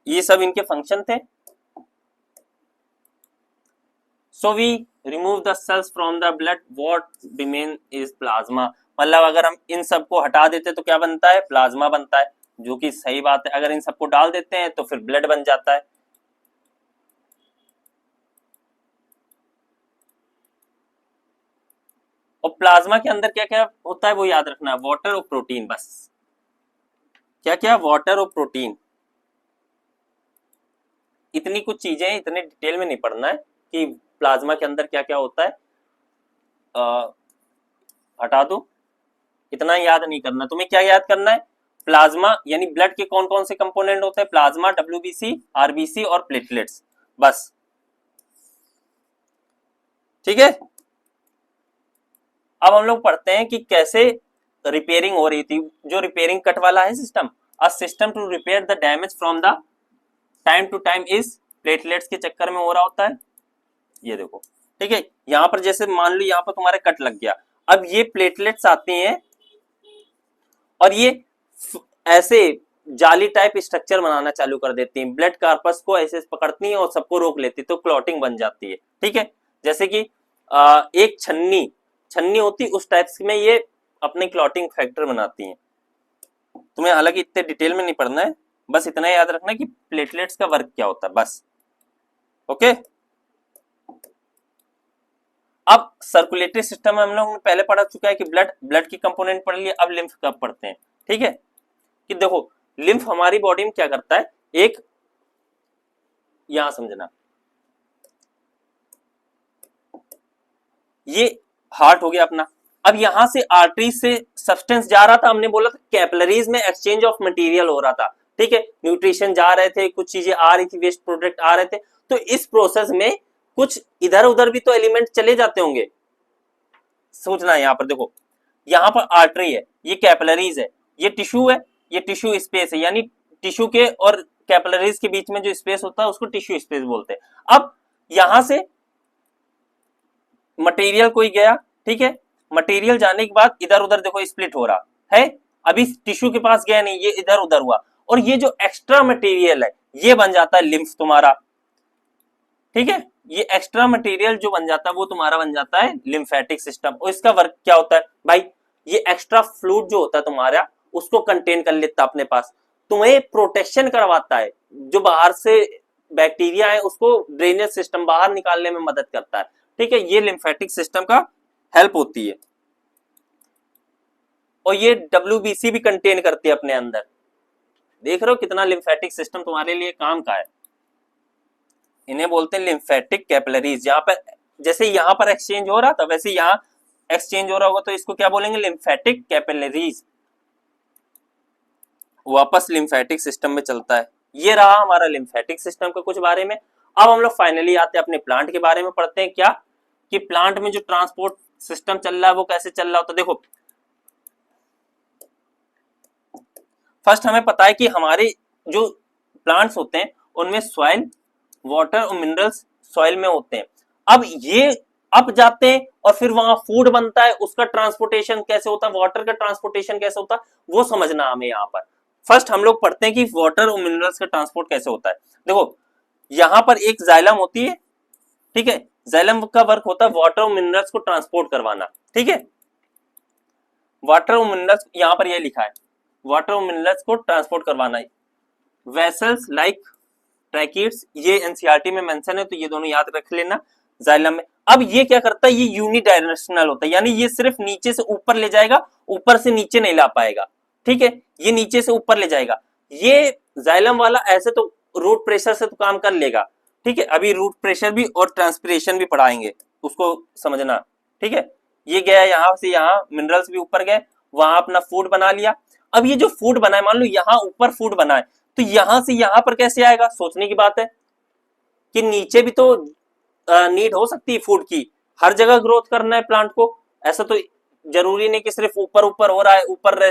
ये सब इनके फंक्शन थे। So we remove the cells from the blood, what remain is plasma. मतलब अगर हम इन सबको हटा देते तो क्या बनता है, प्लाज्मा बनता है, जो कि सही बात है। अगर इन सबको डाल देते हैं तो फिर ब्लड बन जाता है। और प्लाज्मा के अंदर क्या क्या होता है वो याद रखना, वाटर और प्रोटीन, बस। क्या क्या, वाटर और प्रोटीन, इतनी कुछ चीजें, इतने डिटेल में नहीं पढ़ना है कि प्लाज्मा के अंदर क्या क्या होता है। हटा दो, इतना याद नहीं करना। तुम्हें क्या याद करना है, प्लाज्मा यानी ब्लड के कौन कौन से कंपोनेंट होते हैं, प्लाज्मा, डब्ल्यूबीसी, आरबीसी और प्लेटलेट्स, बस। ठीक है। अब हम लोग पढ़ते हैं कि कैसे रिपेयरिंग हो रही थी। जो रिपेयरिंग कट वाला है system, a system to repair the damage from the time to time is, platelets के चक्कर में हो रहा होता है। ये देखो, ठीक है। यहां पर जैसे मान लो यहां पर तुम्हारे कट लग गया, अब ये प्लेटलेट्स आती हैं और ये ऐसे जाली टाइप स्ट्रक्चर बनाना चालू कर देती हैं, ब्लड कार्पस को ऐसे पकड़ती हैं और सबको रोक लेती है, तो क्लॉटिंग बन जाती है। ठीक है, जैसे कि एक छन्नी छन्नी होती, उस टाइप में ये अपने क्लॉटिंग फैक्टर बनाती हैं। तुम्हें हालांकि इतने डिटेल में नहीं पढ़ना है, बस इतना याद रखना है कि प्लेटलेट्स का वर्क क्या होता है, बस। ओके। अब सर्कुलेटरी सिस्टम में हम लोग पहले पढ़ा चुका है कि ब्लड की कंपोनेंट पढ़ लिया, अब लिम्फ कब पढ़ते हैं। ठीक है, कि देखो लिम्फ हमारी बॉडी में क्या करता है, एक यहां समझना, ये हार्ट हो गया अपना। अब यहां से आर्टरी से सब्सटेंस जा रहा था, हमने बोला था कैपिलरीज में एक्सचेंज ऑफ मटेरियल हो रहा था। ठीक है, न्यूट्रिशन जा रहे थे, कुछ चीजें आ रही थी, वेस्ट प्रोडक्ट आ रहे थे, तो इस प्रोसेस में कुछ इधर उधर भी तो एलिमेंट चले जाते होंगे। सोचना है, यहां पर देखो, यहां पर आर्टरी है, ये कैपिलरीज है, ये टिश्यू है, ये टिश्यू स्पेस है, यानी टिश्यू के और कैपिलरीज के बीच में जो स्पेस होता है उसको टिश्यू स्पेस बोलते हैं। अब यहां से मटेरियल कोई गया, ठीक है, मटेरियल जाने के बाद इधर उधर देखो स्प्लिट हो रहा है, अभी टिश्यू के पास गया नहीं, ये इधर उधर हुआ, और ये जो एक्स्ट्रा मटेरियल है ये बन जाता है लिम्फ तुम्हारा। ठीक है, ये एक्स्ट्रा मटेरियल जो बन जाता है वो तुम्हारा बन जाता है लिम्फेटिक सिस्टम। और इसका वर्क क्या होता है भाई, ये एक्स्ट्रा फ्लूइड जो होता है तुम्हारा उसको कंटेन कर लेता है अपने पास, तुम्हें प्रोटेक्शन करवाता है, जो बाहर से बैक्टीरिया है उसको ड्रेनेज सिस्टम बाहर निकालने में मदद करता है। ठीक है, ये लिम्फेटिक सिस्टम का हेल्प होती है। और ये डब्ल्यूबीसी भी कंटेन करती है अपने अंदर। देख रहे हो कितना लिम्फेटिक सिस्टम तुम्हारे लिए काम का है। इन्हें बोलते हैं लिम्फेटिक कैपिलरीज। यहाँ पर जैसे यहाँ पर एक्सचेंज हो रहा था वैसे यहाँ एक्सचेंज हो रहा होगा, तो इसको क्या बोलेंगे, लिम्फेटिक कैपिलरीज। वापस लिम्फेटिक सिस्टम में चलता है। ये रहा हमारा लिम्फेटिक सिस्टम का कुछ बारे में। अब हम लोग फाइनली आते हैं अपने प्लांट के बारे में, पढ़ते हैं क्या कि प्लांट में जो ट्रांसपोर्ट सिस्टम चल रहा है वो कैसे चल रहा होता है। देखो फर्स्ट हमें पता है कि हमारे जो प्लांट्स होते हैं उनमें सॉइल, वाटर और मिनरल्स सॉइल में होते हैं। अब ये अप जाते हैं और फिर वहां फूड बनता है, उसका ट्रांसपोर्टेशन कैसे होता है, वाटर का ट्रांसपोर्टेशन कैसे होता है वो समझना हमें। यहाँ पर फर्स्ट हम लोग पढ़ते हैं कि वाटर और मिनरल्स का ट्रांसपोर्ट कैसे होता है। देखो यहां पर एक जाइलम होती है, ठीक है, जाइलम का वर्क होता है वाटर और मिनरल्स को ट्रांसपोर्ट करवाना। ठीक है, वाटर और मिनरल्स यहां पर यह लिखा है, वाटर और मिनरल्स को ट्रांसपोर्ट करवाना है। वेसल्स लाइक ट्रैकिड्स, ये एनसीईआरटी में मेंशन है तो ये दोनों याद रख लेना। जाइलम में अब ये क्या करता है, ये यूनिडायरेक्शनल होता है, यानी ये सिर्फ नीचे से ऊपर ले जाएगा, ऊपर से नीचे नहीं ला पाएगा। ठीक है, ये नीचे से ऊपर ले जाएगा। ये जाइलम वाला ऐसे तो रूट प्रेशर से तो काम कर लेगा। ठीक है, अभी रूट प्रेशर भी और ट्रांसपिरेशन भी पढ़ाएंगे, उसको समझना। ठीक है, ये गया यहां से, यहाँ मिनरल्स भी ऊपर गए, वहां अपना फूड बना लिया। अब ये जो फूड बना है, मान लो यहाँ ऊपर फूड बना है, तो यहां से यहां पर कैसे आएगा, सोचने की बात है कि नीचे भी तो नीड हो सकती है फूड की, हर जगह ग्रोथ करना है प्लांट को, ऐसा तो जरूरी नहीं कि सिर्फ ऊपर ऊपर हो रहा है, ऊपर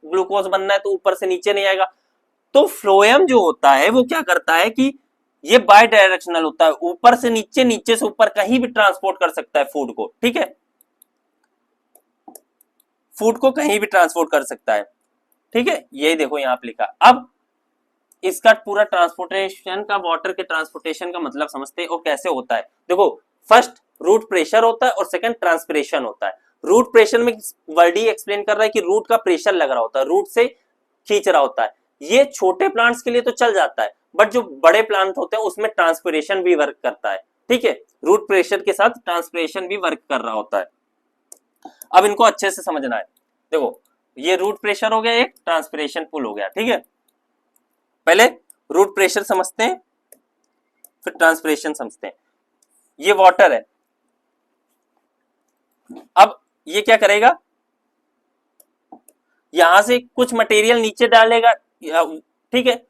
ग्लूकोज बनना है तो ऊपर से नीचे नहीं आएगा। तो फ्लोएम जो होता है वो क्या करता है कि ये बाय डायरेक्शनल होता है, ऊपर से नीचे, नीचे से ऊपर, कहीं भी ट्रांसपोर्ट कर सकता है फूड को। ठीक है, फूड को कहीं भी ट्रांसपोर्ट कर सकता है। ठीक है, यही देखो यहां पे लिखा। अब इसका पूरा ट्रांसपोर्टेशन का, वाटर के ट्रांसपोर्टेशन का मतलब समझते हैं और कैसे होता है। देखो, फर्स्ट रूट प्रेशर होता है और सेकंड ट्रांसपिरेशन होता है। रूट प्रेशर में वर्ड ही एक्सप्लेन कर रहा है कि रूट का प्रेशर लग रहा होता है, रूट से खींच रहा होता है। ये छोटे प्लांट्स के लिए तो चल जाता है, बट जो बड़े प्लांट होते हैं उसमें ट्रांसपिरेशन भी वर्क करता है। ठीक है, रूट प्रेशर के साथ ट्रांसपिरेशन भी वर्क कर रहा होता है। अब इनको अच्छे से समझना है। देखो, ये रूट प्रेशर हो गया, एक ट्रांसपिरेशन पुल हो गया। ठीक है, पहले रूट प्रेशर समझते हैं, फिर ट्रांसपिरेशन समझते हैं। ये वाटर है, अब ये क्या करेगा, यहां से कुछ मटेरियल नीचे डालेगा, ठीक है,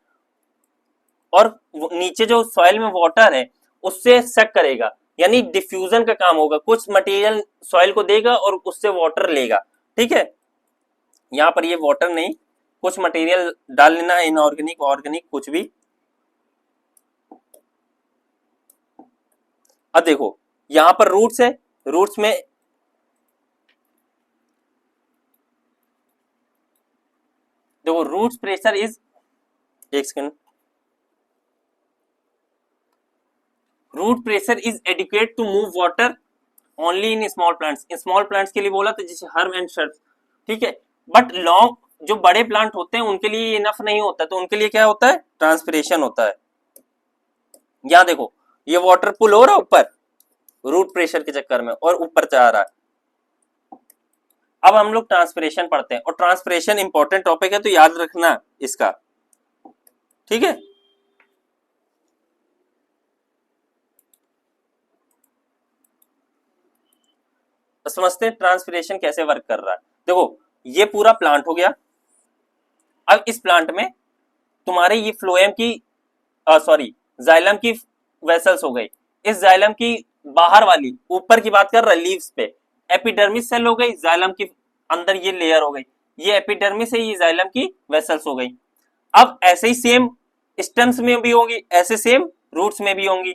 और नीचे जो सॉइल में वाटर है उससे सक करेगा, यानी डिफ्यूजन का काम होगा। कुछ मटेरियल सॉइल को देगा और उससे वाटर लेगा। ठीक है, यहां पर ये वाटर नहीं, कुछ मटेरियल डाल लेना, इनऑर्गेनिक ऑर्गेनिक कुछ भी। अब देखो, यहां पर रूट्स है, रूट्स में देखो रूट्स प्रेशर इज, एक second, root pressure is adequate to move water only in small plants. Small plants के लिए बोला था, जैसे हर्ब एंड शर्ब। ठीक है, बट लॉन्ग जो बड़े प्लांट होते हैं उनके लिए इनफ नहीं होता, तो उनके लिए क्या होता है, ट्रांसपिरेशन होता है। यहां देखो, ये वाटर पुल हो रहा है ऊपर रूट प्रेशर के चक्कर में और ऊपर जा रहा है। अब हम लोग ट्रांसपिरेशन पढ़ते हैं, और ट्रांसपिरेशन इंपॉर्टेंट टॉपिक है, तो याद रखना इसका। ठीक है, समझते हैं ट्रांसपिरेशन कैसे वर्क कर रहा है। देखो, ये पूरा प्लांट हो गया। अब इस प्लांट में तुम्हारे ये फ्लोएम की, सॉरी, जाइलम की वेसल्स हो गई। इस जाइलम की बाहर वाली, ऊपर की बात कर रहा है, लीव्स पे एपिडर्मिस सेल हो गई, जाइलम की अंदर ये लेयर हो गई, ये एपिडर्मिस है, ये जाइलम की वेसल्स हो गई। अब ऐसे ही सेम स्टेम्स में भी होंगी, ऐसे सेम रूट्स में भी होंगी।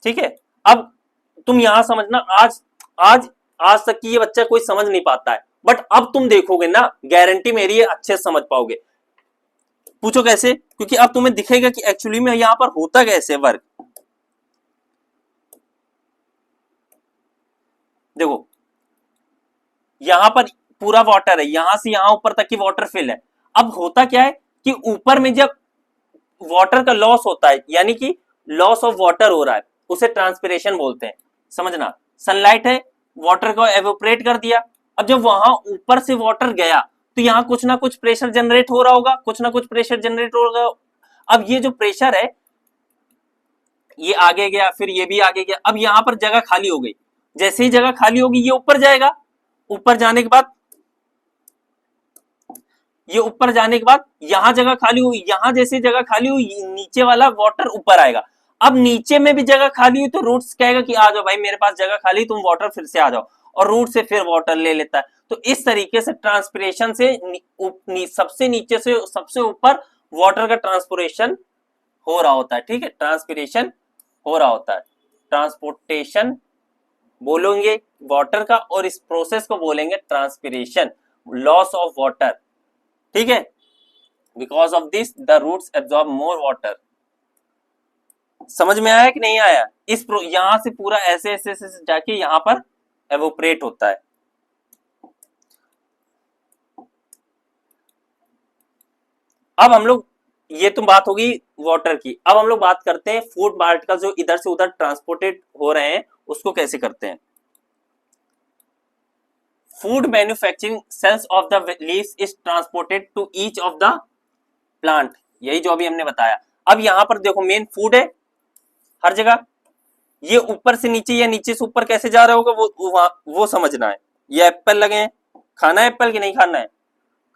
ठीक है, अब तुम यहां समझना, आज आज आज तक की ये बच्चा कोई समझ नहीं पाता है, बट अब तुम देखोगे ना, गारंटी मेरी है अच्छे से समझ पाओगे। पूछो कैसे, क्योंकि अब तुम्हें दिखेगा कि एक्चुअली में यहां पर होता कैसे वर्क। देखो, यहां पर पूरा वाटर है, यहां से यहां ऊपर तक की वाटर फिल है। अब होता क्या है कि ऊपर में जब वाटर का लॉस होता है, यानी कि लॉस ऑफ वाटर हो रहा है, उसे ट्रांसपिरेशन बोलते हैं। समझना, सनलाइट है, वाटर को एवोपरेट कर दिया। अब जब वहां ऊपर से वाटर गया तो यहां कुछ ना कुछ प्रेशर जनरेट हो रहा होगा, कुछ ना कुछ प्रेशर जनरेट होगा। अब ये जो प्रेशर है, ये आगे गया, फिर ये भी आगे गया। अब यहां पर जगह खाली हो गई, जैसे ही जगह खाली होगी ये ऊपर जाएगा। ऊपर जाने के बाद, ये ऊपर जाने के बाद यहां जगह खाली हुई, यहां जैसे जगह खाली हुई, नीचे वाला वाटर ऊपर आएगा। अब नीचे में भी जगह खाली हुई तो रूट्स कहेगा कि आ जाओ भाई, मेरे पास जगह खाली, तुम वाटर फिर से आ जाओ, और रूट से फिर वाटर ले लेता है। तो इस तरीके से ट्रांसपिरेशन से सबसे नीचे से सबसे ऊपर वाटर का ट्रांसपोर्टेशन हो रहा होता है। ठीक है, ट्रांसपिरेशन हो रहा होता है। ट्रांसपोर्टेशन बोलेंगे वाटर का, और इस प्रोसेस को बोलेंगे ट्रांसपिरेशन, लॉस ऑफ वाटर। ठीक है, because of this the roots absorb more water. समझ में आया कि नहीं आया? यहां से पूरा ऐसे ऐसे ऐसे जाके यहां पर एवोपरेट होता है। अब हम लोग, ये तो बात होगी वाटर की, अब हम लोग बात करते हैं फूड पार्टिकल जो इधर से उधर ट्रांसपोर्टेड हो रहे हैं, उसको कैसे करते हैं। Food manufacturing cells of the leaves is transported to each of the plant, यही जो अभी हमने बताया। अब यहां पर देखो, मेन फूड है हर जगह, ये ऊपर से नीचे या नीचे से ऊपर कैसे जा रहा होगा वो समझना है। ये एप्पल लगे हैं, खाना है एप्पल कि नहीं खाना है?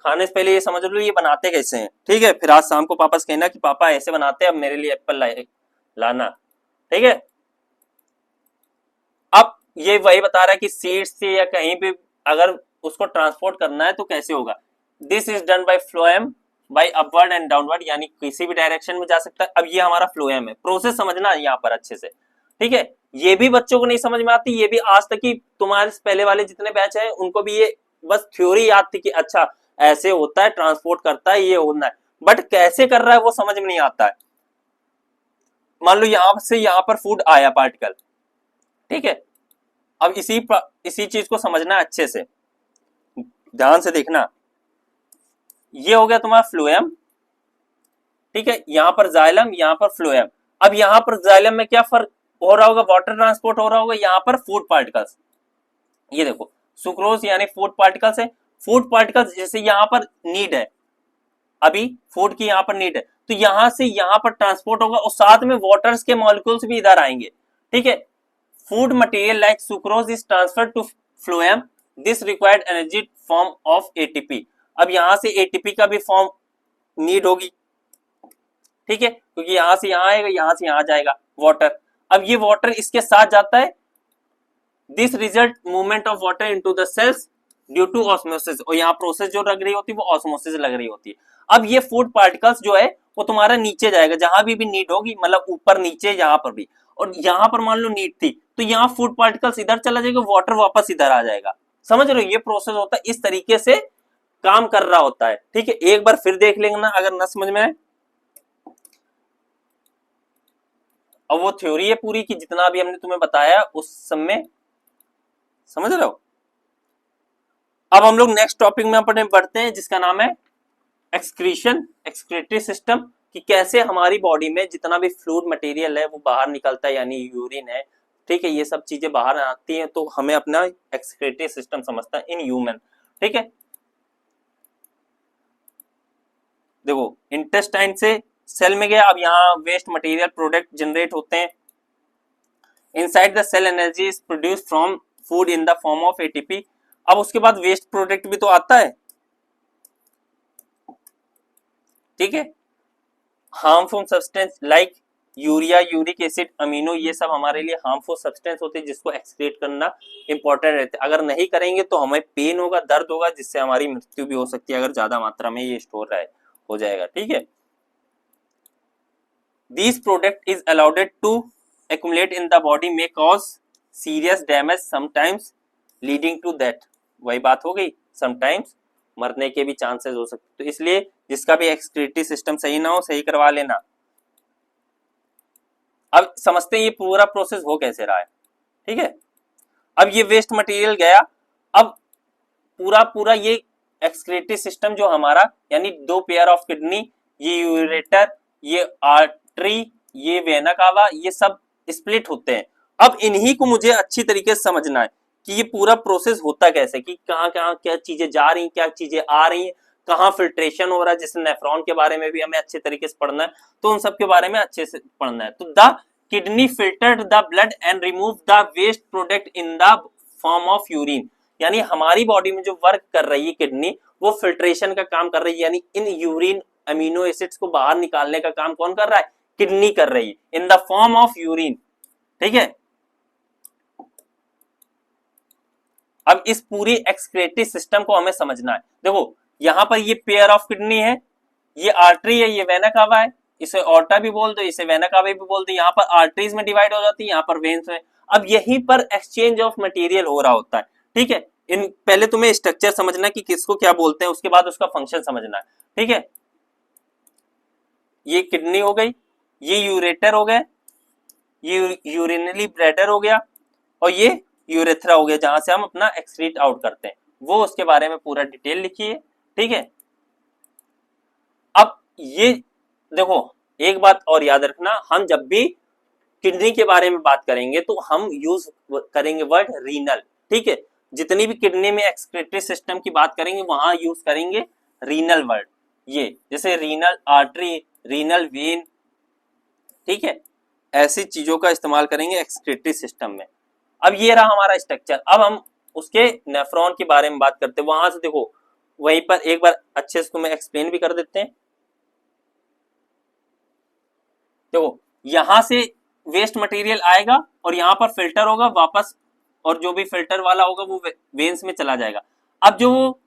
खाने से पहले ये समझ लो ये बनाते कैसे हैं। ठीक है, फिर आज शाम को पापा से कहना कि पापा ऐसे बनाते हैं, अब मेरे लिए एप्पल लाना। ठीक है, अब ये वही बता रहा है कि सीड से या कहीं भी अगर उसको ट्रांसपोर्ट करना है तो कैसे होगा। This is done by phloem by upward and downward, यानी किसी भी डायरेक्शन में जा सकता है। अब ये हमारा फ्लोएम है, प्रोसेस समझना यहाँ पर अच्छे से। ठीक है, ये भी बच्चों को नहीं समझ में आती, ये भी आज तक की तुम्हारे पहले वाले जितने बैच है उनको भी ये बस थ्योरी याद थी कि अच्छा ऐसे होता है, ट्रांसपोर्ट करता है, ये होना है, बट कैसे कर रहा है वो समझ में नहीं आता है। मान लो यहां से यहां पर फूड आया पार्टिकल, ठीक है। अब इसी चीज को समझना है अच्छे से, ध्यान से देखना। ये हो गया तुम्हारा फ्लोएम, ठीक है, यहां पर जाइलम, यहां पर फ्लोएम। अब यहां पर जाइलम में क्या फर्क हो रहा होगा, वाटर ट्रांसपोर्ट हो रहा होगा, यहां पर फूड पार्टिकल्स, ये देखो सुक्रोज यानी फूड पार्टिकल्स है। फूड पार्टिकल्स जैसे यहां पर नीड है, अभी फूड की यहां पर नीड है, तो यहां से यहां पर ट्रांसपोर्ट होगा और साथ में वाटर्स के मॉलिक्यूल्स भी इधर आएंगे, ठीक है। Food material like sucrose is transfer to phloem, this required energy form of ATP. अब यहां से एटीपी का भी फॉर्म नीड होगी, ठीक है, क्योंकि यहां से यहां आएगा, यहां से यहां जाएगा वाटर। अब ये वाटर इसके साथ जाता है, this result movement of water into the cells due to osmosis, और यहाँ प्रोसेस जो लग रही होती है वो ऑस्मोसिस लग रही होती है। अब ये फूड पार्टिकल्स जो है वो तुम्हारा नीचे जाएगा, जहां भी नीड होगी, मतलब ऊपर नीचे यहाँ पर भी, और यहाँ पर मान लो नीड थी तो यहाँ फूड पार्टिकल्स इधर चला जाएगा, वाटर वापस इधर आ जाएगा। समझ रहे हो, ये प्रोसेस होता है, इस तरीके से काम कर रहा होता है, ठीक है। एक बार फिर देख लेना अगर न समझ में आए। अब वो थ्योरी है पूरी की जितना भी हमने तुम्हें बताया उस समय, समझ रहे हो। अब हम लोग नेक्स्ट टॉपिक में अपने बढ़ते हैं जिसका नाम है एक्सक्रीशन, एक्सक्रीटरी सिस्टम, कि कैसे हमारी बॉडी में जितना भी फ्लूइड मटेरियल है वो बाहर निकलता है, यानी यूरिन है, ठीक है, ये सब चीजें बाहर आती हैं, तो हमें अपना एक्सक्रीटरी सिस्टम समझता है इन ह्यूमन, ठीक है। देखो इंटेस्टाइन से सेल में गया, अब यहाँ वेस्ट मटेरियल प्रोडक्ट जनरेट होते हैं। Inside the cell energy is produced from food in the form of ATP. अब उसके बाद वेस्ट प्रोडक्ट भी तो आता है, ठीक है। Harmful substance like urea, uric acid, amino, ये सब हमारे लिए हार्मफुल सब्सटेंस होते हैं जिसको एक्सक्रीट करना इंपॉर्टेंट रहता है। अगर नहीं करेंगे तो हमें पेन होगा, दर्द होगा, जिससे हमारी मृत्यु भी हो सकती है अगर ज्यादा मात्रा में ये स्टोर रहे हो जाएगा, ठीक है। These product is allowed to accumulate in the body may cause serious damage sometimes leading to death। वही बात हो गई, sometimes मरने के भी चांसेस हो सकते, तो इसलिए जिसका भी एक्सक्रीटरी सिस्टम सही ना हो, सही करवा लेना। अब समझते हैं ये पूरा प्रोसेस हो कैसे रहा है, ठीक है। अब ये वेस्ट मटेरियल गया, अब पूरा ये एक्सक्रीटरी सिस्टम जो हमारा, यानी दो पेयर ऑफ किडनी, ये यूरेटर, ये आर्टरी, ये वेना कावा, ये सब स्प्लिट होते हैं। अब इन्हीं को मुझे अच्छी तरीके से समझना है कि ये पूरा प्रोसेस होता कैसे, कि कहाँ कहाँ क्या चीजें जा रही हैं, क्या चीजें आ रही हैं, कहाँ फिल्ट्रेशन हो रहा है, जैसे नेफ्रॉन के बारे में भी हमें अच्छे तरीके से पढ़ना है, तो उन सब के बारे में अच्छे से पढ़ना है। तो the kidney filtered the blood and remove the waste product in the form of urine, यानी हमारी बॉडी में जो वर्क कर रही है किडनी, वो फिल्ट्रेशन का काम कर रही है, यानी इन यूरिन अमीनो एसिड्स को बाहर निकालने का काम कौन कर रहा है, किडनी कर रही है, in the form of urine, ठीक है। अब इस पूरी एक्सक्रीटरी सिस्टम को हमें समझना है। देखो यहां पर ये पेयर ऑफ किडनी है, ये आर्टरी है, ये वेना कावा है, इसे ऑर्टा भी बोल दो, इसे वेना कावा भी बोल दो। यहाँ पर आर्टरीज में डिवाइड हो जाती है, यहाँ पर वेन्स में। अब यहीं पर एक्सचेंज ऑफ मटेरियल हो रहा होता है, ठीक है। इन पहले तुम्हें स्ट्रक्चर समझना कि किसको क्या बोलते हैं, उसके बाद उसका फंक्शन समझना है, ठीक है। ये किडनी हो गई, ये यूरेटर हो गए, ये यूरिनरी ब्लैडर हो गया, और ये यूरेथ्रा हो गया जहां से हम अपना एक्सक्रीट आउट करते हैं, वो उसके बारे में पूरा डिटेल लिखिए, ठीक है। अब ये देखो एक बात और याद रखना, हम जब भी किडनी के बारे में बात करेंगे तो हम यूज करेंगे वर्ड रीनल, ठीक है। जितनी भी किडनी में एक्सक्रीटरी सिस्टम की बात करेंगे वहां यूज करेंगे रीनल वर्ड, ये जैसे रीनल आर्टरी, रीनल वेन, ठीक है, ऐसी चीजों का इस्तेमाल करेंगे एक्सक्रीटरी सिस्टम में। अब ये रहा हमारा स्ट्रक्चर। अब हम उसके नेफ्रॉन के बारे में बात करते हैं, वहां से देखो वहीं पर एक बार अच्छे से तुम्हें एक्सप्लेन भी कर देते हैं। देखो यहां से वेस्ट मटेरियल आएगा और यहाँ पर फिल्टर होगा वापस, और जो भी फिल्टर वाला होगा वो वेन्स में चला जाएगा। अब जो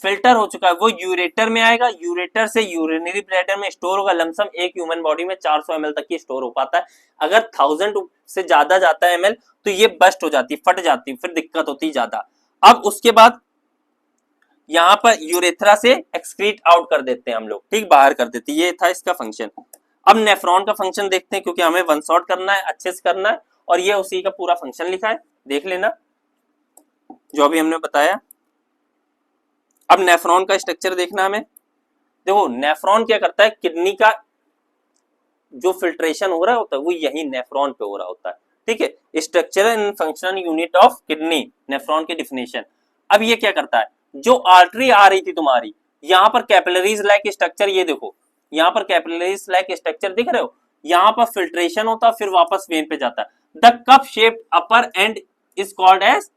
फिल्टर हो चुका है वो यूरेटर में आएगा, यूरेटर से यूरिनरी ब्लैडर में स्टोर होगा। लमसम एक ह्यूमन बॉडी में 400 ml तक ही स्टोर हो पाता है। अगर 1000 से ज्यादा जाता है ml तो ये बस्ट हो जाती है, फट जाती है, फिर दिक्कत होती है ज्यादा। अब उसके बाद यहाँ पर यूरेथ्रा से एक्सक्रीट आउट कर देते हैं हम लोग, ठीक, बाहर कर देते हैं। ये था इसका फंक्शन। अब नेफ्रॉन का फंक्शन देखते हैं, क्योंकि हमें वन शॉट करना है, अच्छे से करना है, और ये उसी का पूरा फंक्शन लिखा है, देख लेना जो अभी हमने बताया। अब नेफ्रॉन का स्ट्रक्चर देखना हमें। देखो नेफ्रॉन क्या करता है, किडनी का जो फिल्ट्रेशन हो रहा होता है वो यही नेफ्रॉन पे हो रहा होता है, ठीक है। Structure and functional unit of kidney, nephron की डिफिनेशन। अब ये क्या करता है, जो आर्टरी आ रही थी तुम्हारी, यहाँ पर कैपिलरीज लाइक स्ट्रक्चर, ये देखो यहाँ पर कैपिलरीज लाइक स्ट्रक्चर दिख रहे हो, यहाँ पर फिल्ट्रेशन होता है, फिर वापस वेन पे जाता है। The cup shaped upper end is called as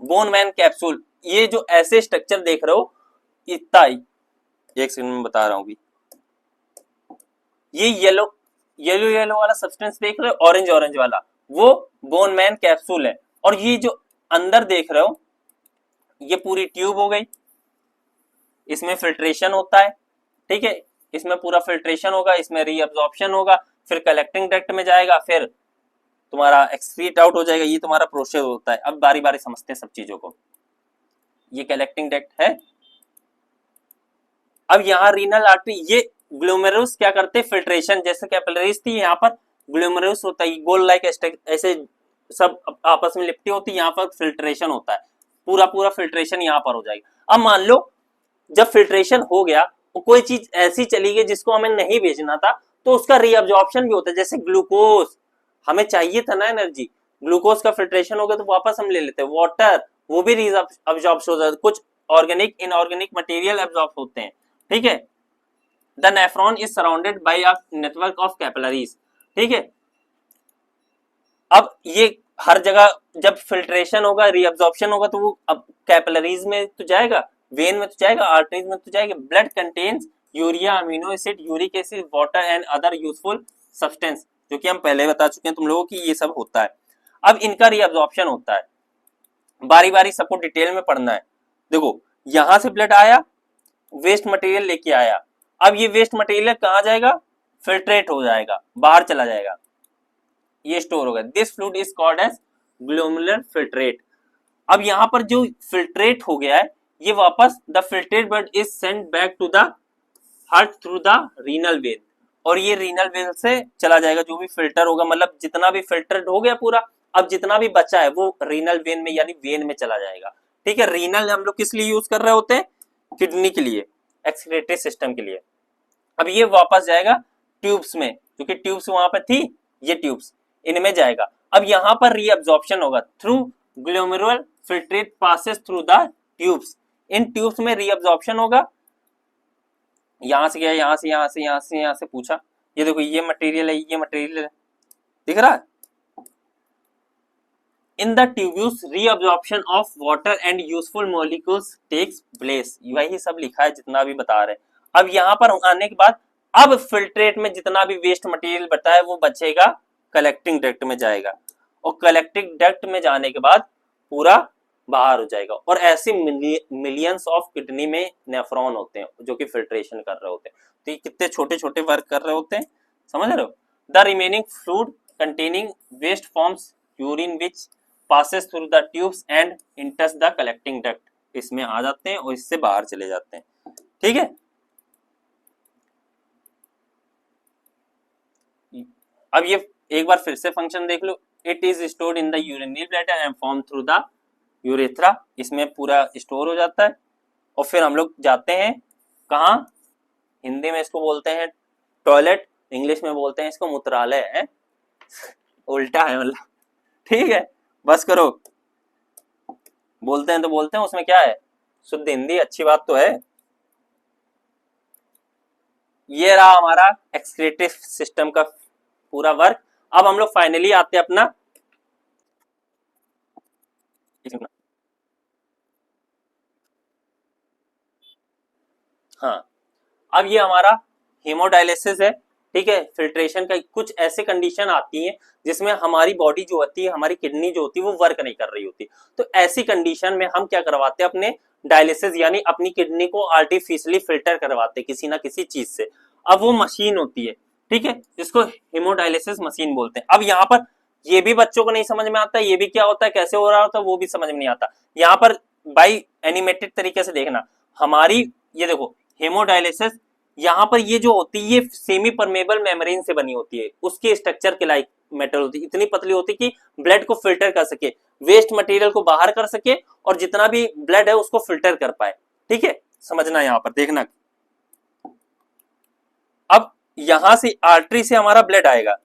Bowman capsule. ये जो ऐसे स्ट्रक्चर देख रहे हो, इतना ही एक सेकंड में बता रहा हूँ। ये येलो येलो येलो वाला सब्सटेंस देख रहे हो, ऑरेंज ऑरेंज वाला, वो बोन मैन कैप्सूल है। और ये जो अंदर देख रहे हो, ये पूरी ट्यूब हो गई, इसमें फिल्ट्रेशन होता है, ठीक है, इसमें पूरा फिल्ट्रेशन होगा, इसमें रीअब्जॉर्प्शन होगा, फिर कलेक्टिंग डक्ट में जाएगा, फिर तुम्हारा एक्सक्रीट आउट हो जाएगा। ये तुम्हारा प्रोसेस होता है। अब बारी बारी समझते हैं सब चीजों को। ये कलेक्टिंग डक्ट है। अब यहाँ रीनल आर्टरी, ये ग्लोमेरुलस क्या करते हैं, फिल्ट्रेशन, जैसे कैपिलरीज थी, यहाँ पर ग्लोमेरुलस होता है, गोल लाइक ऐसे सब आपस में लिपटी होती है, यहाँ पर फिल्ट्रेशन होता है, पूरा पूरा फिल्ट्रेशन यहाँ पर हो जाएगा। अब मान लो जब फिल्ट्रेशन हो गया, तो कोई चीज ऐसी चली गई जिसको हमें नहीं भेजना था, तो उसका रीअब्जॉर्प्शन भी होता है। जैसे ग्लूकोज हमें चाहिए था ना एनर्जी, ग्लूकोज का फिल्ट्रेशन हो गया तो वापस हम ले लेते हैं। वाटर, वो भी रीअब्जॉर्ब हो जाता है, कुछ ऑर्गेनिक इनऑर्गेनिक मटेरियल एब्जॉर्ब होते हैं, ठीक है। The nephron is surrounded by a network of capillaries, ठीक है। अब ये हर जगह जब फिल्ट्रेशन होगा, रीअब्जॉर्प्शन होगा, तो वो अब कैपिलरीज में तो जाएगा, वेन में तो जाएगा, आर्टरीज में तो जाएगा। Blood contains urea, amino acid, uric acid, water and other useful substance, जो कि हम पहले बता चुके हैं तुम लोगों की, ये सब होता है। अब इनका रीअब्जॉर्प्शन होता है, बारी बारी सबको डिटेल में पढ़ना है। देखो यहां से ब्लड आया, वेस्ट मटेरियल लेके आया, अब ये वेस्ट मटेरियल कहाँ जाएगा, फिल्ट्रेट हो जाएगा, बाहर चला जाएगा, ये स्टोर होगा। This fluid is called as glomerular filtrate. अब यहाँ पर जो फिल्ट्रेट हो गया है, ये वापस the filtrate blood is send back to the heart through the renal vein, और ये रीनल वेन से चला जाएगा जो भी फिल्टर होगा, मतलब जितना भी फिल्टर्ड हो गया पूरा, अब जितना भी बचा है वो रीनल वेन में यानी वेन में चला जाएगा, ठीक है। रीनल हम लोग किस लिए यूज कर रहे होते हैं, किडनी के लिए, एक्सक्रीटरी सिस्टम के लिए। अब ये वापस जाएगा ट्यूब्स में, क्योंकि ट्यूब्स वहां पर थी, ये ट्यूब्स इनमें जाएगा। अब यहाँ पर रीअब्जॉर्प्शन होगा through glomerular filtrate passes through the tubes. In tubes में रीअब्जॉर्प्शन होगा, यहां से गया, यहां से, यहां से, यहां से, यहां से पूछा, ये देखो ये मटेरियल है, ये मटेरियल है, दिख रहा है। In the tubules reabsorption of water and useful molecules takes place. वही सब लिखा है जितना भी बता रहे हैं। अब यहाँ पर आने के बाद अब फिल्ट्रेट में जितना भी वेस्ट मटेरियल बचा है वो बचेगा, कलेक्टिंग डक्ट में जाएगा, और कलेक्टिंग डक्ट में जाने के बाद पूरा बाहर हो जाएगा। और ऐसे मिलियंस ऑफ किडनी में नेफ्रॉन होते हैं जो कि फिल्ट्रेशन कर रहे होते हैं। तो ये कितने छोटे छोटे वर्क कर रहे होते हैं, समझ रहे हो। The remaining fluid containing waste forms urine which passes through the tubes and enters the collecting duct, इसमें आ जाते हैं और इससे बाहर चले जाते हैं, ठीक है। अब ये एक बार फिर से फंक्शन देख लो। It is stored in the urinary bladder and form through the urethra, इसमें पूरा स्टोर हो जाता है। और फिर हम लोग जाते हैं कहाँ, हिंदी में इसको बोलते हैं टॉयलेट, इंग्लिश में बोलते हैं इसको मूत्रालय है, उल्टा है मतलब, ठीक है। बस करो, बोलते हैं तो बोलते हैं, उसमें क्या है, शुद्ध हिंदी, अच्छी बात तो है। ये रहा हमारा एक्सक्रीटिव सिस्टम का पूरा वर्क। अब हम लोग फाइनली आते हैं अपना, हाँ, अब ये हमारा हीमोडायलिसिस है, ठीक है। फिल्ट्रेशन का कुछ ऐसे कंडीशन आती है जिसमें हमारी बॉडी जो होती है, हमारी किडनी जो होती है वो वर्क नहीं कर रही होती, तो ऐसी कंडीशन में हम क्या करवाते हैं, अपने डायलिसिस यानी अपनी किडनी को आर्टिफिशियली फिल्टर करवाते हैं किसी ना किसी चीज से। अब वो मशीन होती है, ठीक है, जिसको हीमोडायलिसिस मशीन बोलते हैं। अब यहाँ पर ये भी बच्चों को नहीं समझ में आता, ये भी क्या होता है, कैसे हो रहा होता है, वो भी समझ में नहीं आता। यहाँ पर बाई एनिमेटेड तरीके से देखना, हमारी ये देखो हेमोडायलिसिस, यहाँ पर ये जो होती है ये सेमी परमेबल मेम्ब्रेन से बनी होती है, उसके स्ट्रक्चर के लाइक मेटल होती है, इतनी पतली होती है कि ब्लड को फिल्टर कर सके, वेस्ट मटेरियल को बाहर कर सके और जितना भी ब्लड है उसको फिल्टर कर पाए। ठीक है, समझना यहाँ पर देखना। अब यहां से आर्टरी से हमारा ब्लड आएगा,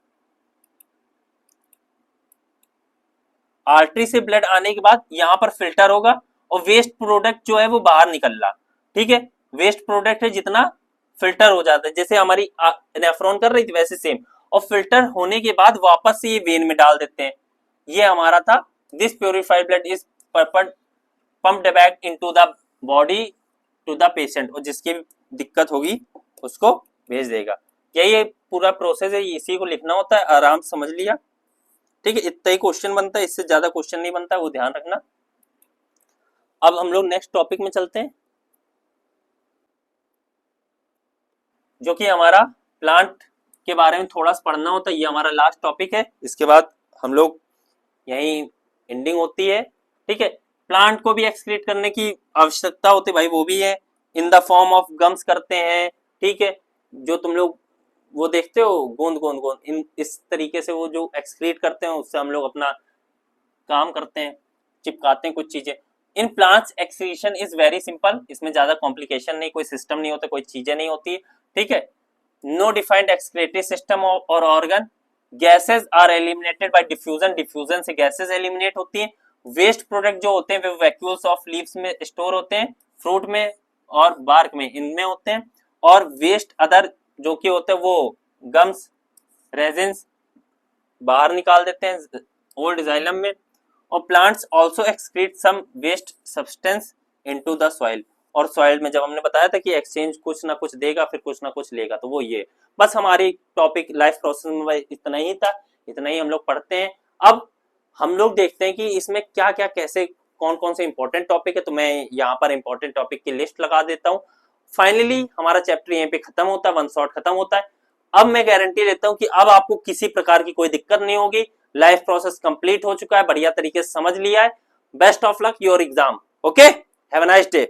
आर्टरी से ब्लड आने के बाद यहां पर फिल्टर होगा और वेस्ट प्रोडक्ट जो है वो बाहर निकल रहा। ठीक है, वेस्ट प्रोडक्ट है जितना फिल्टर हो जाता है, जैसे हमारी नेफ्रॉन कर रही थी वैसे सेम, और फिल्टर होने के बाद वापस से ये वेन में डाल देते हैं। ये हमारा था, this purified blood is pumped back into the body to the patient, और जिसकी दिक्कत होगी उसको भेज देगा। यही पूरा प्रोसेस है, इसी को लिखना होता है, आराम से समझ लिया। ठीक है, इतना ही क्वेश्चन बनता है, इससे ज्यादा क्वेश्चन नहीं बनता, वो ध्यान रखना। अब हम लोग नेक्स्ट टॉपिक में चलते हैं, जो कि हमारा प्लांट के बारे में थोड़ा सा पढ़ना होता है। ये हमारा लास्ट टॉपिक है, इसके बाद हम लोग यही एंडिंग होती है। ठीक है, प्लांट को भी एक्सक्रीट करने की आवश्यकता होती है भाई, वो भी है in the form of gums करते हैं। ठीक है, जो तुम लोग वो देखते हो गोंद गोंद गोंद, इन इस तरीके से वो जो एक्सक्रीट करते हैं उससे हम लोग अपना काम करते हैं, चिपकाते हैं कुछ चीजें। In plants excretion is very simple, इसमें ज्यादा कॉम्प्लिकेशन नहीं, कोई सिस्टम नहीं होता, कोई चीजें नहीं होती। ठीक है, नो डिफाइंड एक्सक्रीटरी सिस्टम और organ, gases are eliminated by diffusion, diffusion से गैसेज एलिमिनेट होती हैं। वेस्ट प्रोडक्ट जो होते हैं वे वैक्यूल्स ऑफ लीव्स में स्टोर होते हैं, फ्रूट में और बार्क में, इनमें होते हैं। और वेस्ट अदर जो कि होते हैं वो गम्स, रेजिन्स बाहर निकाल देते हैं ओल्ड जाइलम में। और plants also excrete some waste substance into the soil, और सॉइल में जब हमने बताया था कि एक्सचेंज कुछ ना कुछ देगा फिर कुछ ना कुछ लेगा, तो वो ये बस हमारी टॉपिक लाइफ प्रोसेस में इतना ही था, इतना ही हम लोग पढ़ते हैं। अब हम लोग देखते हैं कि इसमें क्या क्या कैसे कौन कौन से इंपॉर्टेंट टॉपिक है, तो मैं यहाँ पर इंपॉर्टेंट टॉपिक की लिस्ट लगा देता हूँ। फाइनली हमारा चैप्टर यहीं पे खत्म होता है, वन शॉट खत्म होता है। अब मैं गारंटी देता हूं कि अब आपको किसी प्रकार की कोई दिक्कत नहीं होगी, लाइफ प्रोसेस कंप्लीट हो चुका है, बढ़िया तरीके से समझ लिया है। Best of luck your exam. Okay, have a nice day.